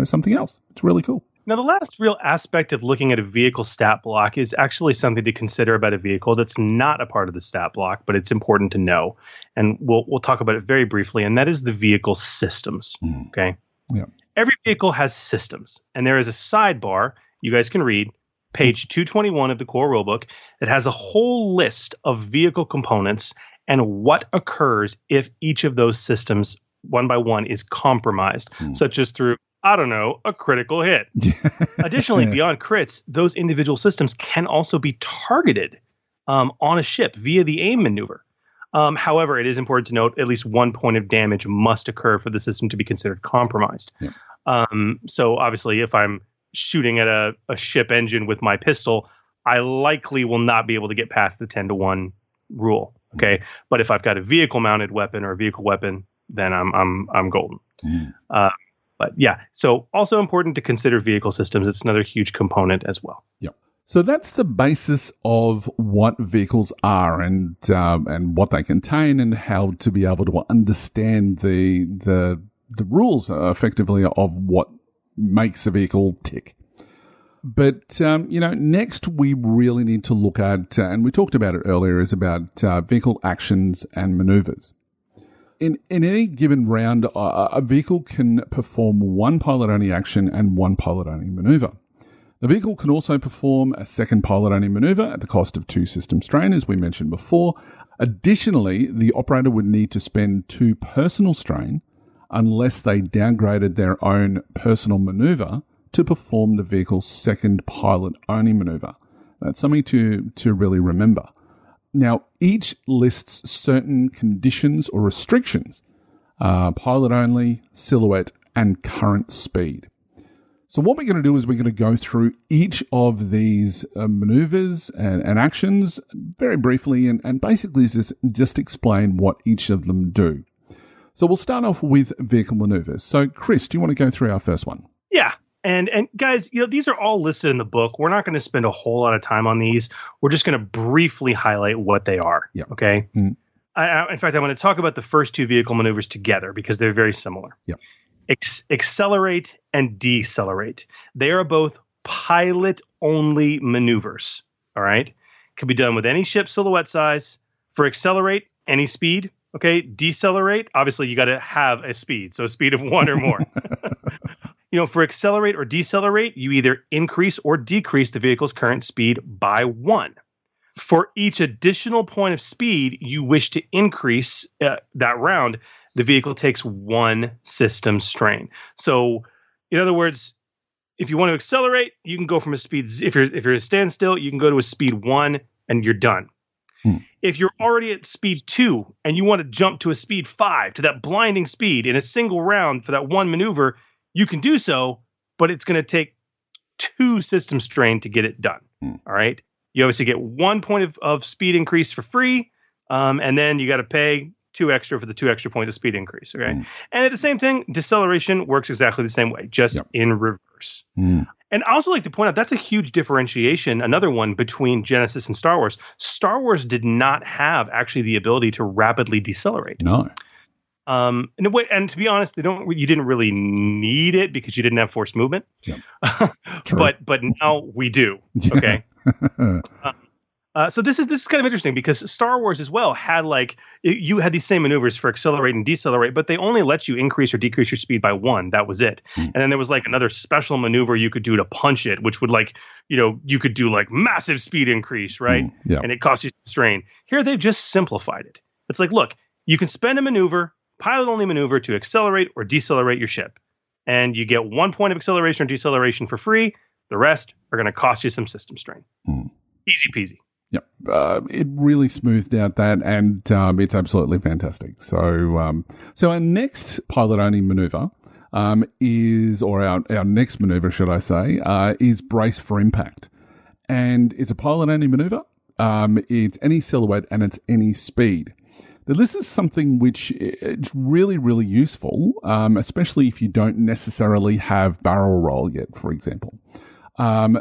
something else. It's really cool. Now, the last real aspect of looking at a vehicle stat block is actually something to consider about a vehicle that's not a part of the stat block, but it's important to know. And we'll talk about it very briefly, and that is the vehicle systems. Okay? Yeah. Every vehicle has systems, and there is a sidebar you guys can read page 221 of the core rulebook, that has a whole list of vehicle components and what occurs if each of those systems, one by one, is compromised, such as through, I don't know, a critical hit. Additionally, beyond crits, those individual systems can also be targeted on a ship via the aim maneuver. However, it is important to note at least 1 point of damage must occur for the system to be considered compromised. Yeah. So obviously, if I'm shooting at a ship engine with my pistol, I likely will not be able to get past the 10-to-1 rule. Okay, but if I've got a vehicle-mounted weapon or a vehicle weapon, then I'm golden. But yeah, so also important to consider vehicle systems. It's another huge component as well. Yeah. So that's the basis of what vehicles are and what they contain and how to be able to understand the rules effectively of what makes a vehicle tick. But, next we really need to look at, and we talked about it earlier, is about vehicle actions and maneuvers. In any given round, a vehicle can perform one pilot-only action and one pilot-only maneuver. The vehicle can also perform a second pilot-only maneuver at the cost of 2 system strain, as we mentioned before. Additionally, the operator would need to spend 2 personal strain unless they downgraded their own personal maneuver to perform the vehicle's second pilot-only maneuver. That's something to really remember. Now, each lists certain conditions or restrictions, pilot-only, silhouette, and current speed. So what we're going to do is we're going to go through each of these maneuvers and actions very briefly and basically just explain what each of them do. So we'll start off with vehicle maneuvers. So Chris, do you want to go through our first one? Yeah. And guys, these are all listed in the book. We're not going to spend a whole lot of time on these. We're just going to briefly highlight what they are. Yep. Okay. In fact, I want to talk about the first 2 vehicle maneuvers together because they're very similar. Yep. Accelerate and decelerate. They are both pilot-only maneuvers. All right. Can be done with any ship silhouette size. For accelerate, any speed. Okay. Decelerate, obviously you got to have a speed. So a speed of 1 or more. For accelerate or decelerate, you either increase or decrease the vehicle's current speed by 1. For each additional point of speed you wish to increase that round, the vehicle takes 1 system strain. So, in other words, if you want to accelerate, you can go from a speed. If you're at standstill, you can go to a speed 1 and you're done. If you're already at speed 2 and you want to jump to a speed 5 to that blinding speed in a single round for that 1 maneuver, you can do so, but it's going to take 2 system strain to get it done. All right. You obviously get 1 point of speed increase for free. And then you got to pay 2 extra for the 2 extra points of speed increase. Okay. And at the same time, deceleration works exactly the same way, just in reverse. And I also like to point out that's a huge differentiation. Another one between Genesys and Star Wars. Star Wars did not have actually the ability to rapidly decelerate. No. And to be honest, you didn't really need it because you didn't have forced movement. Yep. but now we do. Okay. So this is kind of interesting because Star Wars as well had you had these same maneuvers for accelerate and decelerate, but they only let you increase or decrease your speed by 1. That was it. And then there was another special maneuver you could do to punch it, which would you could do massive speed increase, right? And it costs you some strain. Here they've just simplified it. It's look, you can spend a maneuver, pilot-only maneuver, to accelerate or decelerate your ship. And you get 1 point of acceleration or deceleration for free. The rest are going to cost you some system strain. Easy peasy. Yep. It really smoothed out that, and it's absolutely fantastic. So our next pilot-only maneuver our next maneuver, should I say, is brace for impact. And it's a pilot-only maneuver. It's any silhouette and it's any speed. Now, this is something which it's really, really useful, especially if you don't necessarily have barrel roll yet, for example.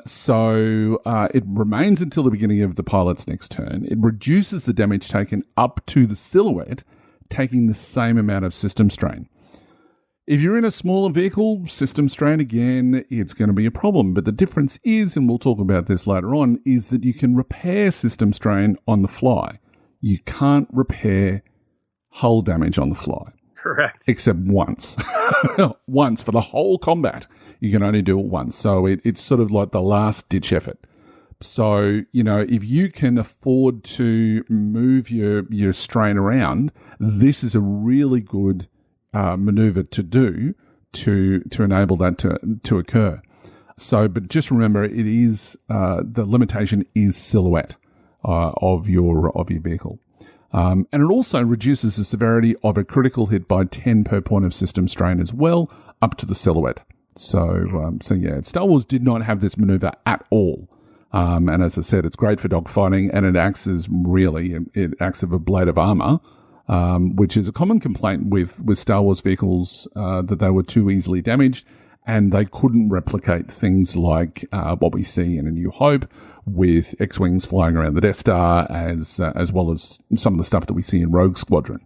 So it remains until the beginning of the pilot's next turn. It reduces the damage taken up to the silhouette, taking the same amount of system strain. If you're in a smaller vehicle, system strain, again, it's going to be a problem. But the difference is, and we'll talk about this later on, is that you can repair system strain on the fly. You can't repair hull damage on the fly. Correct. Except once. Once for the whole combat. You can only do it once. So it's sort of like the last ditch effort. So, if you can afford to move your strain around, this is a really good maneuver to do to enable that to occur. So, but just remember, it is the limitation is silhouette of your vehicle, and it also reduces the severity of a critical hit by 10 per point of system strain as well, up to the silhouette. So yeah, Star Wars did not have this maneuver at all. And as I said, it's great for dogfighting, and it acts as a blade of armor, which is a common complaint with Star Wars vehicles, that they were too easily damaged and they couldn't replicate things like what we see in A New Hope with X-Wings flying around the Death Star, as well as some of the stuff that we see in Rogue Squadron.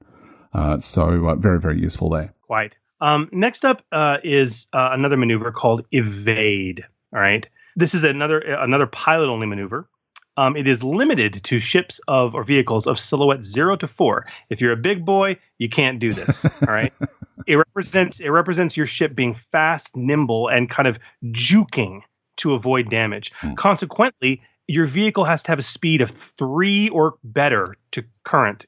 So very, very useful there. Quite. Next up is another maneuver called evade. All right. This is another pilot-only maneuver. It is limited to ships or vehicles of silhouette 0 to 4. If you're a big boy, you can't do this. All right. It represents your ship being fast, nimble, and kind of juking to avoid damage. Consequently, your vehicle has to have a speed of 3 or better to current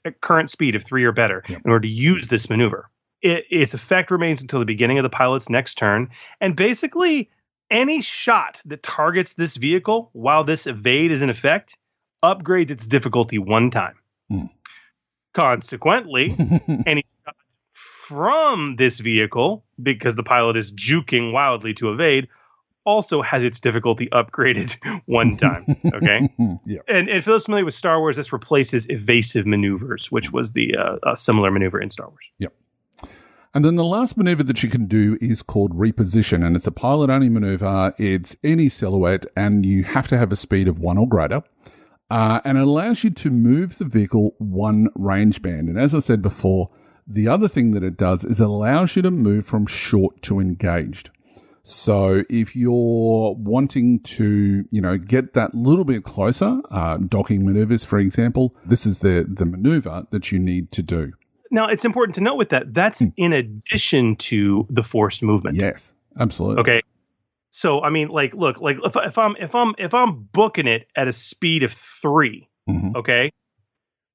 speed of 3 or better in order to use this maneuver. Its effect remains until the beginning of the pilot's next turn, and basically any shot that targets this vehicle while this evade is in effect upgrades its difficulty 1 time. Consequently, any shot from this vehicle, because the pilot is juking wildly to evade, also has its difficulty upgraded 1 time. Okay. Yeah. And if you're familiar with Star Wars, this replaces evasive maneuvers, which was the similar maneuver in Star Wars. Yep. And then the last maneuver that you can do is called reposition, and it's a pilot-only maneuver. It's any silhouette, and you have to have a speed of 1 or greater. And it allows you to move the vehicle 1 range band. And as I said before, the other thing that it does is it allows you to move from short to engaged. So if you're wanting to, get that little bit closer, docking maneuvers, for example, this is the maneuver that you need to do. Now, it's important to note with that's in addition to the forced movement. Yes, absolutely. Okay. So, I mean, look, if I'm booking it at a speed of 3, okay,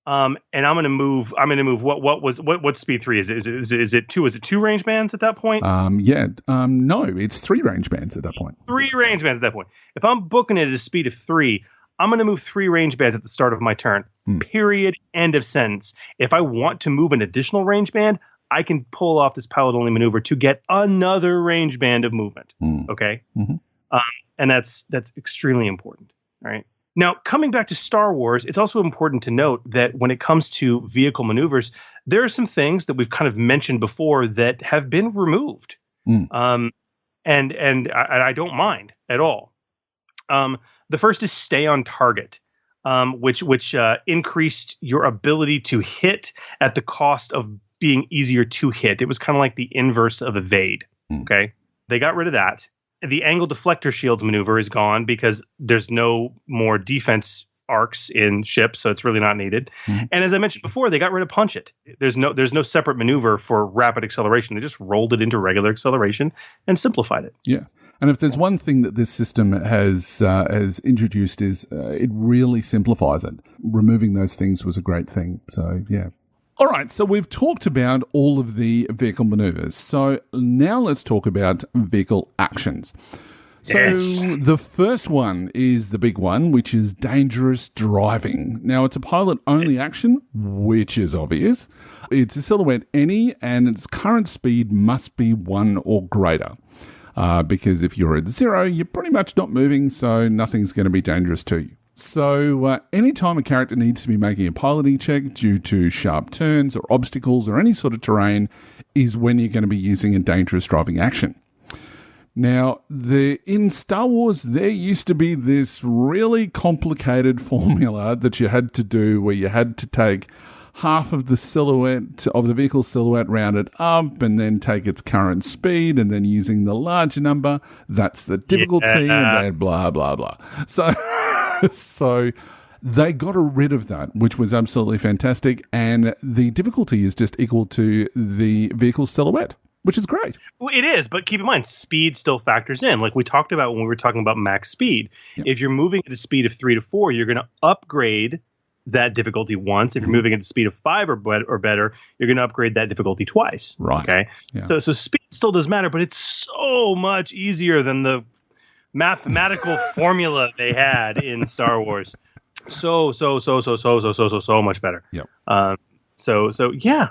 and I'm going to move. What speed 3 is? Is it 2? Is it 2 range bands at that point? No, it's 3 range bands at that point. 3 range bands at that point. If I'm booking it at a speed of 3. I'm going to move 3 range bands at the start of my turn. Period. End of sentence. If I want to move an additional range band, I can pull off this pilot-only maneuver to get another range band of movement. Okay? And that's extremely important. All right? Now, coming back to Star Wars, it's also important to note that when it comes to vehicle maneuvers, there are some things that we've kind of mentioned before that have been removed. And I don't mind at all. The first is stay on target, which increased your ability to hit at the cost of being easier to hit. It was kind of like the inverse of evade. Okay, they got rid of that. The angle deflector shields maneuver is gone because there's no more defense arcs in ships, so it's really not needed. And as I mentioned before, they got rid of punch it. There's no separate maneuver for rapid acceleration. They just rolled it into regular acceleration and simplified it. Yeah. And if there's one thing that this system has introduced is it really simplifies it. Removing those things was a great thing. So, yeah. All right, so we've talked about all of the vehicle maneuvers. So now let's talk about vehicle actions. So the first one is the big one, which is dangerous driving. Now, it's a pilot-only action, which is obvious. It's a silhouette any, and its current speed must be 1 or greater. Because if you're at 0, you're pretty much not moving, so nothing's going to be dangerous to you. So anytime a character needs to be making a piloting check due to sharp turns or obstacles or any sort of terrain is when you're going to be using a dangerous driving action. Now, in Star Wars, there used to be this really complicated formula that you had to do where you had to take half of the silhouette of the vehicle silhouette, round it up, and then take its current speed, and then using the larger number, that's the difficulty, and then blah, blah, blah. So they got rid of that, which was absolutely fantastic, and the difficulty is just equal to the vehicle silhouette. which is great. Well, it is, but keep in mind, speed still factors in. Like we talked about when we were talking about max speed. Yep. If you're moving at a speed of 3 to 4, you're going to upgrade that difficulty once. If you're moving at a speed of 5 or better, you're going to upgrade that difficulty twice. Right. Okay. Yeah. So speed still does matter, but it's so much easier than the mathematical formula they had in Star Wars. So much better. Yep. So yeah.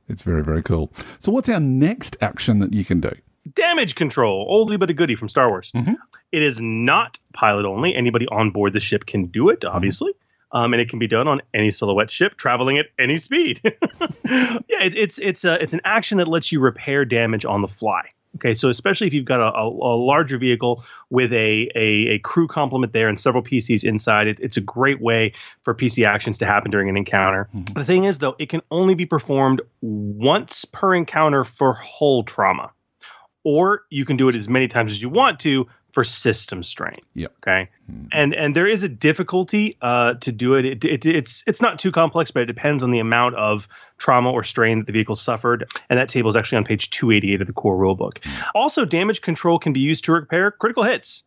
It's very, very cool. So what's our next action that you can do? Damage control, oldie but a goodie from Star Wars. Mm-hmm. It is not pilot only. Anybody on board the ship can do it, obviously. Mm-hmm. And it can be done on any silhouette ship traveling at any speed. Yeah, it's an action that lets you repair damage on the fly. Okay, so especially if you've got a larger vehicle with a crew complement there and several PCs inside, it's a great way for PC actions to happen during an encounter. Mm-hmm. The thing is, though, it can only be performed once per encounter for hull trauma. Or you can do it as many times as you want to for system strain. Yep. Okay. Mm-hmm. And there is a difficulty to do it. It's not too complex, but it depends on the amount of trauma or strain that the vehicle suffered. And that table is actually on page 288 of the core rulebook. Mm-hmm. Also, damage control can be used to repair critical hits,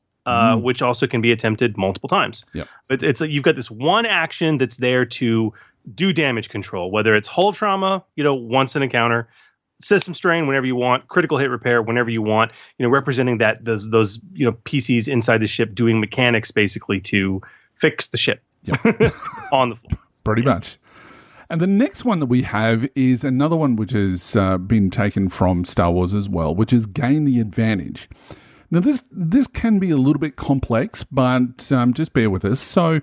which also can be attempted multiple times. Yep. It's like you've got this one action that's there to do damage control, whether it's hull trauma, once an encounter, system strain whenever you want, critical hit repair whenever you want, representing that those PCs inside the ship doing mechanics basically to fix the ship. Yep. On the floor. Pretty much. And the next one that we have is another one which has been taken from Star Wars as well, which is gain the advantage. Now this can be a little bit complex, but just bear with us. So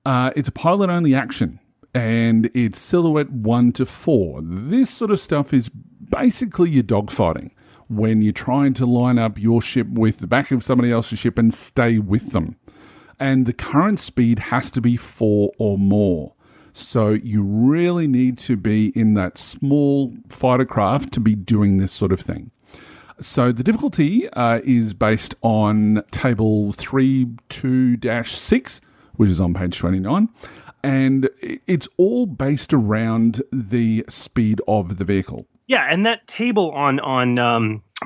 it's a pilot only action. And it's silhouette 1 to 4. This sort of stuff is basically your dogfighting when you're trying to line up your ship with the back of somebody else's ship and stay with them. And the current speed has to be 4 or more. So you really need to be in that small fighter craft to be doing this sort of thing. So the difficulty is based on table 3.2-6, which is on page 29. And it's all based around the speed of the vehicle. Yeah, and that table on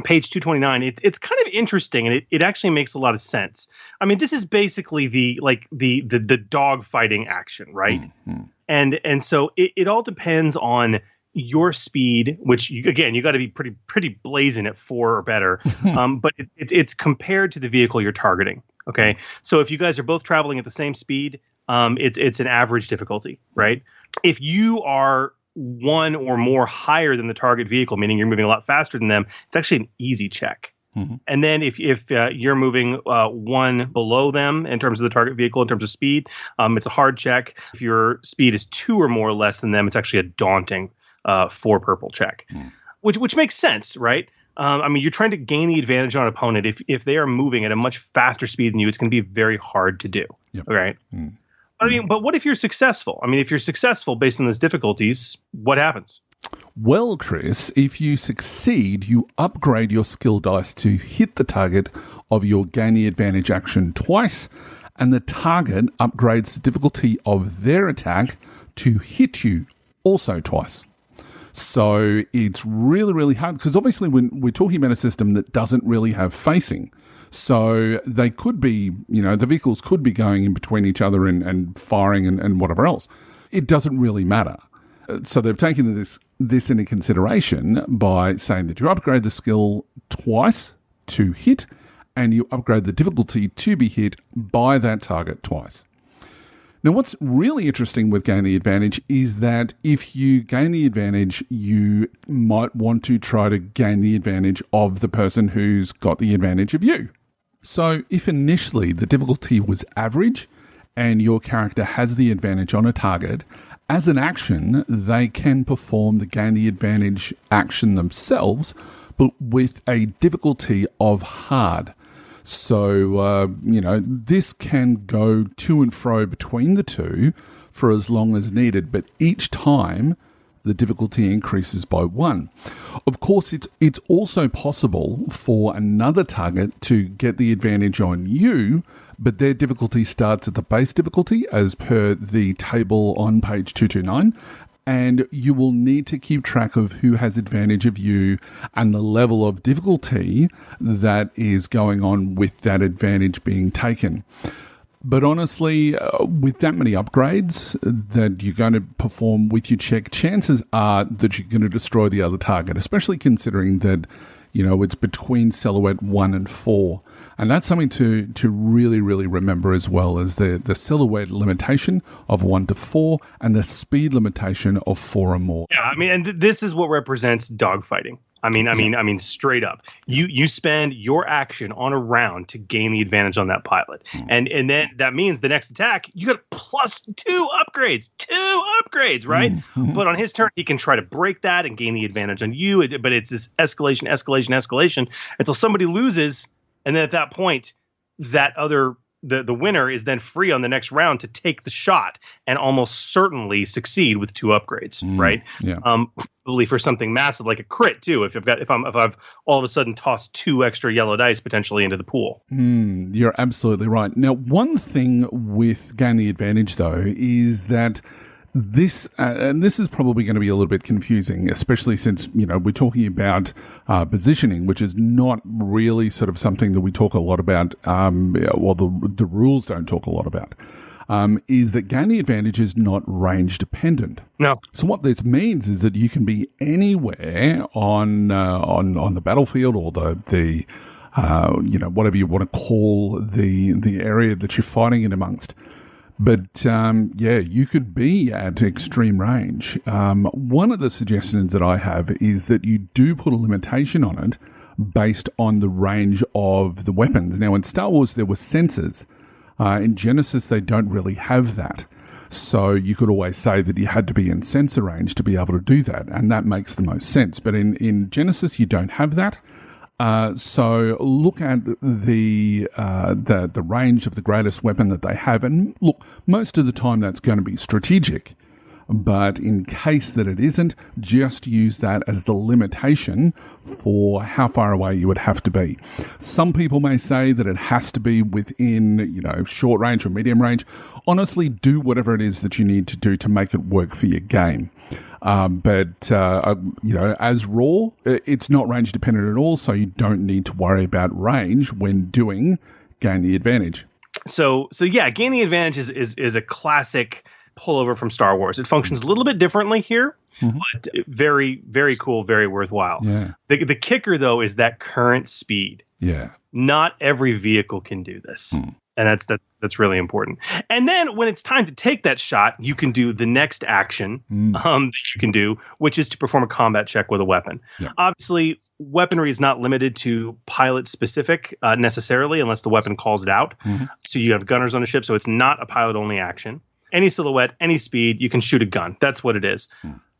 page 229, it's kind of interesting, and it actually makes a lot of sense. I mean, this is basically the dog fighting action, right? Mm-hmm. And so it all depends on your speed, which you got to be pretty blazing at 4 or better. But it's compared to the vehicle you're targeting. Okay, so if you guys are both traveling at the same speed, it's an average difficulty, right? If you are 1 or more higher than the target vehicle, meaning you're moving a lot faster than them, it's actually an easy check. Mm-hmm. And then if you're moving 1 below them in terms of the target vehicle, in terms of speed, it's a hard check. If your speed is 2 or more less than them, it's actually a daunting 4 purple check, which makes sense, right? I mean, you're trying to gain the advantage on an opponent. If they are moving at a much faster speed than you, it's going to be very hard to do. Yep. Right? Mm. But what if you're successful? I mean, if you're successful based on those difficulties, what happens? Well, Chris, if you succeed, you upgrade your skill dice to hit the target of your gain the advantage action twice, and the target upgrades the difficulty of their attack to hit you also twice. So it's really, really hard because obviously when we're talking about a system that doesn't really have facing, so they could be, the vehicles could be going in between each other and firing and whatever else. It doesn't really matter. So they've taken this into consideration by saying that you upgrade the skill twice to hit and you upgrade the difficulty to be hit by that target twice. Now, what's really interesting with gain the advantage is that if you gain the advantage, you might want to try to gain the advantage of the person who's got the advantage of you. So if initially the difficulty was average and your character has the advantage on a target, as an action, they can perform the gain the advantage action themselves, but with a difficulty of hard. So, this can go to and fro between the two for as long as needed, but each time the difficulty increases by 1. Of course, it's also possible for another target to get the advantage on you, but their difficulty starts at the base difficulty as per the table on page 229, And you will need to keep track of who has advantage of you and the level of difficulty that is going on with that advantage being taken. But honestly, with that many upgrades that you're going to perform with your check, chances are that you're going to destroy the other target, especially considering that, it's between silhouette 1 and 4. And that's something to really, really remember as well, as the silhouette limitation of 1 to 4 and the speed limitation of 4 or more. Yeah, I mean, and this is what represents dogfighting. I mean, straight up. You spend your action on a round to gain the advantage on that pilot. And then that means the next attack, you got +2 upgrades. 2 upgrades, right? Mm-hmm. But on his turn, he can try to break that and gain the advantage on you. But it's this escalation until somebody loses. And then at that point, that other the winner is then free on the next round to take the shot and almost certainly succeed with 2 upgrades, right? Yeah. Probably for something massive like a crit too. If I've all of a sudden tossed 2 extra yellow dice potentially into the pool. You're absolutely right. Now, one thing with gain the advantage though is that this is probably going to be a little bit confusing, especially since, we're talking about positioning, which is not really sort of something that we talk a lot about, the rules don't talk a lot about, is that gain the advantage is not range dependent. No. So what this means is that you can be anywhere on the battlefield or the whatever you want to call the area that you're fighting in amongst. But, you could be at extreme range. One of the suggestions that I have is that you do put a limitation on it based on the range of the weapons. Now, in Star Wars, there were sensors. In Genesys, they don't really have that. So you could always say that you had to be in sensor range to be able to do that, and that makes the most sense. But in Genesys, you don't have that. So look at the range of the greatest weapon that they have, and look, most of the time that's going to be strategic. But in case that it isn't, just use that as the limitation for how far away you would have to be. Some people may say that it has to be within, short range or medium range. Honestly, do whatever it is that you need to do to make it work for your game. But as raw, it's not range dependent at all, so you don't need to worry about range when doing gain the advantage. So yeah, gain the advantage is a classic pullover from Star Wars. It functions a little bit differently here, but very, very cool, very worthwhile. Yeah. The kicker, though, is that current speed. Yeah. Not every vehicle can do this. And that's really important. And then when it's time to take that shot, you can do the next action that you can do, which is to perform a combat check with a weapon. Yeah. Obviously, weaponry is not limited to pilot specific necessarily, unless the weapon calls it out. So you have gunners on the ship, so it's not a pilot only action. Any silhouette, any speed, you can shoot a gun. That's what it is.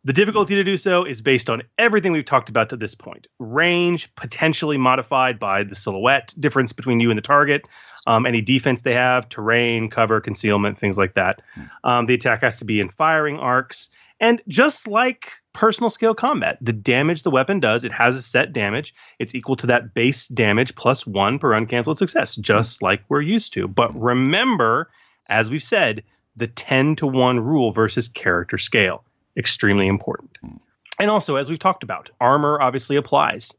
The difficulty to do so is based on everything we've talked about to this point. Range, potentially modified by the silhouette difference between you and the target, any defense they have, terrain, cover, concealment, things like that. The attack has to be in firing arcs. And just like personal scale combat, the damage the weapon does, it has a set damage. It's equal to that base damage plus 1 per uncanceled success, just like we're used to. But remember, as we've said, the 10-to-1 rule versus character scale. Extremely important. And also, as we've talked about, armor obviously applies,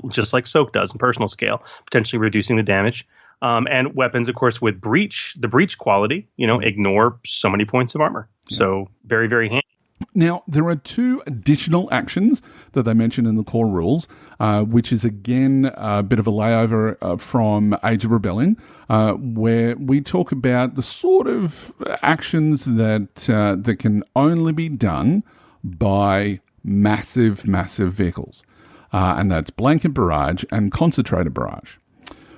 just like soak does in personal scale, potentially reducing the damage. And weapons, of course, with the breach quality, ignore so many points of armor. Yeah. So very, very handy. Now, there are 2 additional actions that they mention in the core rules, which is, again, a bit of a layover from Age of Rebellion, where we talk about the sort of actions that can only be done by massive, massive vehicles. And that's Blanket Barrage and Concentrated Barrage.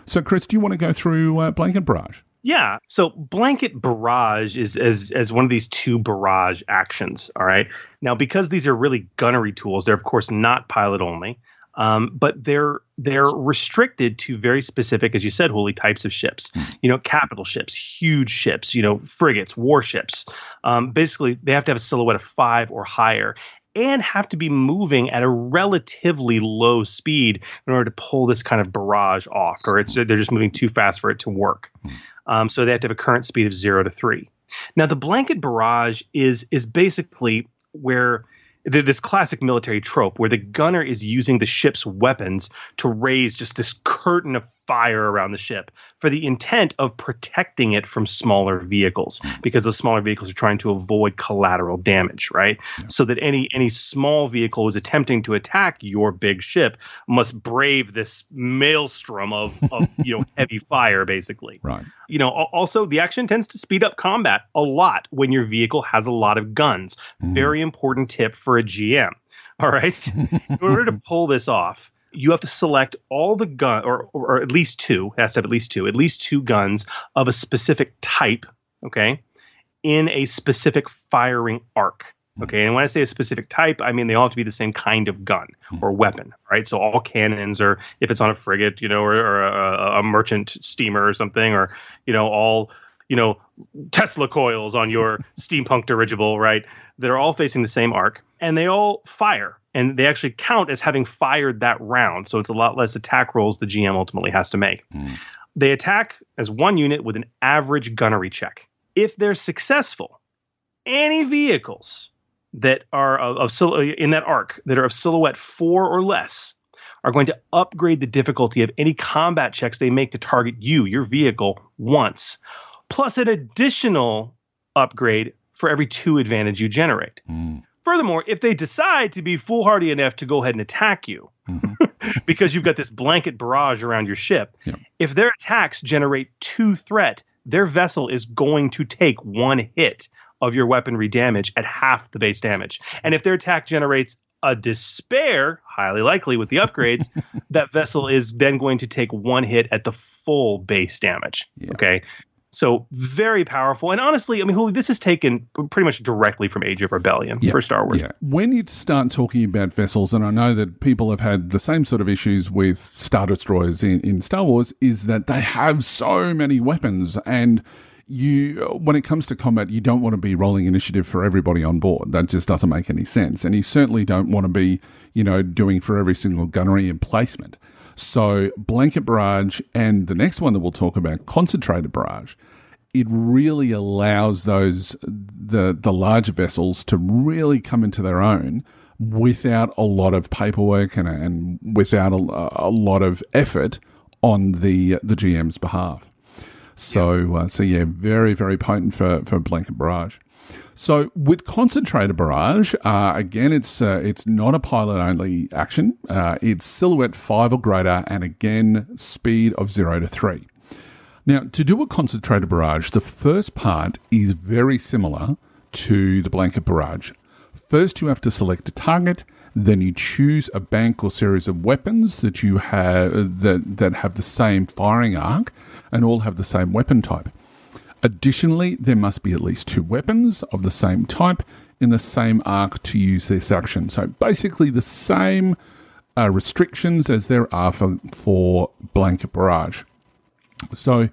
So, Chris, do you want to go through Blanket Barrage? Yeah. So Blanket Barrage is as one of these 2 barrage actions. All right. Now, because these are really gunnery tools, they're, of course, not pilot only, but they're restricted to very specific, as you said, Holy, types of ships. Capital ships, huge ships, frigates, warships. Basically, they have to have a silhouette of 5 or higher and have to be moving at a relatively low speed in order to pull this kind of barrage off, or they're just moving too fast for it to work. So they have to have a current speed of 0 to 3. Now, the Blanket Barrage is basically where this classic military trope where the gunner is using the ship's weapons to raise just this curtain of fire around the ship for the intent of protecting it from smaller vehicles, because those smaller vehicles are trying to avoid collateral damage, right? Yeah. So that any small vehicle who's attempting to attack your big ship must brave this maelstrom of heavy fire, basically. Right. Also the action tends to speed up combat a lot when your vehicle has a lot of guns. Very important tip for a GM. All right. In order to pull this off, you have to select all the gun, or at least two, it has to have at least two guns of a specific type, okay, in a specific firing arc. Okay, and when I say a specific type, I mean they all have to be the same kind of gun or weapon, right? So all cannons, or if it's on a frigate, or a merchant steamer or something, or all Tesla coils on your steampunk dirigible, right? That are all facing the same arc, and they all fire, and they actually count as having fired that round. So it's a lot less attack rolls the GM ultimately has to make. They attack as one unit with an average gunnery check. If they're successful, any vehicles that are in that arc that are of silhouette 4 or less are going to upgrade the difficulty of any combat checks they make to target your vehicle, once, plus an additional upgrade for every 2 advantage you generate. Furthermore, if they decide to be foolhardy enough to go ahead and attack you, because you've got this blanket barrage around your ship, if their attacks generate 2 threat, their vessel is going to take 1 hit of your weaponry damage at half the base damage. And if their attack generates a despair, highly likely with the upgrades, that vessel is then going to take 1 hit at the full base damage. Okay. So very powerful. And honestly, I mean, Hooli, this is taken pretty much directly from Age of Rebellion for Star Wars. Yeah. When you start talking about vessels, and I know that people have had the same sort of issues with Star Destroyers in Star Wars, is that they have so many weapons, and when it comes to combat, you don't want to be rolling initiative for everybody on board. That just doesn't make any sense. And you certainly don't want to be, doing for every single gunnery emplacement. So blanket barrage, and the next one that we'll talk about, concentrated barrage, it really allows the larger vessels to really come into their own without a lot of paperwork and without a lot of effort on the GM's behalf. So very, very potent for blanket barrage. So with concentrated barrage, again, it's not a pilot-only action. It's silhouette 5 or greater, and again, speed of 0 to 3. Now, to do a concentrated barrage, the first part is very similar to the blanket barrage. First, you have to select a target. Then you choose a bank or series of weapons that you have that have the same firing arc and all have the same weapon type. Additionally, there must be at least 2 weapons of the same type in the same arc to use this action. So basically the same restrictions as there are for blanket barrage. So,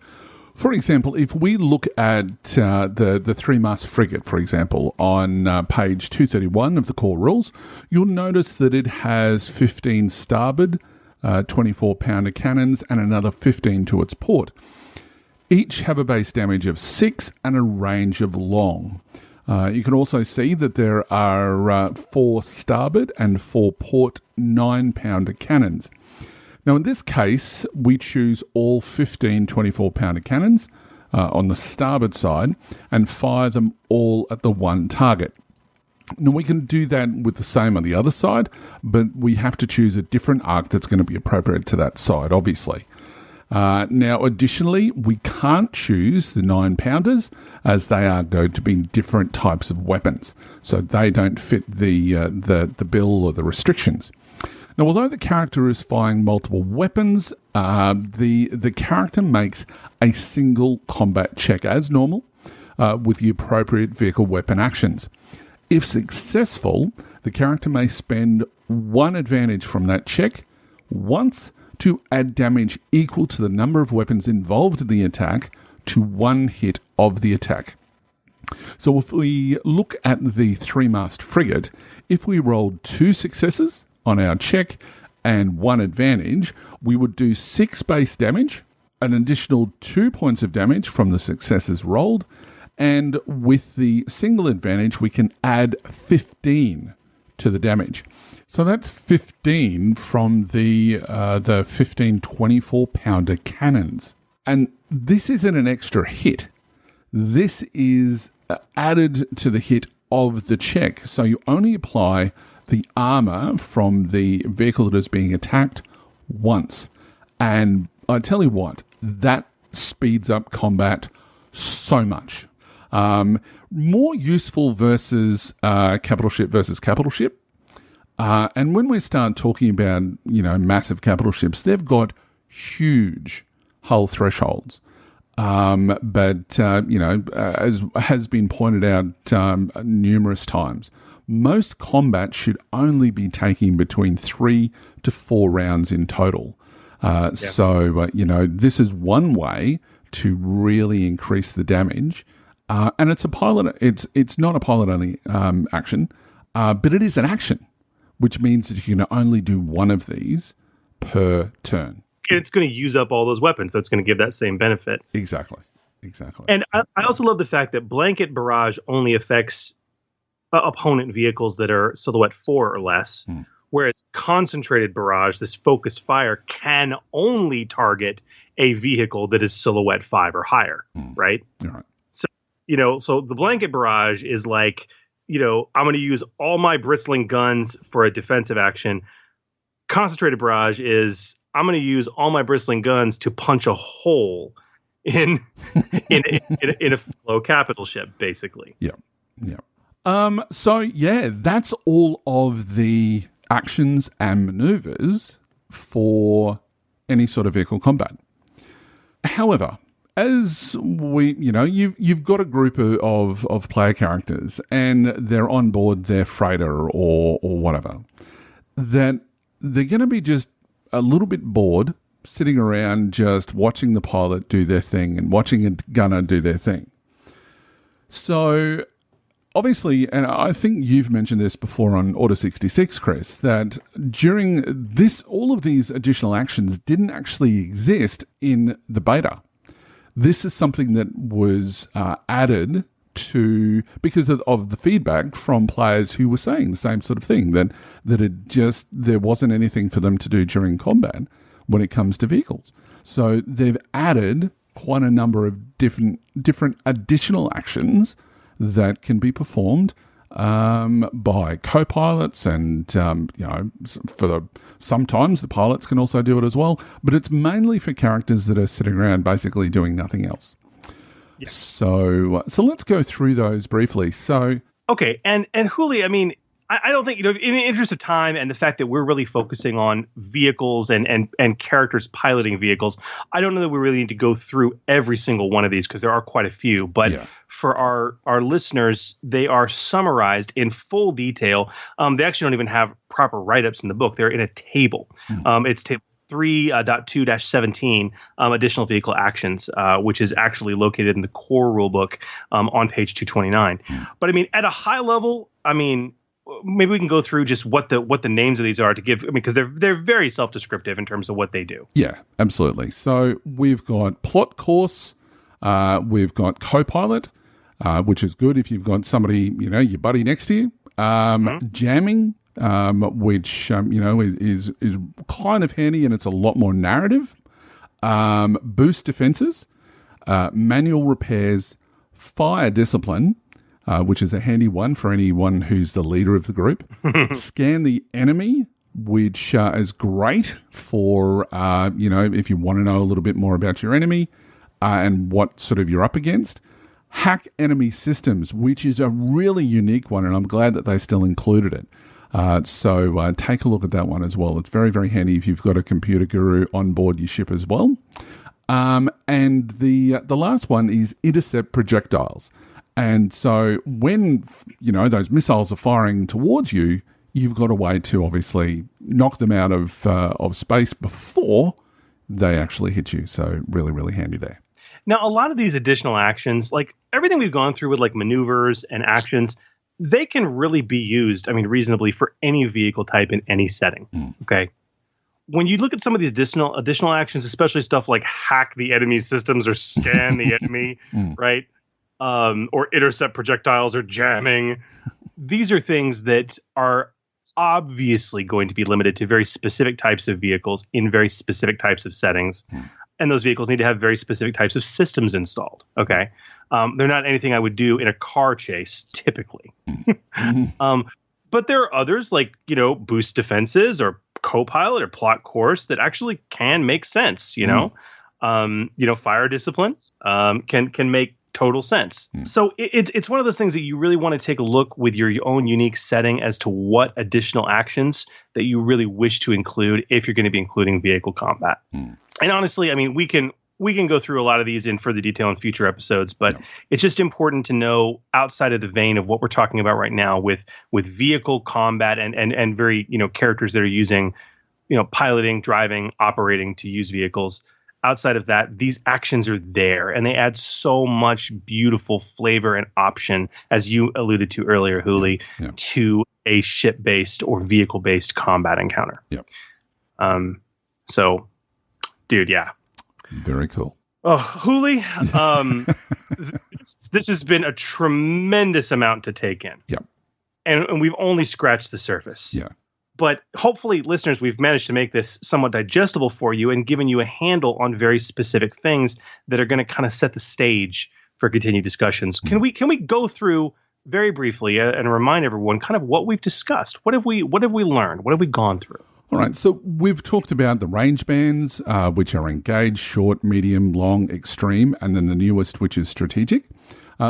for example, if we look at the 3-mast frigate, for example, on page 231 of the core rules, you'll notice that it has 15 starboard 24-pounder cannons and another 15 to its port. Each have a base damage of 6 and a range of long. You can also see that there are 4 starboard and 4 port 9-pounder cannons. Now, in this case, we choose all 15 24-pounder cannons on the starboard side and fire them all at the one target. Now, we can do that with the same on the other side, but we have to choose a different arc that's going to be appropriate to that side, obviously. Now, additionally, we can't choose the 9-pounders as they are going to be different types of weapons, so they don't fit the bill or the restrictions. Now, although the character is firing multiple weapons, the character makes a single combat check as normal with the appropriate vehicle weapon actions. If successful, the character may spend 1 advantage from that check once to add damage equal to the number of weapons involved in the attack to 1 hit of the attack. So if we look at the 3-mast frigate, if we rolled 2 successes on our check and 1 advantage, we would do 6 base damage, an additional 2 points of damage from the successes rolled, And with the single advantage, we can add 15 to the damage. So that's 15 from the 15 24-pounder cannons. And this isn't an extra hit. This is added to the hit of the check. So you only apply the armor from the vehicle that is being attacked once. And I tell you what, that speeds up combat so much. More useful versus capital ship versus capital ship. And when we start talking about, massive capital ships, they've got huge hull thresholds. But as has been pointed out numerous times, most combat should only be taking between 3 to 4 rounds in total. So, this is one way to really increase the damage. And it's a pilot. It's not a pilot only action, but it is an action, which means that you can only do one of these per turn. It's going to use up all those weapons, so it's going to give that same benefit. Exactly. And I also love the fact that blanket barrage only affects opponent vehicles that are silhouette 4 or less, whereas concentrated barrage, this focused fire, can only target a vehicle that is silhouette 5 or higher, right? Right. So, so the blanket barrage is like, I'm going to use all my bristling guns for a defensive action. Concentrated barrage is I'm going to use all my bristling guns to punch a hole in a flow capital ship, basically. Yeah. So that's all of the actions and maneuvers for any sort of vehicle combat. However, as we, you've got a group of player characters and they're on board their freighter or whatever, that they're going to be just a little bit bored sitting around just watching the pilot do their thing and watching a gunner do their thing. So obviously, and I think you've mentioned this before on Order 66, Chris, that during this, all of these additional actions didn't actually exist in the beta. This is something that was added to because of the feedback from players who were saying the same sort of thing, that there wasn't anything for them to do during combat when it comes to vehicles. So they've added quite a number of different additional actions that can be performed by co-pilots, and sometimes the pilots can also do it as well, but it's mainly for characters that are sitting around basically doing nothing else. Yeah. So let's go through those briefly. So okay, and Huli, I mean, I don't think, in the interest of time and the fact that we're really focusing on vehicles and characters piloting vehicles, I don't know that we really need to go through every single one of these because there are quite a few. But for our listeners, they are summarized in full detail. They actually don't even have proper write-ups in the book. They're in a table. It's table 3.2-17, additional vehicle actions, which is actually located in the core rulebook on page 229. But I mean, at a high level, maybe we can go through just what the names of these are to give, because they're very self-descriptive in terms of what they do. Yeah, absolutely. So we've got plot course, we've got co-pilot, which is good if you've got somebody, your buddy next to you. Jamming, which is kind of handy, and it's a lot more narrative. Boost defenses, manual repairs, fire discipline, which is a handy one for anyone who's the leader of the group. Scan the enemy, which is great for, if you want to know a little bit more about your enemy and what sort of you're up against. Hack enemy systems, which is a really unique one, and I'm glad that they still included it. So take a look at that one as well. It's very, very handy if you've got a computer guru on board your ship as well. And the last one is intercept projectiles. And so when, those missiles are firing towards you, you've got a way to obviously knock them out of space before they actually hit you. So really, really handy there. Now, a lot of these additional actions, like everything we've gone through with like maneuvers and actions, they can really be used, reasonably for any vehicle type in any setting. Okay. When you look at some of the additional actions, especially stuff like hack the enemy systems or scan the enemy, right? or intercept projectiles or jamming. These are things that are obviously going to be limited to very specific types of vehicles in very specific types of settings. And those vehicles need to have very specific types of systems installed. Okay. They're not anything I would do in a car chase typically. But there are others like, boost defenses or co-pilot or plot course that actually can make sense, fire discipline can make total sense. So it's one of those things that you really want to take a look with your own unique setting as to what additional actions that you really wish to include if you're going to be including vehicle combat. And honestly, I mean, we can go through a lot of these in further detail in future episodes, but it's just important to know outside of the vein of what we're talking about right now with vehicle combat and very, characters that are using, piloting, driving, operating to use vehicles. Outside of that, these actions are there, and they add so much beautiful flavor and option, as you alluded to earlier, Hooley, to a ship-based or vehicle-based combat encounter. So, dude, yeah. Very cool. Oh, Hooley, this has been a tremendous amount to take in. And we've only scratched the surface. But hopefully, listeners, we've managed to make this somewhat digestible for you and given you a handle on very specific things that are going to kind of set the stage for continued discussions. Can we go through very briefly and remind everyone kind of what we've discussed? What have we learned? What have we gone through? All right, so we've talked about the range bands, which are engaged, short, medium, long, extreme, and then the newest, which is strategic.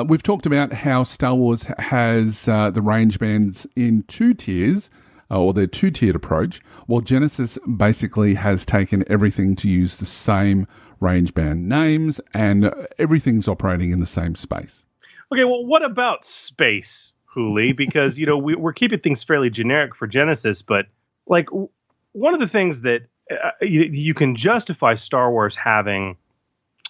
We've talked about how Star Wars has the range bands in two tiers, or their two-tiered approach, while Genesys basically has taken everything to use the same range band names and everything's operating in the same space. Okay, well, what about space, Hooley? Because, we're keeping things fairly generic for Genesys, but like one of the things that you can justify Star Wars having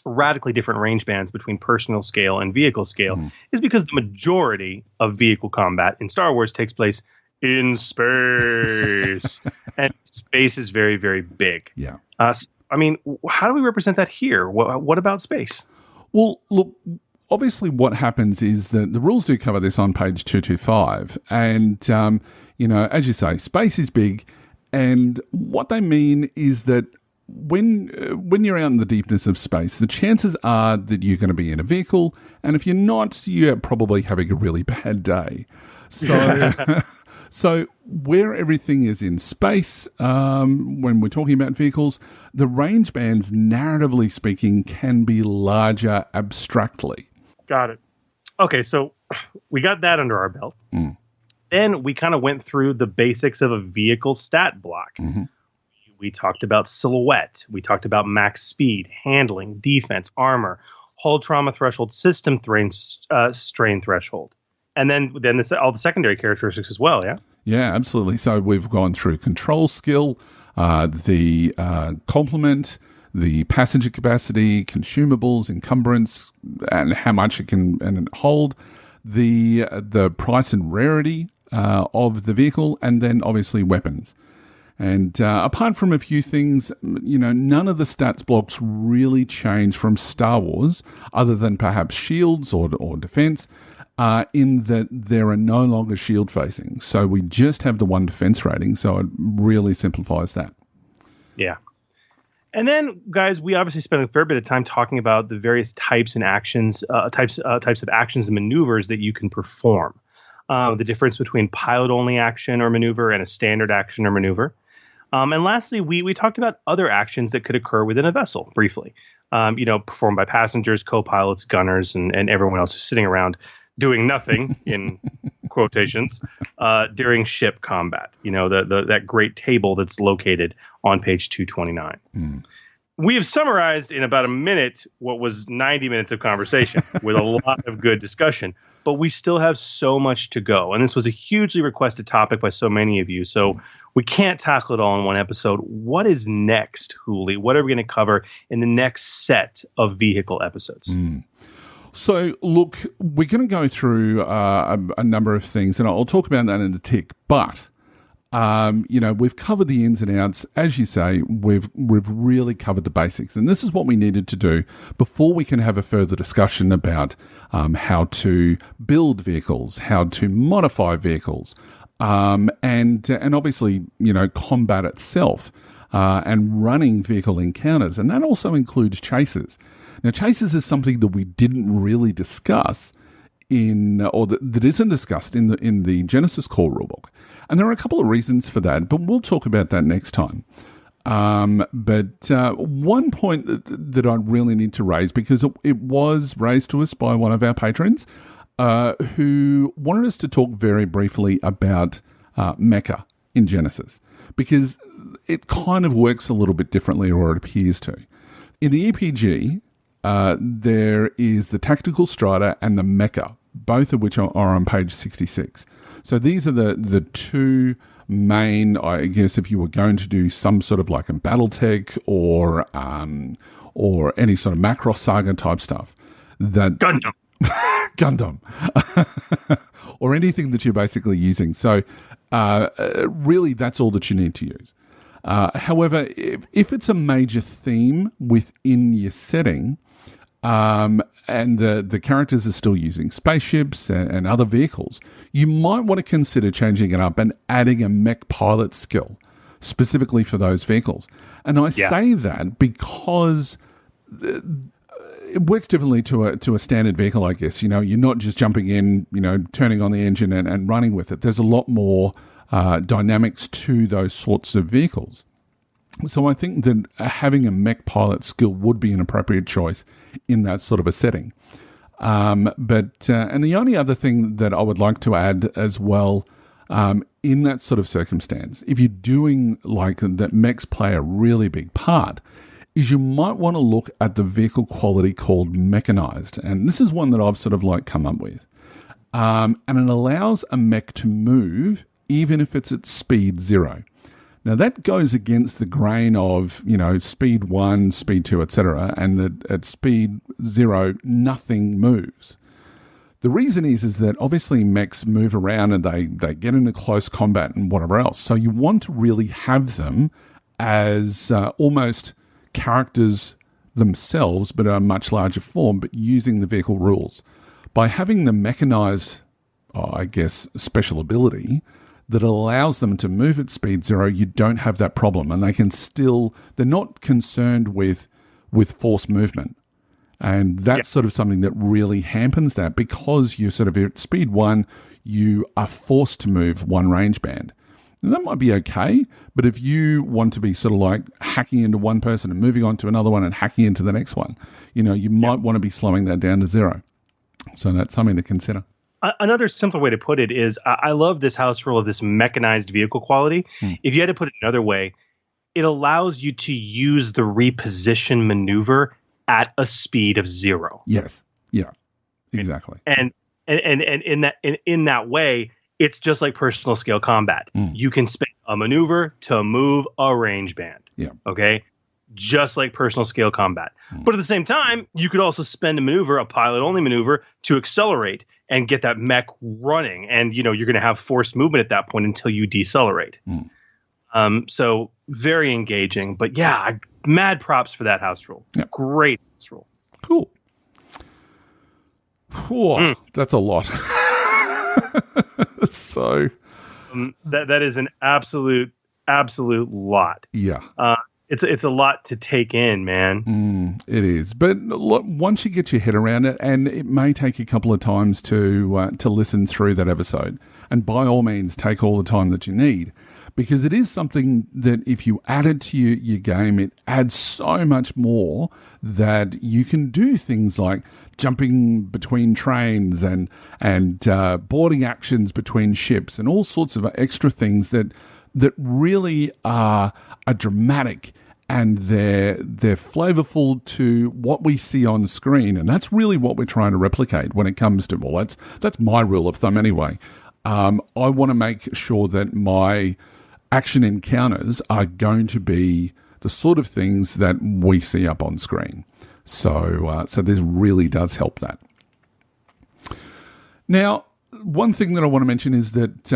radically different range bands between personal scale and vehicle scale is because the majority of vehicle combat in Star Wars takes place in space, and space is very, very big. I mean, how do we represent that here? What about space? Well, look, obviously what happens is that the rules do cover this on page 225. And, as you say, space is big. And what they mean is that when you're out in the deepness of space, the chances are that you're going to be in a vehicle. And if you're not, you're probably having a really bad day. So... So where everything is in space, when we're talking about vehicles, the range bands, narratively speaking, can be larger abstractly. Got it. Okay, so we got that under our belt. Then we kind of went through the basics of a vehicle stat block. We talked about silhouette. We talked about max speed, handling, defense, armor, hull trauma threshold, system strain threshold. And then all the secondary characteristics as well, yeah? Yeah, absolutely. So we've gone through control skill, the complement, the passenger capacity, consumables, encumbrance, and how much it can hold, the price and rarity of the vehicle, and then obviously weapons. And apart from a few things, none of the stats blocks really change from Star Wars, other than perhaps shields or defense, in that there are no longer shield facing. So we just have the one defense rating, so it really simplifies that. Yeah. And then, guys, we obviously spent a fair bit of time talking about the various types and actions, types of actions and maneuvers that you can perform. The difference between pilot-only action or maneuver and a standard action or maneuver. And lastly, we talked about other actions that could occur within a vessel briefly. Performed by passengers, co-pilots, gunners, and everyone else who's sitting around doing nothing in quotations during ship combat. That great table that's located on page 229. We have summarized in about a minute what was 90 minutes of conversation with a lot of good discussion, but we still have so much to go. And this was a hugely requested topic by so many of you. So we can't tackle it all in one episode. What is next, Hooley? What are we going to cover in the next set of vehicle episodes? So, look, we're going to go through a number of things, and I'll talk about that in a tick. But We've covered the ins and outs. As you say, we've really covered the basics. And this is what we needed to do before we can have a further discussion about how to build vehicles, how to modify vehicles, and obviously, combat itself, and running vehicle encounters. And that also includes chases. Now, chases is something that we didn't really discuss that isn't discussed in the Genesys core rulebook. And there are a couple of reasons for that, but we'll talk about that next time. But one point that I really need to raise, because it was raised to us by one of our patrons, who wanted us to talk very briefly about mecha in Genesys, because it kind of works a little bit differently, or it appears to. In the EPG, there is the Tactical Strider and the Mecha, both of which are on page 66. So these are the two main, I guess, if you were going to do some sort of like a Battletech or any sort of Macross Saga type stuff. That Gundam. Or anything that you're basically using. So really, that's all that you need to use. However, if it's a major theme within your setting, and the characters are still using spaceships and other vehicles, you might want to consider changing it up and adding a mech pilot skill specifically for those vehicles. And I say that because it works differently to a standard vehicle, I guess. You're not just jumping in, turning on the engine and running with it. There's a lot more dynamics to those sorts of vehicles. So I think that having a mech pilot skill would be an appropriate choice in that sort of a setting. And the only other thing that I would like to add as well, in that sort of circumstance, if you're doing like that mechs play a really big part, is you might want to look at the vehicle quality called mechanized. And this is one that I've sort of like come up with. And it allows a mech to move even if it's at speed 0. Now, that goes against the grain of, speed 1, speed 2, etc., and that at speed 0, nothing moves. The reason is that obviously mechs move around and they get into close combat and whatever else. So you want to really have them as almost characters themselves, but a much larger form, but using the vehicle rules. By having the mechanized, special ability that allows them to move at speed 0, you don't have that problem, and they're not concerned with forced movement. And that's sort of something that really hampens that, because you're sort of at speed 1, you are forced to move one range band. And that might be okay, but if you want to be sort of like hacking into one person and moving on to another one and hacking into the next one, you might want to be slowing that down to 0. So that's something to consider. Another simple way to put it is I love this house rule of this mechanized vehicle quality. If you had to put it another way, it allows you to use the reposition maneuver at a speed of 0. Yes. Yeah. Exactly. And in that way, it's just like personal scale combat. You can spend a maneuver to move a range band. Yeah. Okay. Just like personal scale combat. But at the same time, you could also spend a pilot only maneuver to accelerate and get that mech running. And, you're going to have forced movement at that point until you decelerate. So very engaging, but mad props for that house rule. Yep. Great house rule. Cool. Whew, that's a lot. So that is an absolute lot. Yeah. It's a lot to take in, man. It is. But look, once you get your head around it, and it may take a couple of times to listen through that episode, and by all means take all the time that you need, because it is something that if you add it to your game, it adds so much more that you can do things like jumping between trains and boarding actions between ships and all sorts of extra things that really are dramatic, and they're flavorful to what we see on screen. And that's really what we're trying to replicate when it comes to, well, that's my rule of thumb anyway. I want to make sure that my action encounters are going to be the sort of things that we see up on screen. So this really does help that. Now, one thing that I want to mention is that,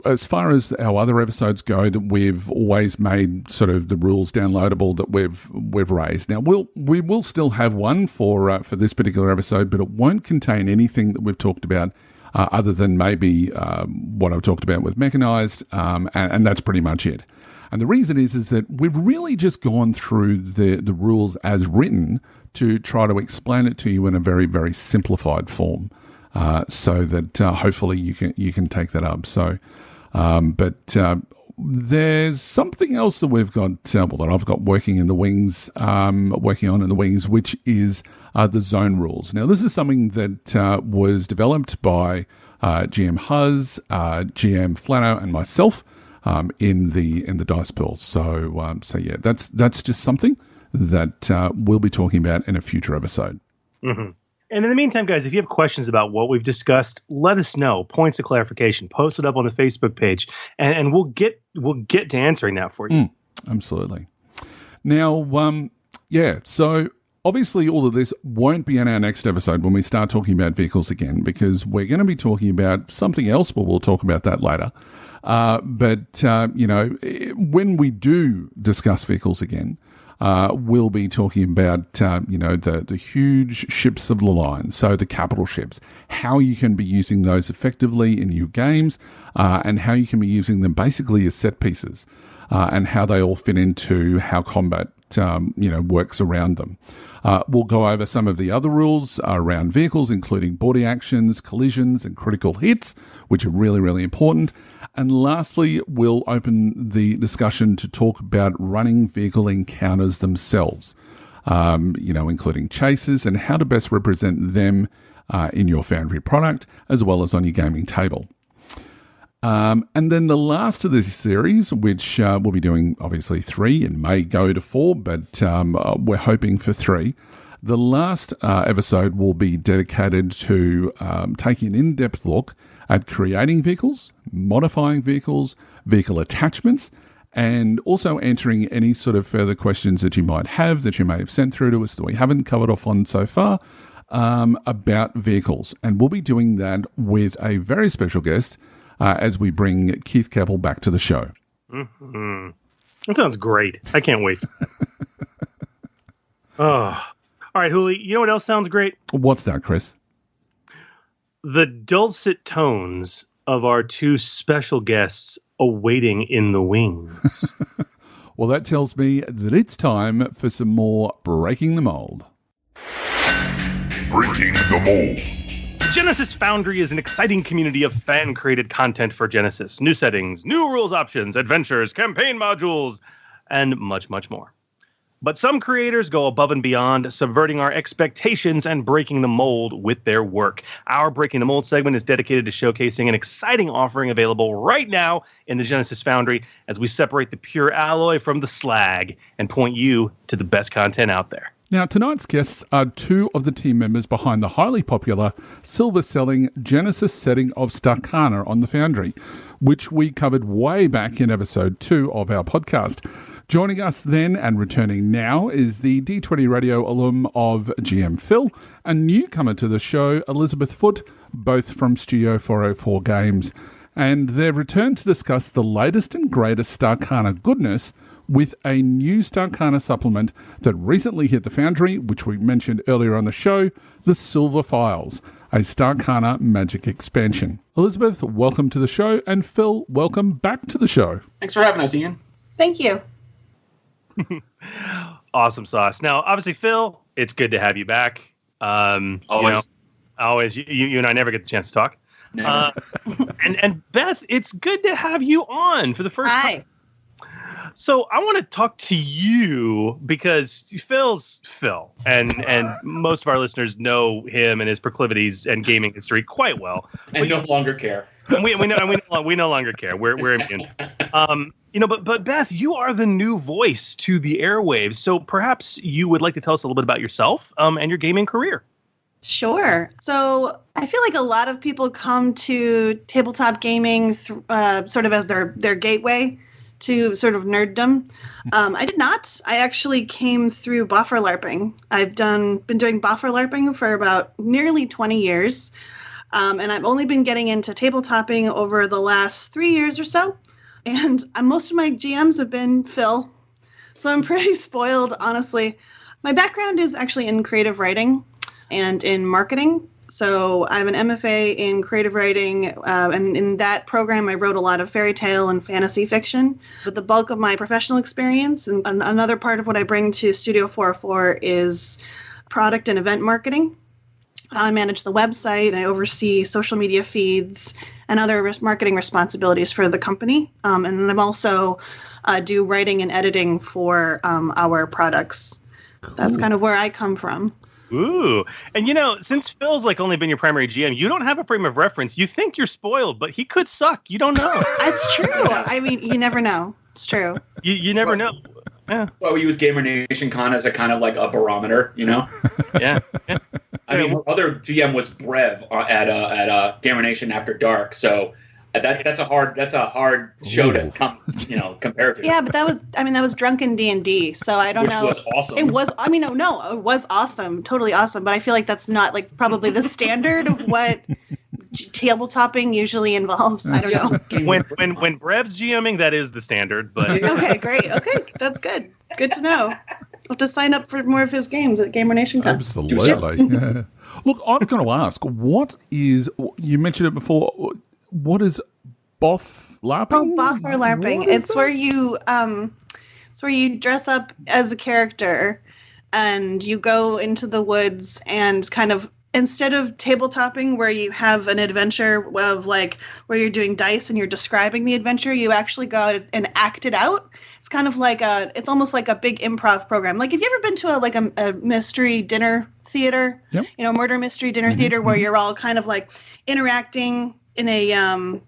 as far as our other episodes go, that we've always made sort of the rules downloadable that we've raised. Now, we will still have one for this particular episode, but it won't contain anything that we've talked about other than maybe what I've talked about with mechanized, and that's pretty much it. And the reason is that we've really just gone through the rules as written to try to explain it to you in a very, very simplified form. So that hopefully you can take that up. So, but there's something else that we've got, that I've got working in the wings, which is the zone rules. Now, this is something that was developed by GM Huz, GM Flano, and myself in the dice pool. So yeah, that's just something that we'll be talking about in a future episode. Mm-hmm. And in the meantime, guys, if you have questions about what we've discussed, let us know. Points of clarification. Post it up on the Facebook page, and we'll get to answering that for you. Absolutely. Now, so obviously all of this won't be in our next episode when we start talking about vehicles again, because we're going to be talking about something else, but we'll talk about that later. But when we do discuss vehicles again, we'll be talking about, the huge ships of the line, so the capital ships, how you can be using those effectively in your games, and how you can be using them basically as set pieces, and how they all fit into how combat, works around them. We'll go over some of the other rules around vehicles, including body actions, collisions, and critical hits, which are really, really important. And lastly, we'll open the discussion to talk about running vehicle encounters themselves, including chases and how to best represent them in your Foundry product, as well as on your gaming table. And then the last of this series, which we'll be doing obviously 3 and may go to 4, but we're hoping for 3. The last episode will be dedicated to taking an in-depth look at creating vehicles, modifying vehicles, vehicle attachments, and also answering any sort of further questions that you might have that you may have sent through to us that we haven't covered off on so far about vehicles. And we'll be doing that with a very special guest as we bring Keith Keppel back to the show. Mm-hmm. That sounds great. I can't wait. Oh. All right, Huli, you know what else sounds great? What's that, Chris? The dulcet tones of our 2 special guests awaiting in the wings. Well, that tells me that it's time for some more Breaking the Mold. Breaking the Mold. Genesys Foundry is an exciting community of fan-created content for Genesys. New settings, new rules options, adventures, campaign modules, and much, much more. But some creators go above and beyond, subverting our expectations and breaking the mold with their work. Our Breaking the Mold segment is dedicated to showcasing an exciting offering available right now in the Genesys Foundry as we separate the pure alloy from the slag and point you to the best content out there. Now, tonight's guests are 2 of the team members behind the highly popular silver-selling Genesys setting of Starcana on the Foundry, which we covered way back in episode 2 of our podcast. Joining us then and returning now is the D20 Radio alum of GM Phil, a newcomer to the show, Elizabeth Foote, both from Studio 404 Games. And they've returned to discuss the latest and greatest Starcana goodness with a new Starcana supplement that recently hit the Foundry, which we mentioned earlier on the show, the Silver Files, a Starcana magic expansion. Elizabeth, welcome to the show, and Phil, welcome back to the show. Thanks for having us, Ian. Thank you. Awesome sauce. Now, obviously, Phil, it's good to have you back. Always. You and I never get the chance to talk. And Beth, it's good to have you on for the first time. So I want to talk to you because Phil's Phil, and most of our listeners know him and his proclivities and gaming history quite well. And no longer care. We no longer care. We're immune. But Beth, you are the new voice to the airwaves. So perhaps you would like to tell us a little bit about yourself and your gaming career. Sure. So I feel like a lot of people come to tabletop gaming sort of as their gateway to sort of nerddom. I did not. I actually came through buffer LARPing. I've been doing buffer LARPing for about nearly 20 years. And I've only been getting into tabletopping over the last 3 years or so. And most of my GMs have been Phil. So I'm pretty spoiled, honestly. My background is actually in creative writing and in marketing. So I have an MFA in creative writing, and in that program I wrote a lot of fairy tale and fantasy fiction. But the bulk of my professional experience and another part of what I bring to Studio 404 is product and event marketing. I manage the website, I oversee social media feeds and other marketing responsibilities for the company. And then I'm also do writing and editing for our products. Cool. That's kind of where I come from. Ooh. And since Phil's only been your primary GM, you don't have a frame of reference. You think you're spoiled, but he could suck. You don't know. That's true. I mean, you never know. It's true. You never know. Yeah. Well, we use Gamer Nation Con as a kind of like a barometer, Yeah. I mean, her other GM was Brev at Gamer Nation After Dark, so that's a hard show to compare to. Yeah, but that was drunken D&D, so I don't know. Which was awesome. It was. I mean, no, it was awesome, totally awesome. But I feel like that's not probably the standard of what tabletopping usually involves. I don't know. When Brev's GMing, that is the standard. But okay, great. Okay, that's good. Good to know. I'll have to sign up for more of his games at Gamer Nation Con. Absolutely. Yeah. Look, I'm going to ask, you mentioned it before, what is Boff LARPing? Oh, Boff or LARPing. It's where you dress up as a character and you go into the woods and kind of, instead of tabletopping where you have an adventure of where you're doing dice and you're describing the adventure, you actually go out and act it out. It's kind of it's almost like a big improv program. Have you ever been to a mystery dinner theater? Yep. Murder mystery dinner theater where you're all kind of interacting in a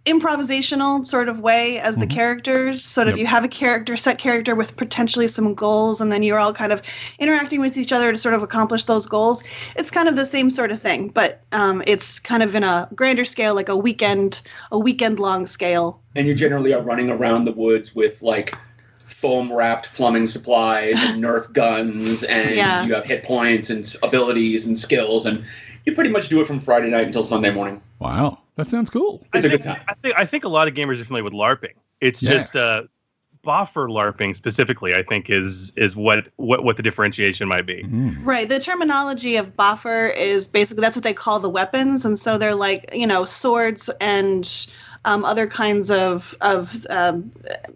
improvisational sort of way as the characters. Sort of you have a set character with potentially some goals, and then you're all kind of interacting with each other to sort of accomplish those goals. It's kind of the same sort of thing, but it's kind of in a grander scale, like a weekend long scale. And you generally are running around the woods with foam wrapped plumbing supplies and Nerf guns, and you have hit points and abilities and skills, and you pretty much do it from Friday night until Sunday morning. Wow, that sounds cool. It's a good time. I think a lot of gamers are familiar with LARPing. It's just boffer LARPing specifically, I think, is what the differentiation might be. Mm. Right. The terminology of boffer is basically, that's what they call the weapons, and so they're swords and other kinds of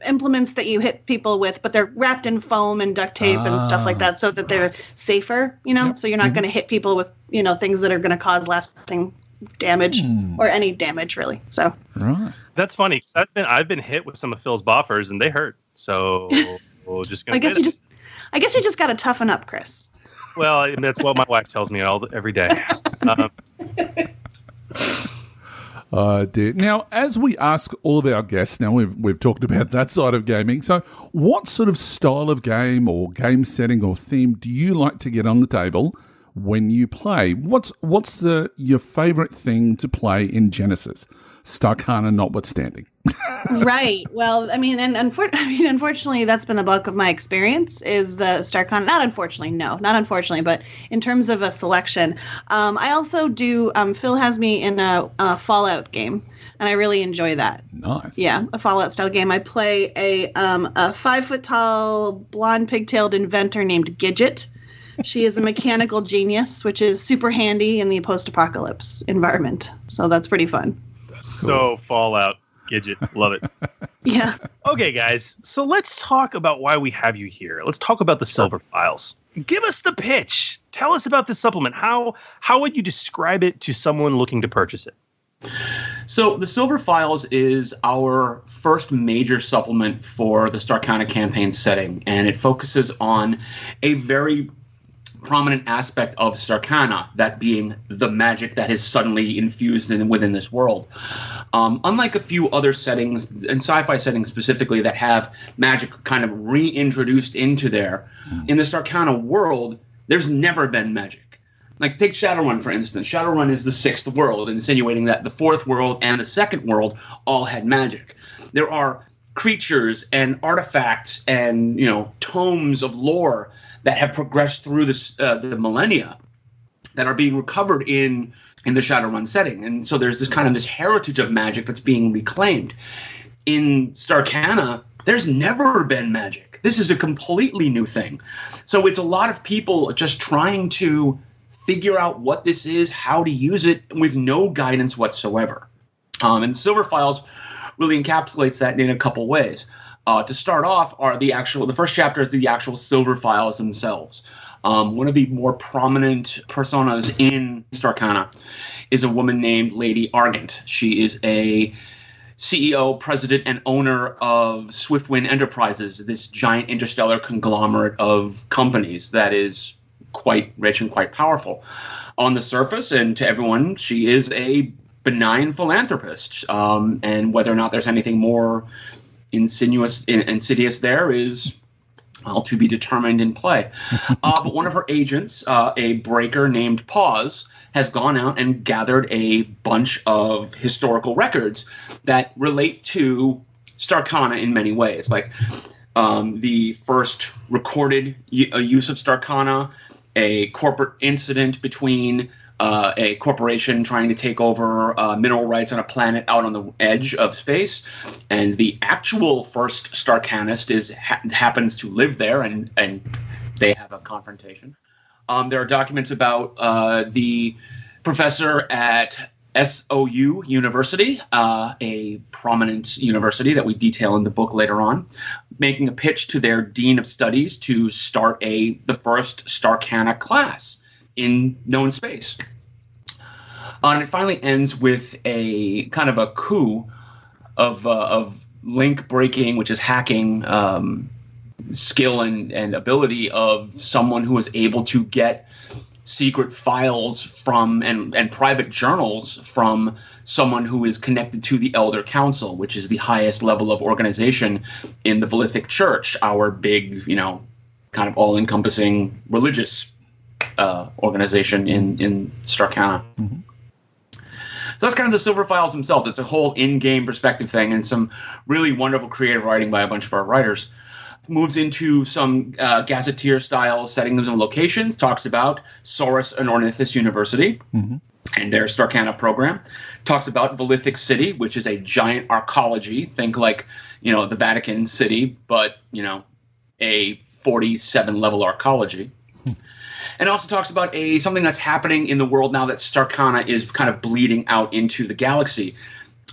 implements that you hit people with, but they're wrapped in foam and duct tape and stuff like that, so that they're safer. So you're not going to hit people with things that are going to cause lasting damage or any damage really. So right. That's funny because I've been hit with some of Phil's boffers and they hurt. So we'll just I guess you just got to toughen up, Chris. Well, that's what my wife tells me every day. Dear. Now, as we ask all of our guests, now we've talked about that side of gaming. So, what sort of style of game or game setting or theme do you like to get on the table when you play? What's your favorite thing to play in Genesys? Starcana notwithstanding. Right. Well, unfortunately, that's been the bulk of my experience is the Starcana. Not unfortunately, but in terms of a selection. I also do, Phil has me in a Fallout game, and I really enjoy that. Nice. Yeah, a Fallout-style game. I play a 5-foot-tall, blonde, pigtailed inventor named Gidget. She is a mechanical genius, which is super handy in the post-apocalypse environment. So that's pretty fun. So Fallout, Gidget, love it. Yeah. Okay, guys. So let's talk about why we have you here. Let's talk about the Silver Files. Give us the pitch. Tell us about this supplement. How would you describe it to someone looking to purchase it? So the Silver Files is our first major supplement for the Starcana campaign setting, and it focuses on a very prominent aspect of Starcana, that being the magic that is suddenly infused within this world. Unlike a few other settings, and sci-fi settings specifically, that have magic kind of reintroduced into there, in the Starcana world, there's never been magic. Like, take Shadowrun, for instance. Shadowrun is the sixth world, insinuating that the fourth world and the second world all had magic. There are creatures and artifacts and, tomes of lore that have progressed through the millennia that are being recovered in in the Shadowrun setting. And so there's this heritage of magic that's being reclaimed. In Starcana, there's never been magic. This is a completely new thing. So it's a lot of people just trying to figure out what this is, how to use it, with no guidance whatsoever. And the Silver Files really encapsulates that in a couple ways. To start off, the first chapter is the actual Silver Files themselves. One of the more prominent personas in Starcana is a woman named Lady Argent. She is a CEO, president, and owner of Swiftwind Enterprises, this giant interstellar conglomerate of companies that is quite rich and quite powerful. On the surface, and to everyone, she is a benign philanthropist. And whether or not there's anything more insidious there is, well, to be determined in play. But one of her agents, a breaker named Pause, has gone out and gathered a bunch of historical records that relate to Starcana in many ways. Like the first recorded use of Starcana, a corporate incident between a corporation trying to take over mineral rights on a planet out on the edge of space, and the actual first Starcanist happens to live there, and they have a confrontation. There are documents about the professor at SOU University, a prominent university that we detail in the book later on, making a pitch to their dean of studies to start the first Starcana class in known space. And it finally ends with a kind of a coup of link breaking, which is hacking skill and ability of someone who was able to get secret files from and private journals from someone who is connected to the Elder Council, which is the highest level of organization in the Velithic Church, our big, kind of all-encompassing religious organization in Starcana. Mm-hmm. So that's kind of the Silver Files themselves. It's a whole in-game perspective thing and some really wonderful creative writing by a bunch of our writers. Moves into some gazetteer-style settings and locations, talks about Saurus and Ornithus University and their Starcana program. Talks about Velithic City, which is a giant arcology. Think like, the Vatican City, but, a 47-level arcology. And also talks about something that's happening in the world now that Starcana is kind of bleeding out into the galaxy.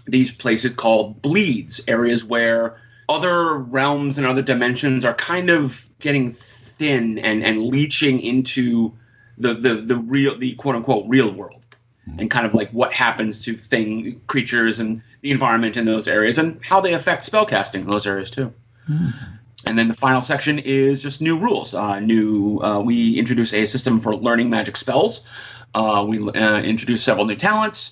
These places called bleeds, areas where other realms and other dimensions are kind of getting thin and leaching into the quote unquote real world, and kind of like what happens to creatures and the environment in those areas and how they affect spellcasting in those areas too. And then the final section is just new rules. We introduce a system for learning magic spells. We introduce several new talents,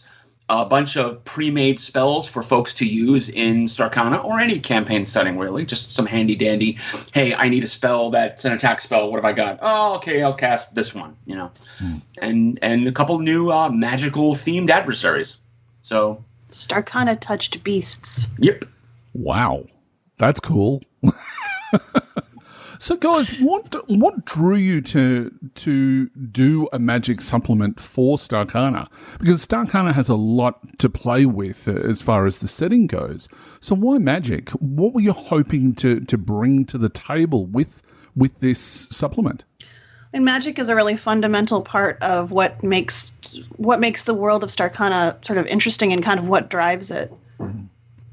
a bunch of pre-made spells for folks to use in Starcana or any campaign setting, really. Just some handy-dandy, hey, I need a spell that's an attack spell. What have I got? Oh, okay, I'll cast this one, And a couple new magical-themed adversaries. So Starcana-touched beasts. Yep. Wow. That's cool. So, guys, what drew you to do a magic supplement for Starcana? Because Starcana has a lot to play with as far as the setting goes. So, why magic? What were you hoping to bring to the table with this supplement? And magic is a really fundamental part of what makes the world of Starcana sort of interesting and kind of what drives it.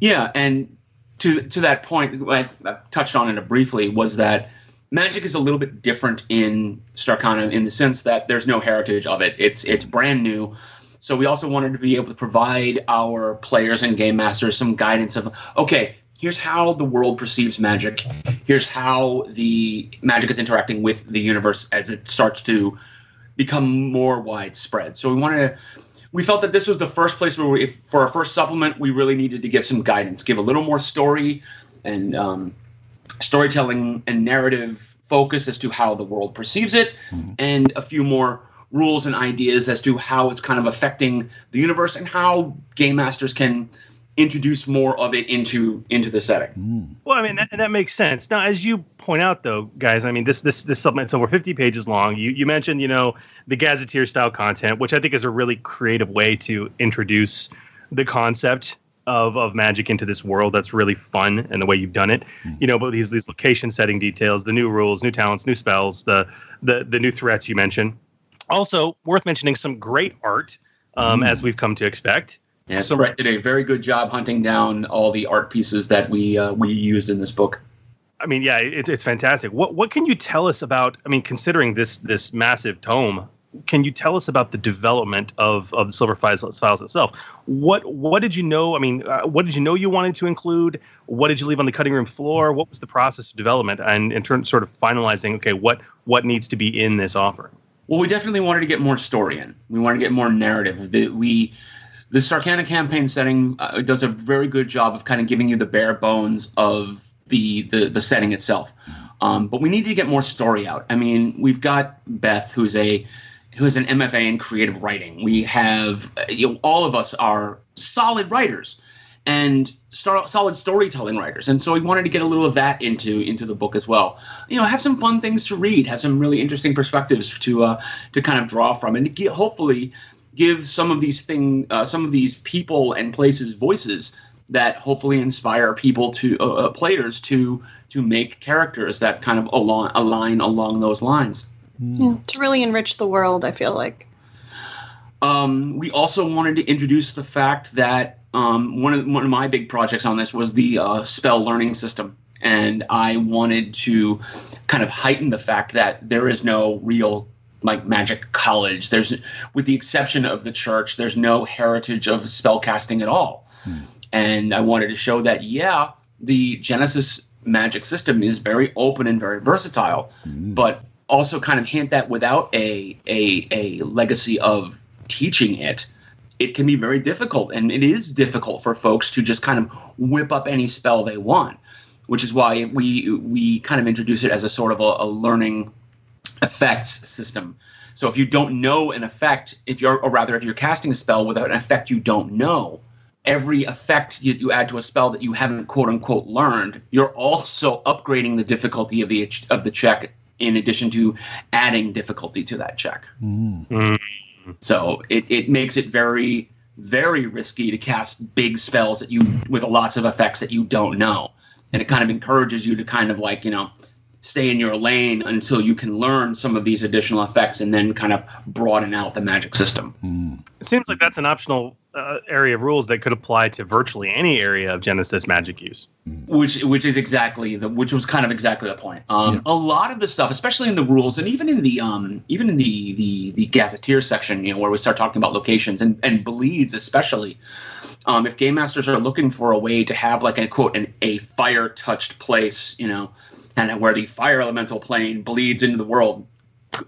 Yeah, and to that point, I touched on it briefly, was that magic is a little bit different in Starcana in the sense that there's no heritage of it. It's brand new. So we also wanted to be able to provide our players and game masters some guidance of, okay, here's how the world perceives magic. Here's how the magic is interacting with the universe as it starts to become more widespread. So we felt that this was the first place where for our first supplement, we really needed to give some guidance, give a little more story and storytelling and narrative focus as to how the world perceives it, and a few more rules and ideas as to how it's kind of affecting the universe and how game masters can introduce more of it into the setting. Well, I mean, that makes sense. Now, as you point out, though, guys, I mean, this supplement's over 50 pages long. You mentioned, the Gazetteer style content, which I think is a really creative way to introduce the concept of magic into this world. That's really fun, and the way you've done it. But these location setting details, the new rules, new talents, new spells, the new threats you mentioned. Also, worth mentioning some great art, as we've come to expect. Yeah, so Brett did a very good job hunting down all the art pieces that we used in this book. I mean, yeah, it's fantastic. What can you tell us about? I mean, considering this massive tome, can you tell us about the development of the Silver Files itself? What did you know? I mean, what did you know you wanted to include? What did you leave on the cutting room floor? What was the process of development, and in terms sort of finalizing? Okay, what needs to be in this offering? Well, we definitely wanted to get more story in. We wanted to get more narrative. The Starcana campaign setting does a very good job of kind of giving you the bare bones of the setting itself. But we need to get more story out. I mean, we've got Beth, who's an MFA in creative writing. We have, all of us are solid writers and solid storytelling writers. And so we wanted to get a little of that into the book as well. Have some fun things to read, have some really interesting perspectives to kind of draw from, and to hopefully give some of these people and places voices that hopefully inspire people players to make characters that kind of align along those lines. Yeah, to really enrich the world, I feel like. We also wanted to introduce the fact that one of my big projects on this was the spell learning system, and I wanted to kind of heighten the fact that there is no real magic college. With the exception of the church, there's no heritage of spellcasting at all. And I wanted to show that, the Genesys magic system is very open and very versatile, but also kind of hint that without a legacy of teaching it can be very difficult. And it is difficult for folks to just kind of whip up any spell they want, which is why we kind of introduce it as a sort of a learning effects system. So if you don't know an effect, if you're casting a spell without an effect you don't know, every effect you add to a spell that you haven't quote unquote learned, you're also upgrading the difficulty of the check in addition to adding difficulty to that check. So it makes it very, very risky to cast big spells with lots of effects that you don't know. And it kind of encourages you to kind of stay in your lane until you can learn some of these additional effects and then kind of broaden out the magic system. It seems like that's an optional area of rules that could apply to virtually any area of Genesys magic use. Which was kind of exactly the point. A lot of the stuff, especially in the rules, and even in the Gazetteer section, where we start talking about locations and bleeds, especially. If game masters are looking for a way to have a fire touched place, and where the fire elemental plane bleeds into the world,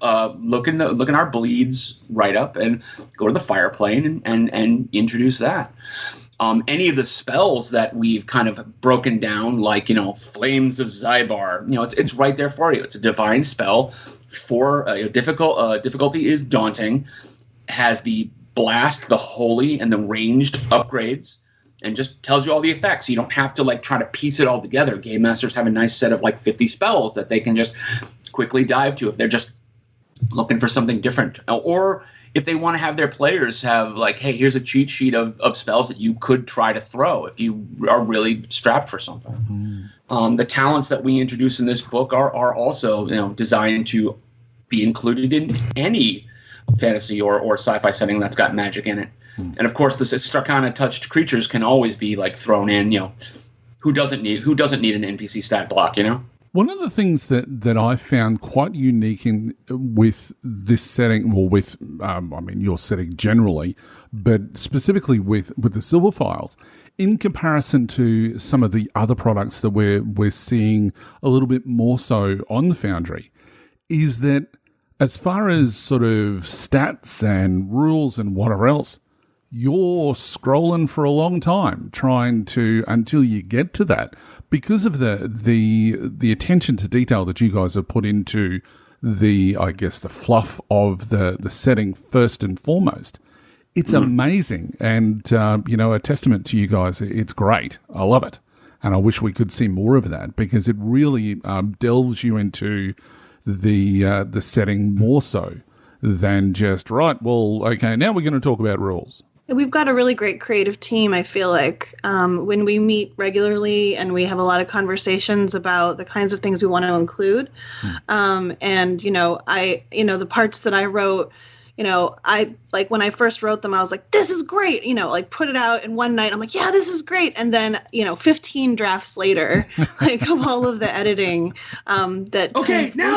look in our bleeds write up and go to the fire plane and introduce that. Any of the spells that we've kind of broken down, Flames of Zybar, it's right there for you. It's a divine spell for difficulty is daunting, has the blast, the holy, and the ranged upgrades, and just tells you all the effects. You don't have to try to piece it all together. Game masters have a nice set of 50 spells that they can just quickly dive to if they're just looking for something different, or if they want to have their players have hey, here's a cheat sheet of spells that you could try to throw if you are really strapped for something. The talents that we introduce in this book are also designed to be included in any fantasy or sci-fi setting that's got magic in it. And of course, the Starcana touched creatures can always be thrown in. Who doesn't need an NPC stat block? One of the things that I found quite unique with this setting, or with your setting generally, but specifically with the Silver Files, in comparison to some of the other products that we're seeing a little bit more so on the Foundry, is that as far as sort of stats and rules and whatever else, you're scrolling for a long time until you get to that, because of the attention to detail that you guys have put into the fluff of the setting first and foremost. It's amazing, and a testament to you guys. It's great. I love it, and I wish we could see more of that because it really delves you into the setting more so than just right. Well, okay, now we're going to talk about rules. We've got a really great creative team, I feel like, when we meet regularly and we have a lot of conversations about the kinds of things we want to include. And, the parts that I wrote, I like when I first wrote them, I was like, this is great, put it out in one night. I'm like, yeah, this is great. And then, 15 drafts later, of all of the editing now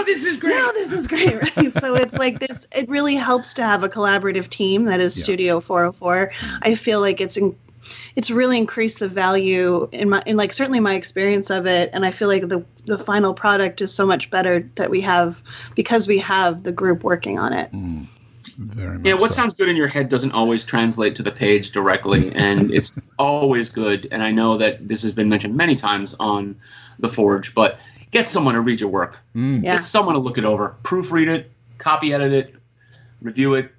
this is great. Now this is great, right? So it's like this, it really helps to have a collaborative team that is Studio 404. I feel like it's really increased the value in certainly my experience of it. And I feel like the final product is so much better that we have the group working on it. Very much what so. sounds good in your head doesn't always translate to the page directly, and it's always good. And I know that this has been mentioned many times on The Forge, but get someone to read your work. Get someone to look it over, proofread it, copy edit it, review it,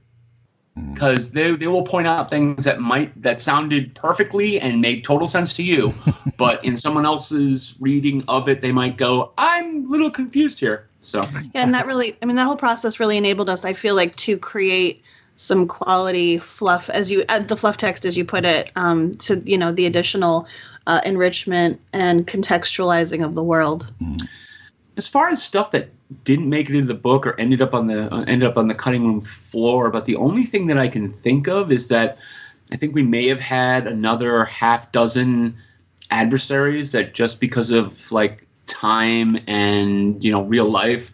because they will point out things that sounded perfectly and made total sense to you, but in someone else's reading of it, they might go, I'm a little confused here. So and that whole process really enabled us, I feel like, to create some quality fluff, the fluff text, as you put it, to the additional enrichment and contextualizing of the world. As far as stuff that didn't make it into the book or ended up on the cutting room floor, but the only thing that I can think of is that I think we may have had another half dozen adversaries that just because of time and real life,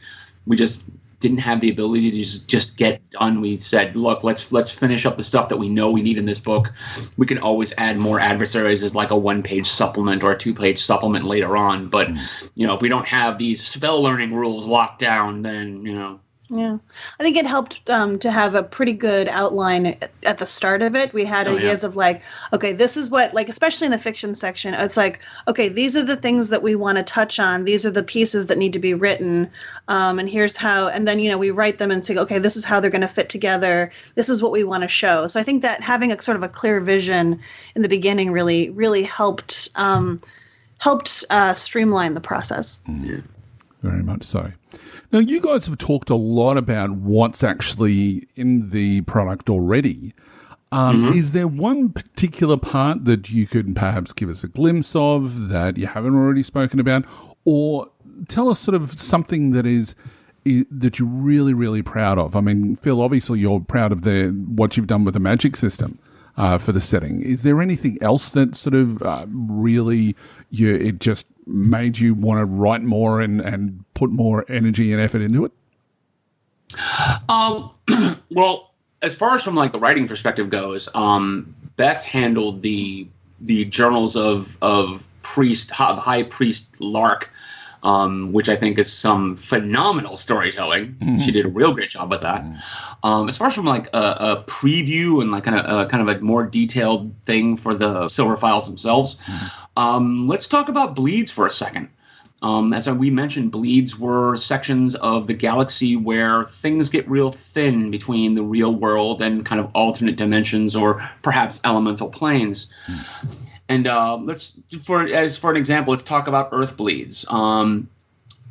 we just didn't have the ability to just get done. We said, look, let's finish up the stuff that we know we need in this book. We can always add more adversaries as like a 1-page supplement or a 2-page supplement later on. But if we don't have these spell learning rules locked down, then Yeah, I think it helped to have a pretty good outline at the start of it. We had ideas of okay, this is what, especially in the fiction section, it's okay, these are the things that we want to touch on. These are the pieces that need to be written. And here's how, and then, we write them and say, okay, this is how they're going to fit together. This is what we want to show. So I think that having a sort of a clear vision in the beginning really, really helped streamline the process. Yeah. Very much so. Now, you guys have talked a lot about what's actually in the product already. Is there one particular part that you could perhaps give us a glimpse of that you haven't already spoken about? Or tell us sort of something that that you're really, really proud of. I mean, Phil, obviously you're proud of what you've done with the magic system for the setting. Is there anything else that sort of really it just made you want to write more and put more energy and effort into it? Well, as far as from the writing perspective goes, Beth handled the journals of High Priest Lark, which I think is some phenomenal storytelling. She did a real great job with that. As far as from a preview and kind of a more detailed thing for the silver files themselves, let's talk about bleeds for a second. As we mentioned, bleeds were sections of the galaxy where things get real thin between the real world and kind of alternate dimensions or perhaps elemental planes. And for an example, let's talk about Earth bleeds.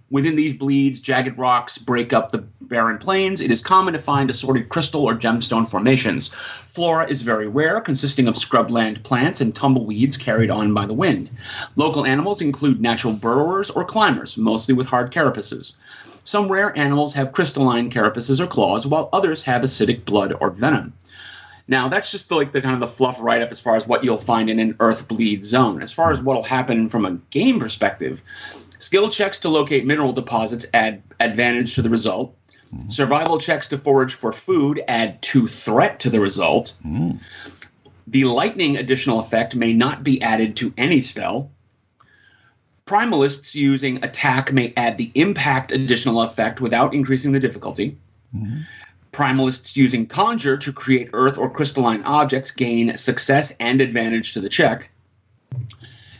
Within these bleeds, jagged rocks break up the barren plains. It is common to find assorted crystal or gemstone formations. Flora is very rare, consisting of scrubland plants and tumbleweeds carried on by the wind. Local animals include natural burrowers or climbers, mostly with hard carapaces. Some rare animals have crystalline carapaces or claws, while others have acidic blood or venom. Now, that's just the kind of the fluff write-up as far as what you'll find in an Earth bleed zone. As far as what will happen from a game perspective, skill checks to locate mineral deposits add advantage to the result. Survival checks to forage for food add 2 threat to the result. The lightning additional effect may not be added to any spell. Primalists using attack may add the impact additional effect without increasing the difficulty. Primalists using conjure to create earth or crystalline objects gain success and advantage to the check.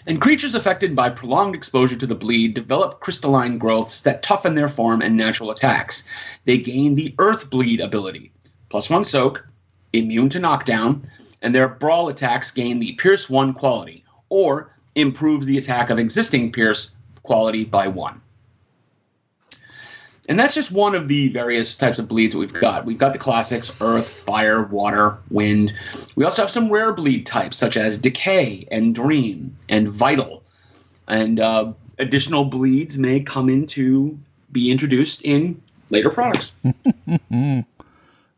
And creatures affected by prolonged exposure to the bleed develop crystalline growths that toughen their form and natural attacks. They gain the Earth Bleed ability, +1 soak, immune to knockdown, and their brawl attacks gain the Pierce 1 quality, or improve the attack of existing Pierce quality by 1. And that's just one of the various types of bleeds that we've got. We've got the classics: Earth, Fire, Water, Wind. We also have some rare bleed types, such as Decay and Dream and Vital. And additional bleeds may come in to be introduced in later products.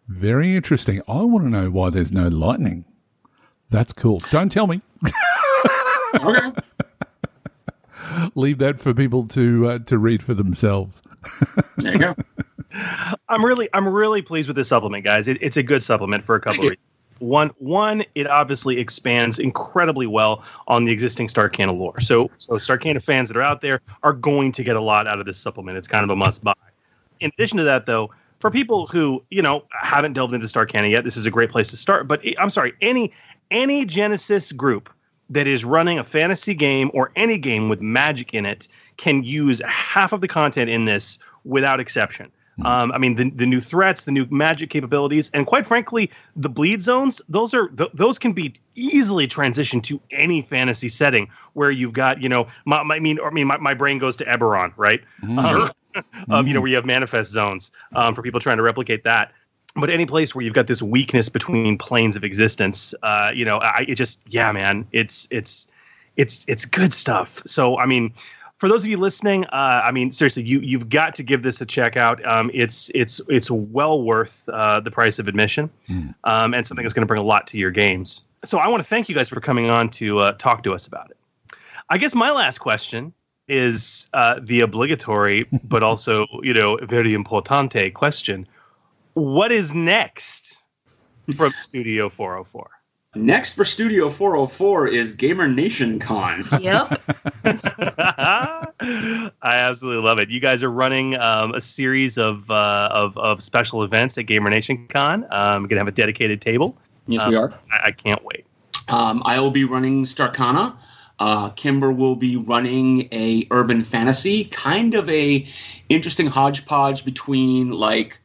Very interesting. I want to know why there's no lightning. That's cool. Don't tell me. Okay. Leave that for people to read for themselves. There you go. I'm really pleased with this supplement, guys. It's a good supplement for a couple of reasons. One, it obviously expands incredibly well on the existing Starcana lore. So Starcana fans that are out there are going to get a lot out of this supplement. It's kind of a must buy. In addition to that, though, for people who, haven't delved into Starcana yet, this is a great place to start. But I'm sorry, any Genesys group that is running a fantasy game or any game with magic in it can use half of the content in this without exception. The new threats, the new magic capabilities, and quite frankly, the bleed zones, those can be easily transitioned to any fantasy setting where you've got, my brain goes to Eberron, right? Sure. Where you have manifest zones for people trying to replicate that. But any place where you've got this weakness between planes of existence, it's good stuff. So, for those of you listening, seriously, you've got to give this a check out. It's well worth the price of admission, and something that's going to bring a lot to your games. So I want to thank you guys for coming on to talk to us about it. I guess my last question is the obligatory, but also very importante question: what is next from Studio 404? Next for Studio 404 is Gamer Nation Con. Yep. I absolutely love it. You guys are running a series of special events at Gamer Nation Con. We're going to have a dedicated table. Yes, we are. I can't wait. I will be running Starcana. Kimber will be running a urban fantasy, kind of a interesting hodgepodge between like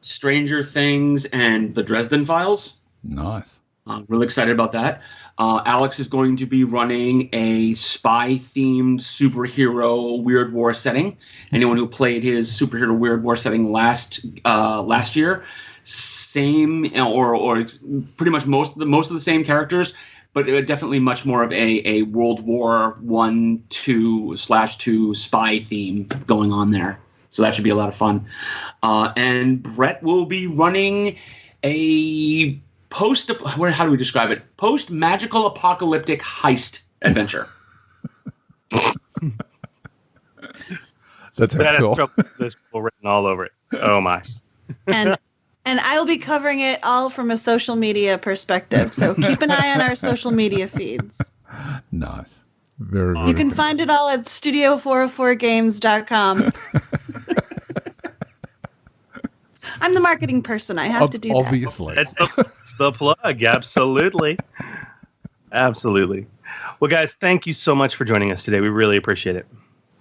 Stranger Things and the Dresden Files. Nice. I'm really excited about that. Alex is going to be running a spy-themed superhero Weird War setting. Anyone who played his superhero Weird War setting last year, same or pretty much most of the same characters, but definitely much more of a World War I/2 spy theme going on there. So that should be a lot of fun. And Brett will be running a how do we describe it? Post-magical apocalyptic heist adventure. That's cool. There's written all over it. Oh my! And I'll be covering it all from a social media perspective. So keep an eye on our social media feeds. Nice. Very. You can find it all at studio404games.com. I'm the marketing person. I have to do that. Obviously. That's the plug. Absolutely. Absolutely. Well, guys, thank you so much for joining us today. We really appreciate it.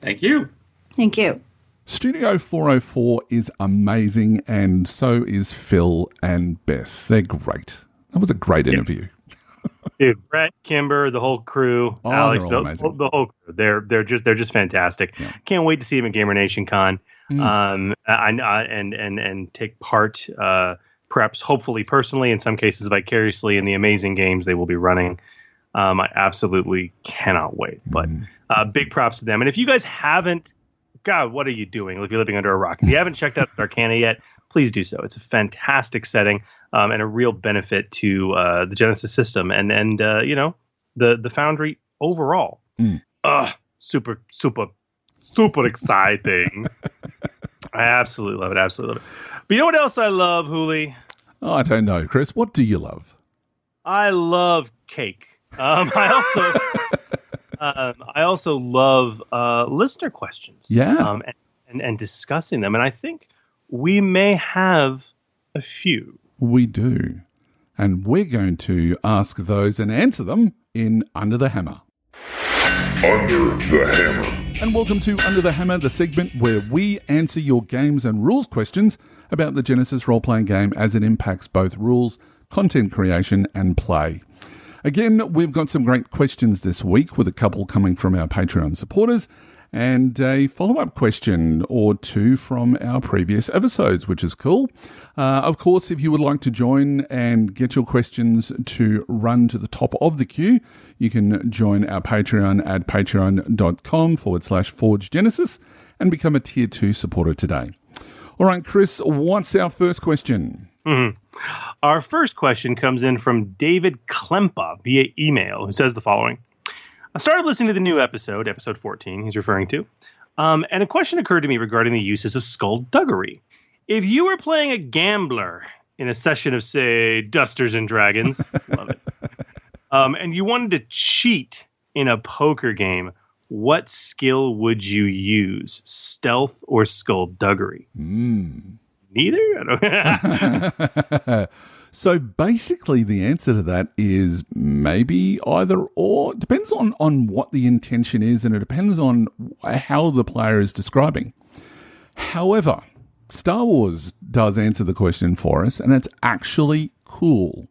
Thank you. Thank you. Studio 404 is amazing, and so is Phil and Beth. They're great. That was a great interview. Dude, Brett, Kimber, the whole crew, Alex, the whole crew. They're just fantastic. Yeah. Can't wait to see them at Gamer Nation Con. And take part, perhaps hopefully personally, in some cases vicariously, in the amazing games they will be running. I absolutely cannot wait. But big props to them. And if you guys haven't, God, what are you doing if you're living under a rock? If you haven't checked out Starcana yet, please do so. It's a fantastic setting and a real benefit to the Genesys system and the Foundry overall. Super exciting. I absolutely love it. Absolutely love it. But you know what else I love, Hooli? Oh, I don't know, Chris. What do you love? I love cake. I also love listener questions. Yeah. And discussing them. And I think we may have a few. We do. And we're going to ask those and answer them in Under the Hammer. Under the Hammer. And welcome to Under the Hammer, the segment where we answer your games and rules questions about the Genesys role-playing game as it impacts both rules, content creation, and play. Again, we've got some great questions this week with a couple coming from our Patreon supporters and a follow-up question or two from our previous episodes, which is cool. Of course, if you would like to join and get your questions to run to the top of the queue, you can join our Patreon at patreon.com/ForgeGenesis and become a Tier 2 supporter today. All right, Chris, what's our first question? Mm-hmm. Our first question comes in from David Klempa via email, who says the following. I started listening to the new episode 14 he's referring to, and a question occurred to me regarding the uses of skullduggery. If you were playing a gambler in a session of, say, Dusters and Dragons, love it, and you wanted to cheat in a poker game, what skill would you use, stealth or skullduggery? Neither? I don't So basically the answer to that is maybe either or. It depends on what the intention is, and it depends on how the player is describing. However, Star Wars does answer the question for us, and it's actually cool.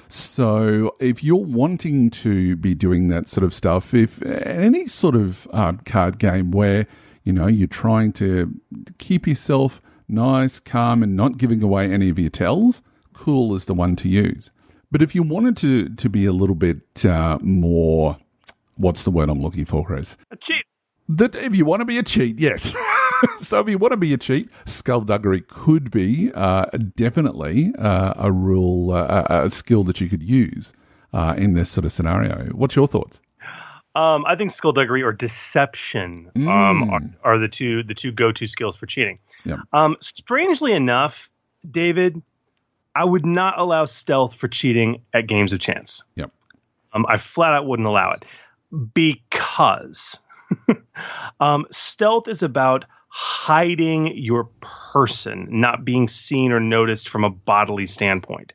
So if you're wanting to be doing that sort of stuff, if any sort of card game where, you know, you're trying to keep yourself nice, calm, and not giving away any of your tells, cool is the one to use. But if you wanted to be a little bit more, what's the word I'm looking for, Chris? A cheat. That if you want to be a cheat, yes. So if you want to be a cheat, skullduggery could be definitely a rule, a skill that you could use in this sort of scenario. What's your thoughts? I think skullduggery or deception are the two go-to skills for cheating. Yep. Strangely enough, David, I would not allow stealth for cheating at games of chance. Yep. I flat out wouldn't allow it because stealth is about hiding your person, not being seen or noticed from a bodily standpoint.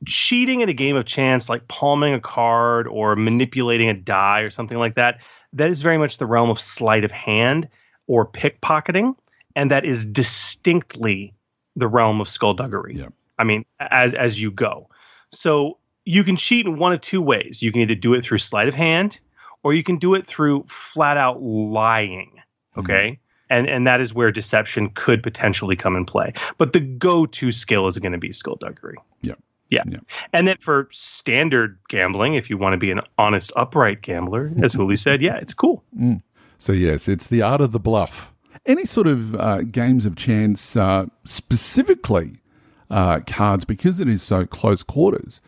Cheating at a game of chance, like palming a card or manipulating a die or something like that, that is very much the realm of sleight of hand or pickpocketing, and that is distinctly the realm of skullduggery. Yep. I mean, as you go. So you can cheat in one of two ways. You can either do it through sleight of hand, or you can do it through flat out lying. Okay. And that is where deception could potentially come in play. But the go-to skill is going to be skullduggery. Yeah. Yeah. And then for standard gambling, if you want to be an honest, upright gambler, as Willie said, yeah, it's cool. So yes, it's the art of the bluff. Any sort of games of chance, specifically cards, because it is so close quarters,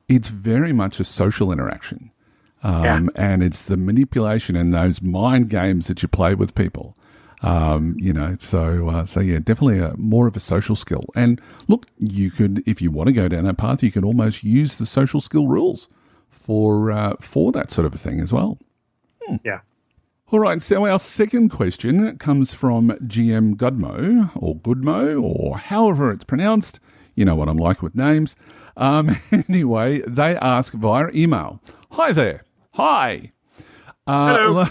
it's very much a social interaction. And it's the manipulation and those mind games that you play with people. You know, so yeah, definitely more of a social skill. And look, you could, if you want to go down that path, you can almost use the social skill rules for that sort of a thing as well. Yeah. All right, so our second question comes from GM Goodmo, or however it's pronounced. You know what I'm like with names. Anyway, they ask via email. Hi there. Hi. Hello.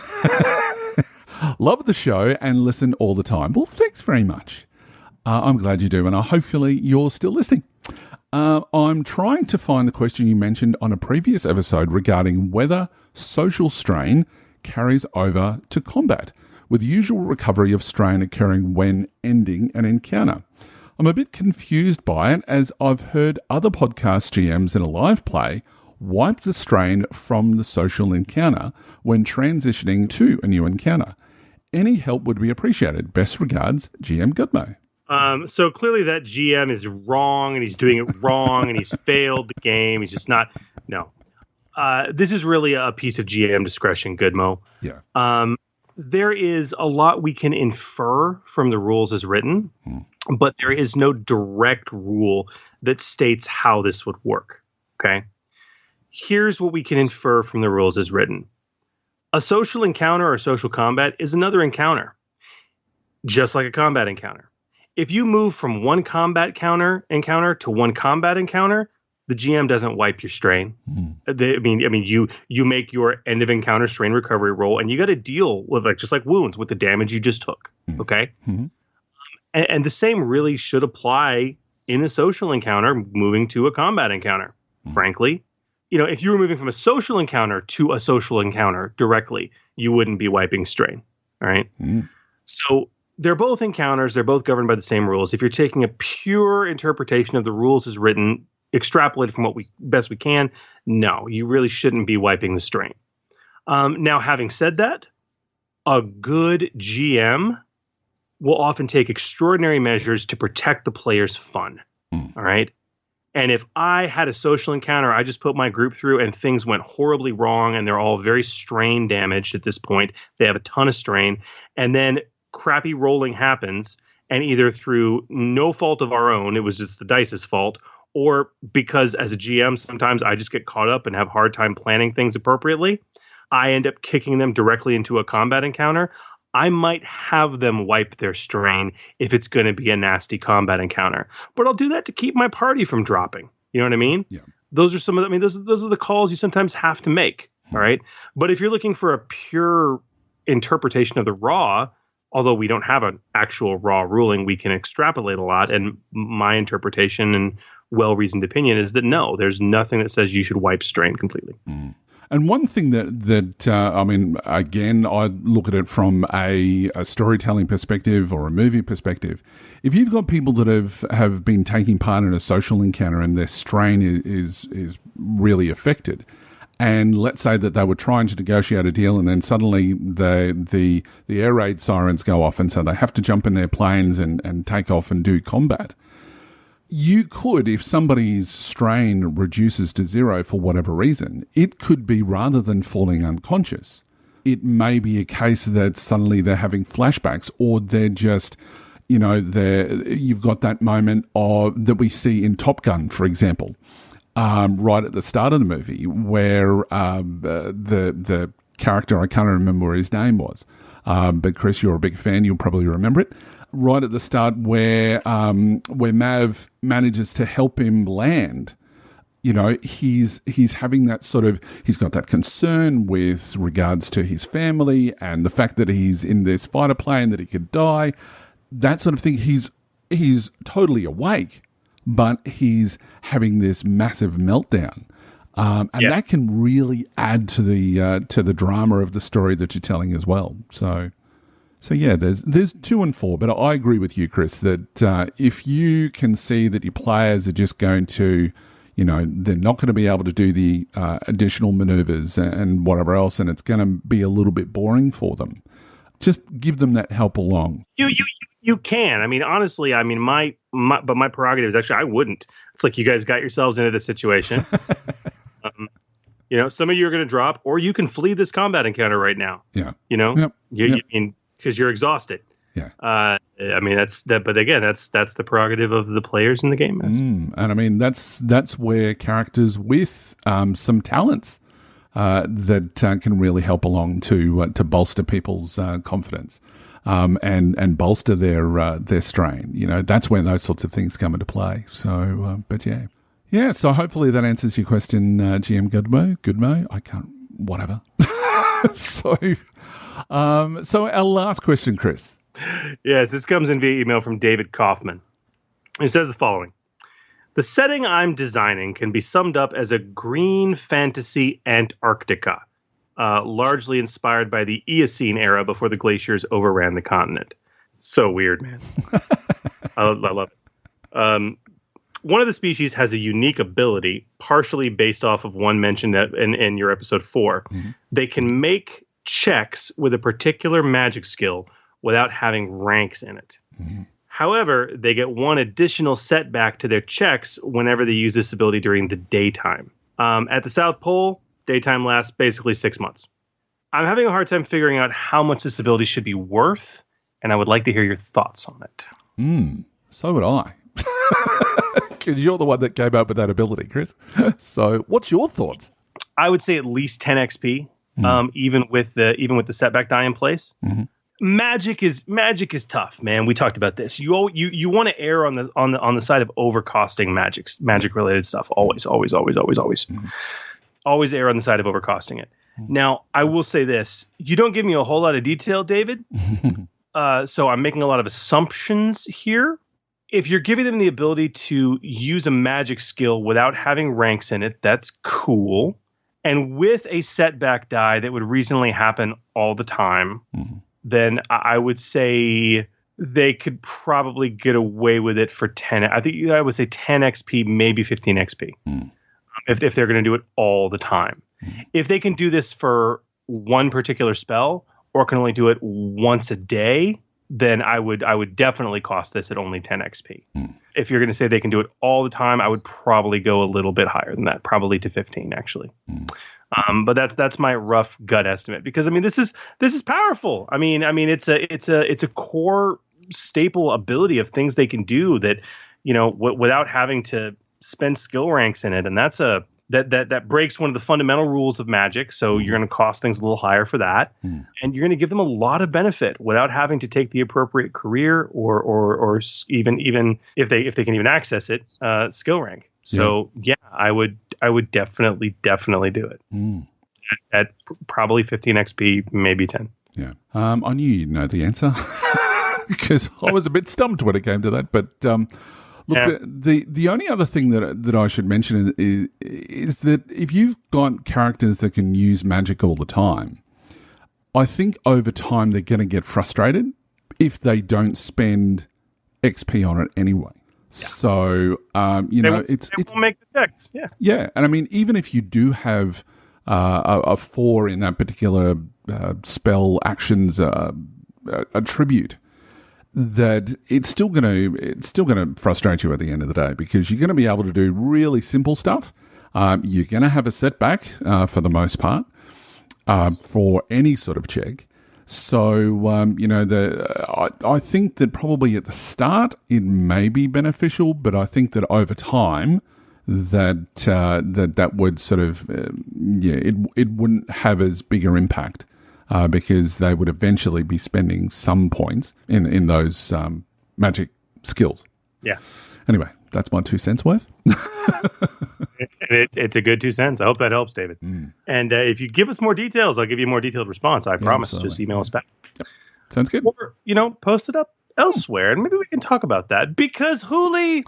Love the show and listen all the time. Well, thanks very much. I'm glad you do, and hopefully you're still listening. I'm trying to find the question you mentioned on a previous episode regarding whether social strain carries over to combat, with usual recovery of strain occurring when ending an encounter. I'm a bit confused by it, as I've heard other podcast GMs in a live play wipe the strain from the social encounter when transitioning to a new encounter. Any help would be appreciated. Best regards, GM Goodmo. So clearly that GM is wrong, and he's doing it wrong, and he's failed the game. He's just not. No. This is really a piece of GM discretion, Goodmo. Yeah. There is a lot we can infer from the rules as written, but there is no direct rule that states how this would work. Okay. Here's what we can infer from the rules as written. A social encounter or social combat is another encounter, just like a combat encounter. If you move from one combat encounter to one combat encounter, the GM doesn't wipe your strain. You make your end of encounter strain recovery roll, and you got to deal with, just like wounds, with the damage you just took. Okay. And the same really should apply in a social encounter moving to a combat encounter. Frankly, if you were moving from a social encounter to a social encounter directly, you wouldn't be wiping strain. All right. So they're both encounters. They're both governed by the same rules. If you're taking a pure interpretation of the rules as written, extrapolated from what we best we can, no, you really shouldn't be wiping the strain. Now, having said that, a good GM will often take extraordinary measures to protect the player's fun. All right. And if I had a social encounter, I just put my group through and things went horribly wrong and they're all very strain damaged at this point. They have a ton of strain. And then crappy rolling happens. And either through no fault of our own, it was just the dice's fault, or because as a GM, sometimes I just get caught up and have a hard time planning things appropriately, I end up kicking them directly into a combat encounter. I might have them wipe their strain if it's going to be a nasty combat encounter, but I'll do that to keep my party from dropping. You know what I mean? Yeah. Those are some of the, those are the calls you sometimes have to make. All right. But if you're looking for a pure interpretation of the raw, although we don't have an actual raw ruling, we can extrapolate a lot. And my interpretation and well-reasoned opinion is that no, there's nothing that says you should wipe strain completely. And one thing that again, I look at it from a storytelling perspective or a movie perspective. If you've got people that have been taking part in a social encounter and their strain is really affected, and let's say that they were trying to negotiate a deal and then suddenly the air raid sirens go off and so they have to jump in their planes and take off and do combat. You could, if somebody's strain reduces to 0 for whatever reason, it could be rather than falling unconscious, it may be a case that suddenly they're having flashbacks or they're just, you've got that moment that we see in Top Gun, for example, right at the start of the movie where the character, I can't remember what his name was, but Chris, you're a big fan, you'll probably remember it. Right at the start where Mav manages to help him land, he's having that sort of, he's got that concern with regards to his family and the fact that he's in this fighter plane, that he could die, that sort of thing. He's totally awake, but he's having this massive meltdown. That can really add to the drama of the story that you're telling as well. So yeah, there's 2 and 4, but I agree with you, Chris, that if you can see that your players are just going to, they're not going to be able to do the additional maneuvers and whatever else, and it's going to be a little bit boring for them, just give them that help along. You can. I mean, honestly, my prerogative is actually I wouldn't. It's like you guys got yourselves into this situation. Some of you are going to drop, or you can flee this combat encounter right now. Yeah. Because you're exhausted. Yeah. That's that. But again, that's the prerogative of the players in the game. And that's where characters with some talents that can really help along to bolster people's confidence and bolster their strain. That's where those sorts of things come into play. So, but yeah. Yeah, so hopefully that answers your question, GM Goodmo. I can't, whatever. So our last question, Chris. Yes, this comes in via email from David Kaufman. He says the following. The setting I'm designing can be summed up as a green fantasy Antarctica, largely inspired by the Eocene era before the glaciers overran the continent. So weird, man. I love it. One of the species has a unique ability, partially based off of one mentioned in your episode 4. Mm-hmm. They can make checks with a particular magic skill without having ranks in it. Mm-hmm. However, they get one additional setback to their checks whenever they use this ability during the daytime. At the South Pole, daytime lasts basically 6 months. I'm having a hard time figuring out how much this ability should be worth, and I would like to hear your thoughts on it. So would I. Because you're the one that came up with that ability, Chris. So what's your thoughts? I would say at least 10 XP, even with the setback die in place. Mm-hmm. Magic is tough, man. We talked about this. You want to err on the side of overcosting magic related stuff. Always. Mm-hmm. Always err on the side of overcosting it. Mm-hmm. Now, I will say this. You don't give me a whole lot of detail, David. So I'm making a lot of assumptions here. if you're giving them the ability to use a magic skill without having ranks in it, that's cool. And with a setback die that would reasonably happen all the time, then I would say they could probably get away with it for 10. I would say 10 XP, maybe 15 XP, if they're going to do it all the time. If they can do this for one particular spell or can only do it once a day, then I would definitely cost this at only 10 XP. If you're going to say they can do it all the time, I would probably go a little bit higher than that, probably to 15 actually. But that's my rough gut estimate, because I mean this is powerful. I mean it's a core staple ability of things they can do that, without having to spend skill ranks in it, and that breaks one of the fundamental rules of Magic. So you're going to cost things a little higher for that, and you're going to give them a lot of benefit without having to take the appropriate career or even if they can even access it, skill rank. So yeah, I would definitely do it at probably 15 XP, maybe 10. Yeah, I knew you'd know the answer because I was a bit stumped when it came to that, but. Look, the only other thing that I should mention is that if you've got characters that can use magic all the time, I think over time they're going to get frustrated if they don't spend XP on it anyway. Yeah. So, they won't make the checks. Yeah. Yeah. And I mean, even if you do have a 4 in that particular spell actions attribute, that it's still going to frustrate you at the end of the day, because you're going to be able to do really simple stuff. You're going to have a setback for the most part for any sort of check. So I think that probably at the start it may be beneficial, but I think that over time that would sort of it wouldn't have as bigger impact. Because they would eventually be spending some points in those magic skills. Yeah. Anyway, that's my 2 cents worth. It's a good 2 cents. I hope that helps, David. And if you give us more details, I'll give you a more detailed response. I promise. Absolutely. Just email us back. Yep. Sounds good. Or, post it up elsewhere, and maybe we can talk about that. Because, Hooli,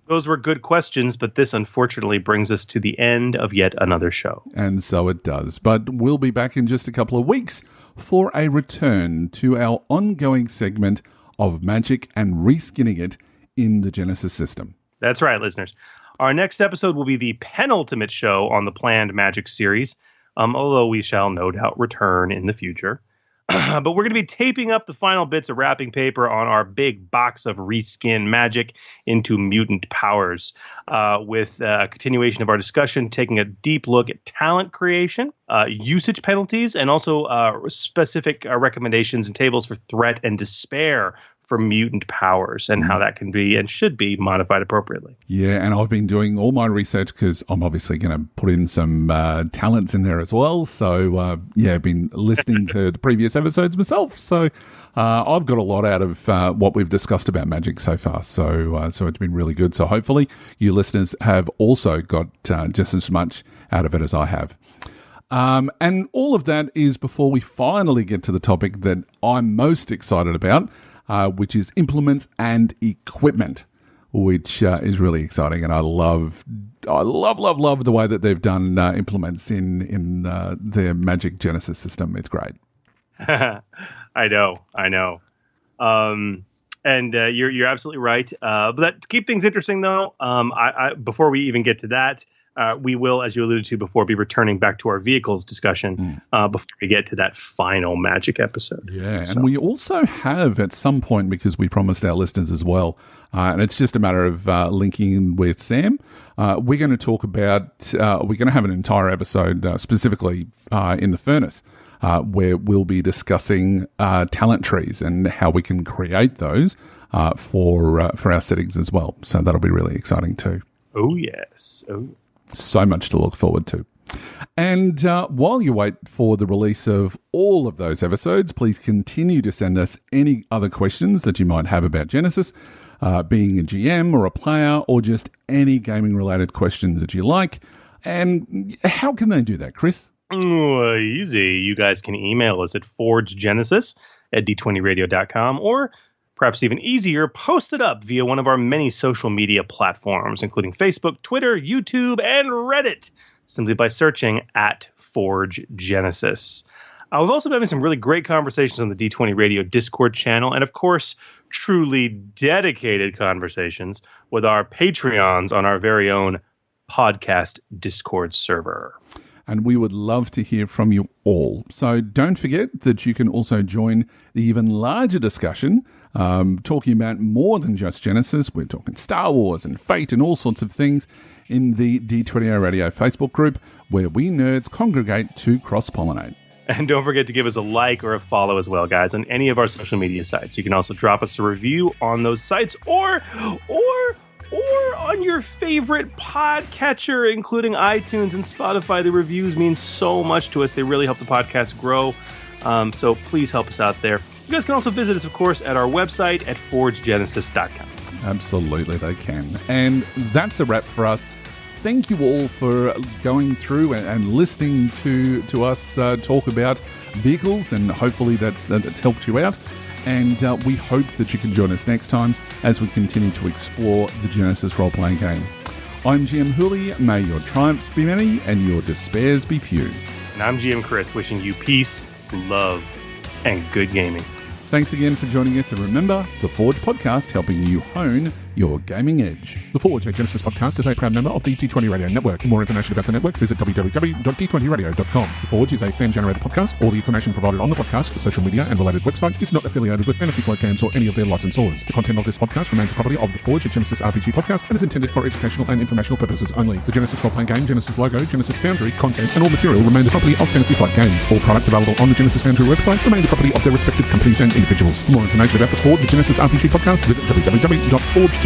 those were good questions, but this unfortunately brings us to the end of yet another show. And so it does. But we'll be back in just a couple of weeks for a return to our ongoing segment of Magic and reskinning it in the Genesys system. That's right, listeners. Our next episode will be the penultimate show on the planned Magic series, although we shall no doubt return in the future. But we're going to be taping up the final bits of wrapping paper on our big box of reskin Magic into mutant powers, with a continuation of our discussion, taking a deep look at talent creation, usage penalties, and also specific recommendations and tables for threat and despair for mutant powers, and how that can be and should be modified appropriately. Yeah, and I've been doing all my research because I'm obviously going to put in some talents in there as well. So, I've been listening to the previous episodes myself. So I've got a lot out of what we've discussed about Magic so far. So it's been really good. So hopefully you listeners have also got just as much out of it as I have. And all of that is before we finally get to the topic that I'm most excited about, which is implements and equipment, which is really exciting. And I love the way that they've done implements in their Magic Genesys system. It's great. I know. And you're absolutely right. But to keep things interesting, though, I before we even get to that, we will, as you alluded to before, be returning back to our vehicles discussion before we get to that final Magic episode. Yeah, and we also have at some point, because we promised our listeners as well, and it's just a matter of linking in with Sam, we're going to talk about, we're going to have an entire episode specifically in the Furnace, where we'll be discussing talent trees and how we can create those for our settings as well. So that'll be really exciting too. Oh, yes. Oh, so much to look forward to. And while you wait for the release of all of those episodes, please continue to send us any other questions that you might have about Genesys, being a GM or a player, or just any gaming-related questions that you like. And how can they do that, Chris? Easy. You guys can email us at forgegenesis@d20radio.com, or Perhaps even easier, post it up via one of our many social media platforms, including Facebook, Twitter, YouTube, and Reddit, simply by searching at Forge Genesis. We've also been having some really great conversations on the D20 Radio Discord channel, and of course, truly dedicated conversations with our Patreons on our very own podcast Discord server. And we would love to hear from you all. So don't forget that you can also join the even larger discussion, talking about more than just Genesis. We're talking Star Wars and Fate and all sorts of things in the D20 Radio Facebook group, where we nerds congregate to cross-pollinate. And don't forget to give us a like or a follow as well, guys, on any of our social media sites. You can also drop us a review on those sites or on your favorite podcatcher, including iTunes and Spotify. The reviews mean so much to us. They really help the podcast grow. So please help us out there. You guys can also visit us, of course, at our website at forgegenesis.com. Absolutely, they can. And that's a wrap for us. Thank you all for going through and listening to us talk about vehicles, and hopefully that's helped you out. And we hope that you can join us next time as we continue to explore the Genesis role-playing game. I'm GM Hooley. May your triumphs be many and your despairs be few. And I'm GM Chris, wishing you peace, love, and good gaming. Thanks again for joining us, and remember, the Forge Podcast, helping you hone your gaming edge. The Forge, a Genesis podcast, is a proud member of the D20 Radio Network. For more information about the network, visit www.d20radio.com. The Forge is a fan-generated podcast. All the information provided on the podcast, social media, and related website is not affiliated with Fantasy Flight Games or any of their licensors. The content of this podcast remains the property of the Forge, a Genesis RPG podcast, and is intended for educational and informational purposes only. The Genesis role-playing game, Genesis logo, Genesis Foundry, content, and all material remain the property of Fantasy Flight Games. All products available on the Genesis Foundry website remain the property of their respective companies and individuals. For more information about the Forge, a Genesis RPG podcast, visit www.forgegenesis.com.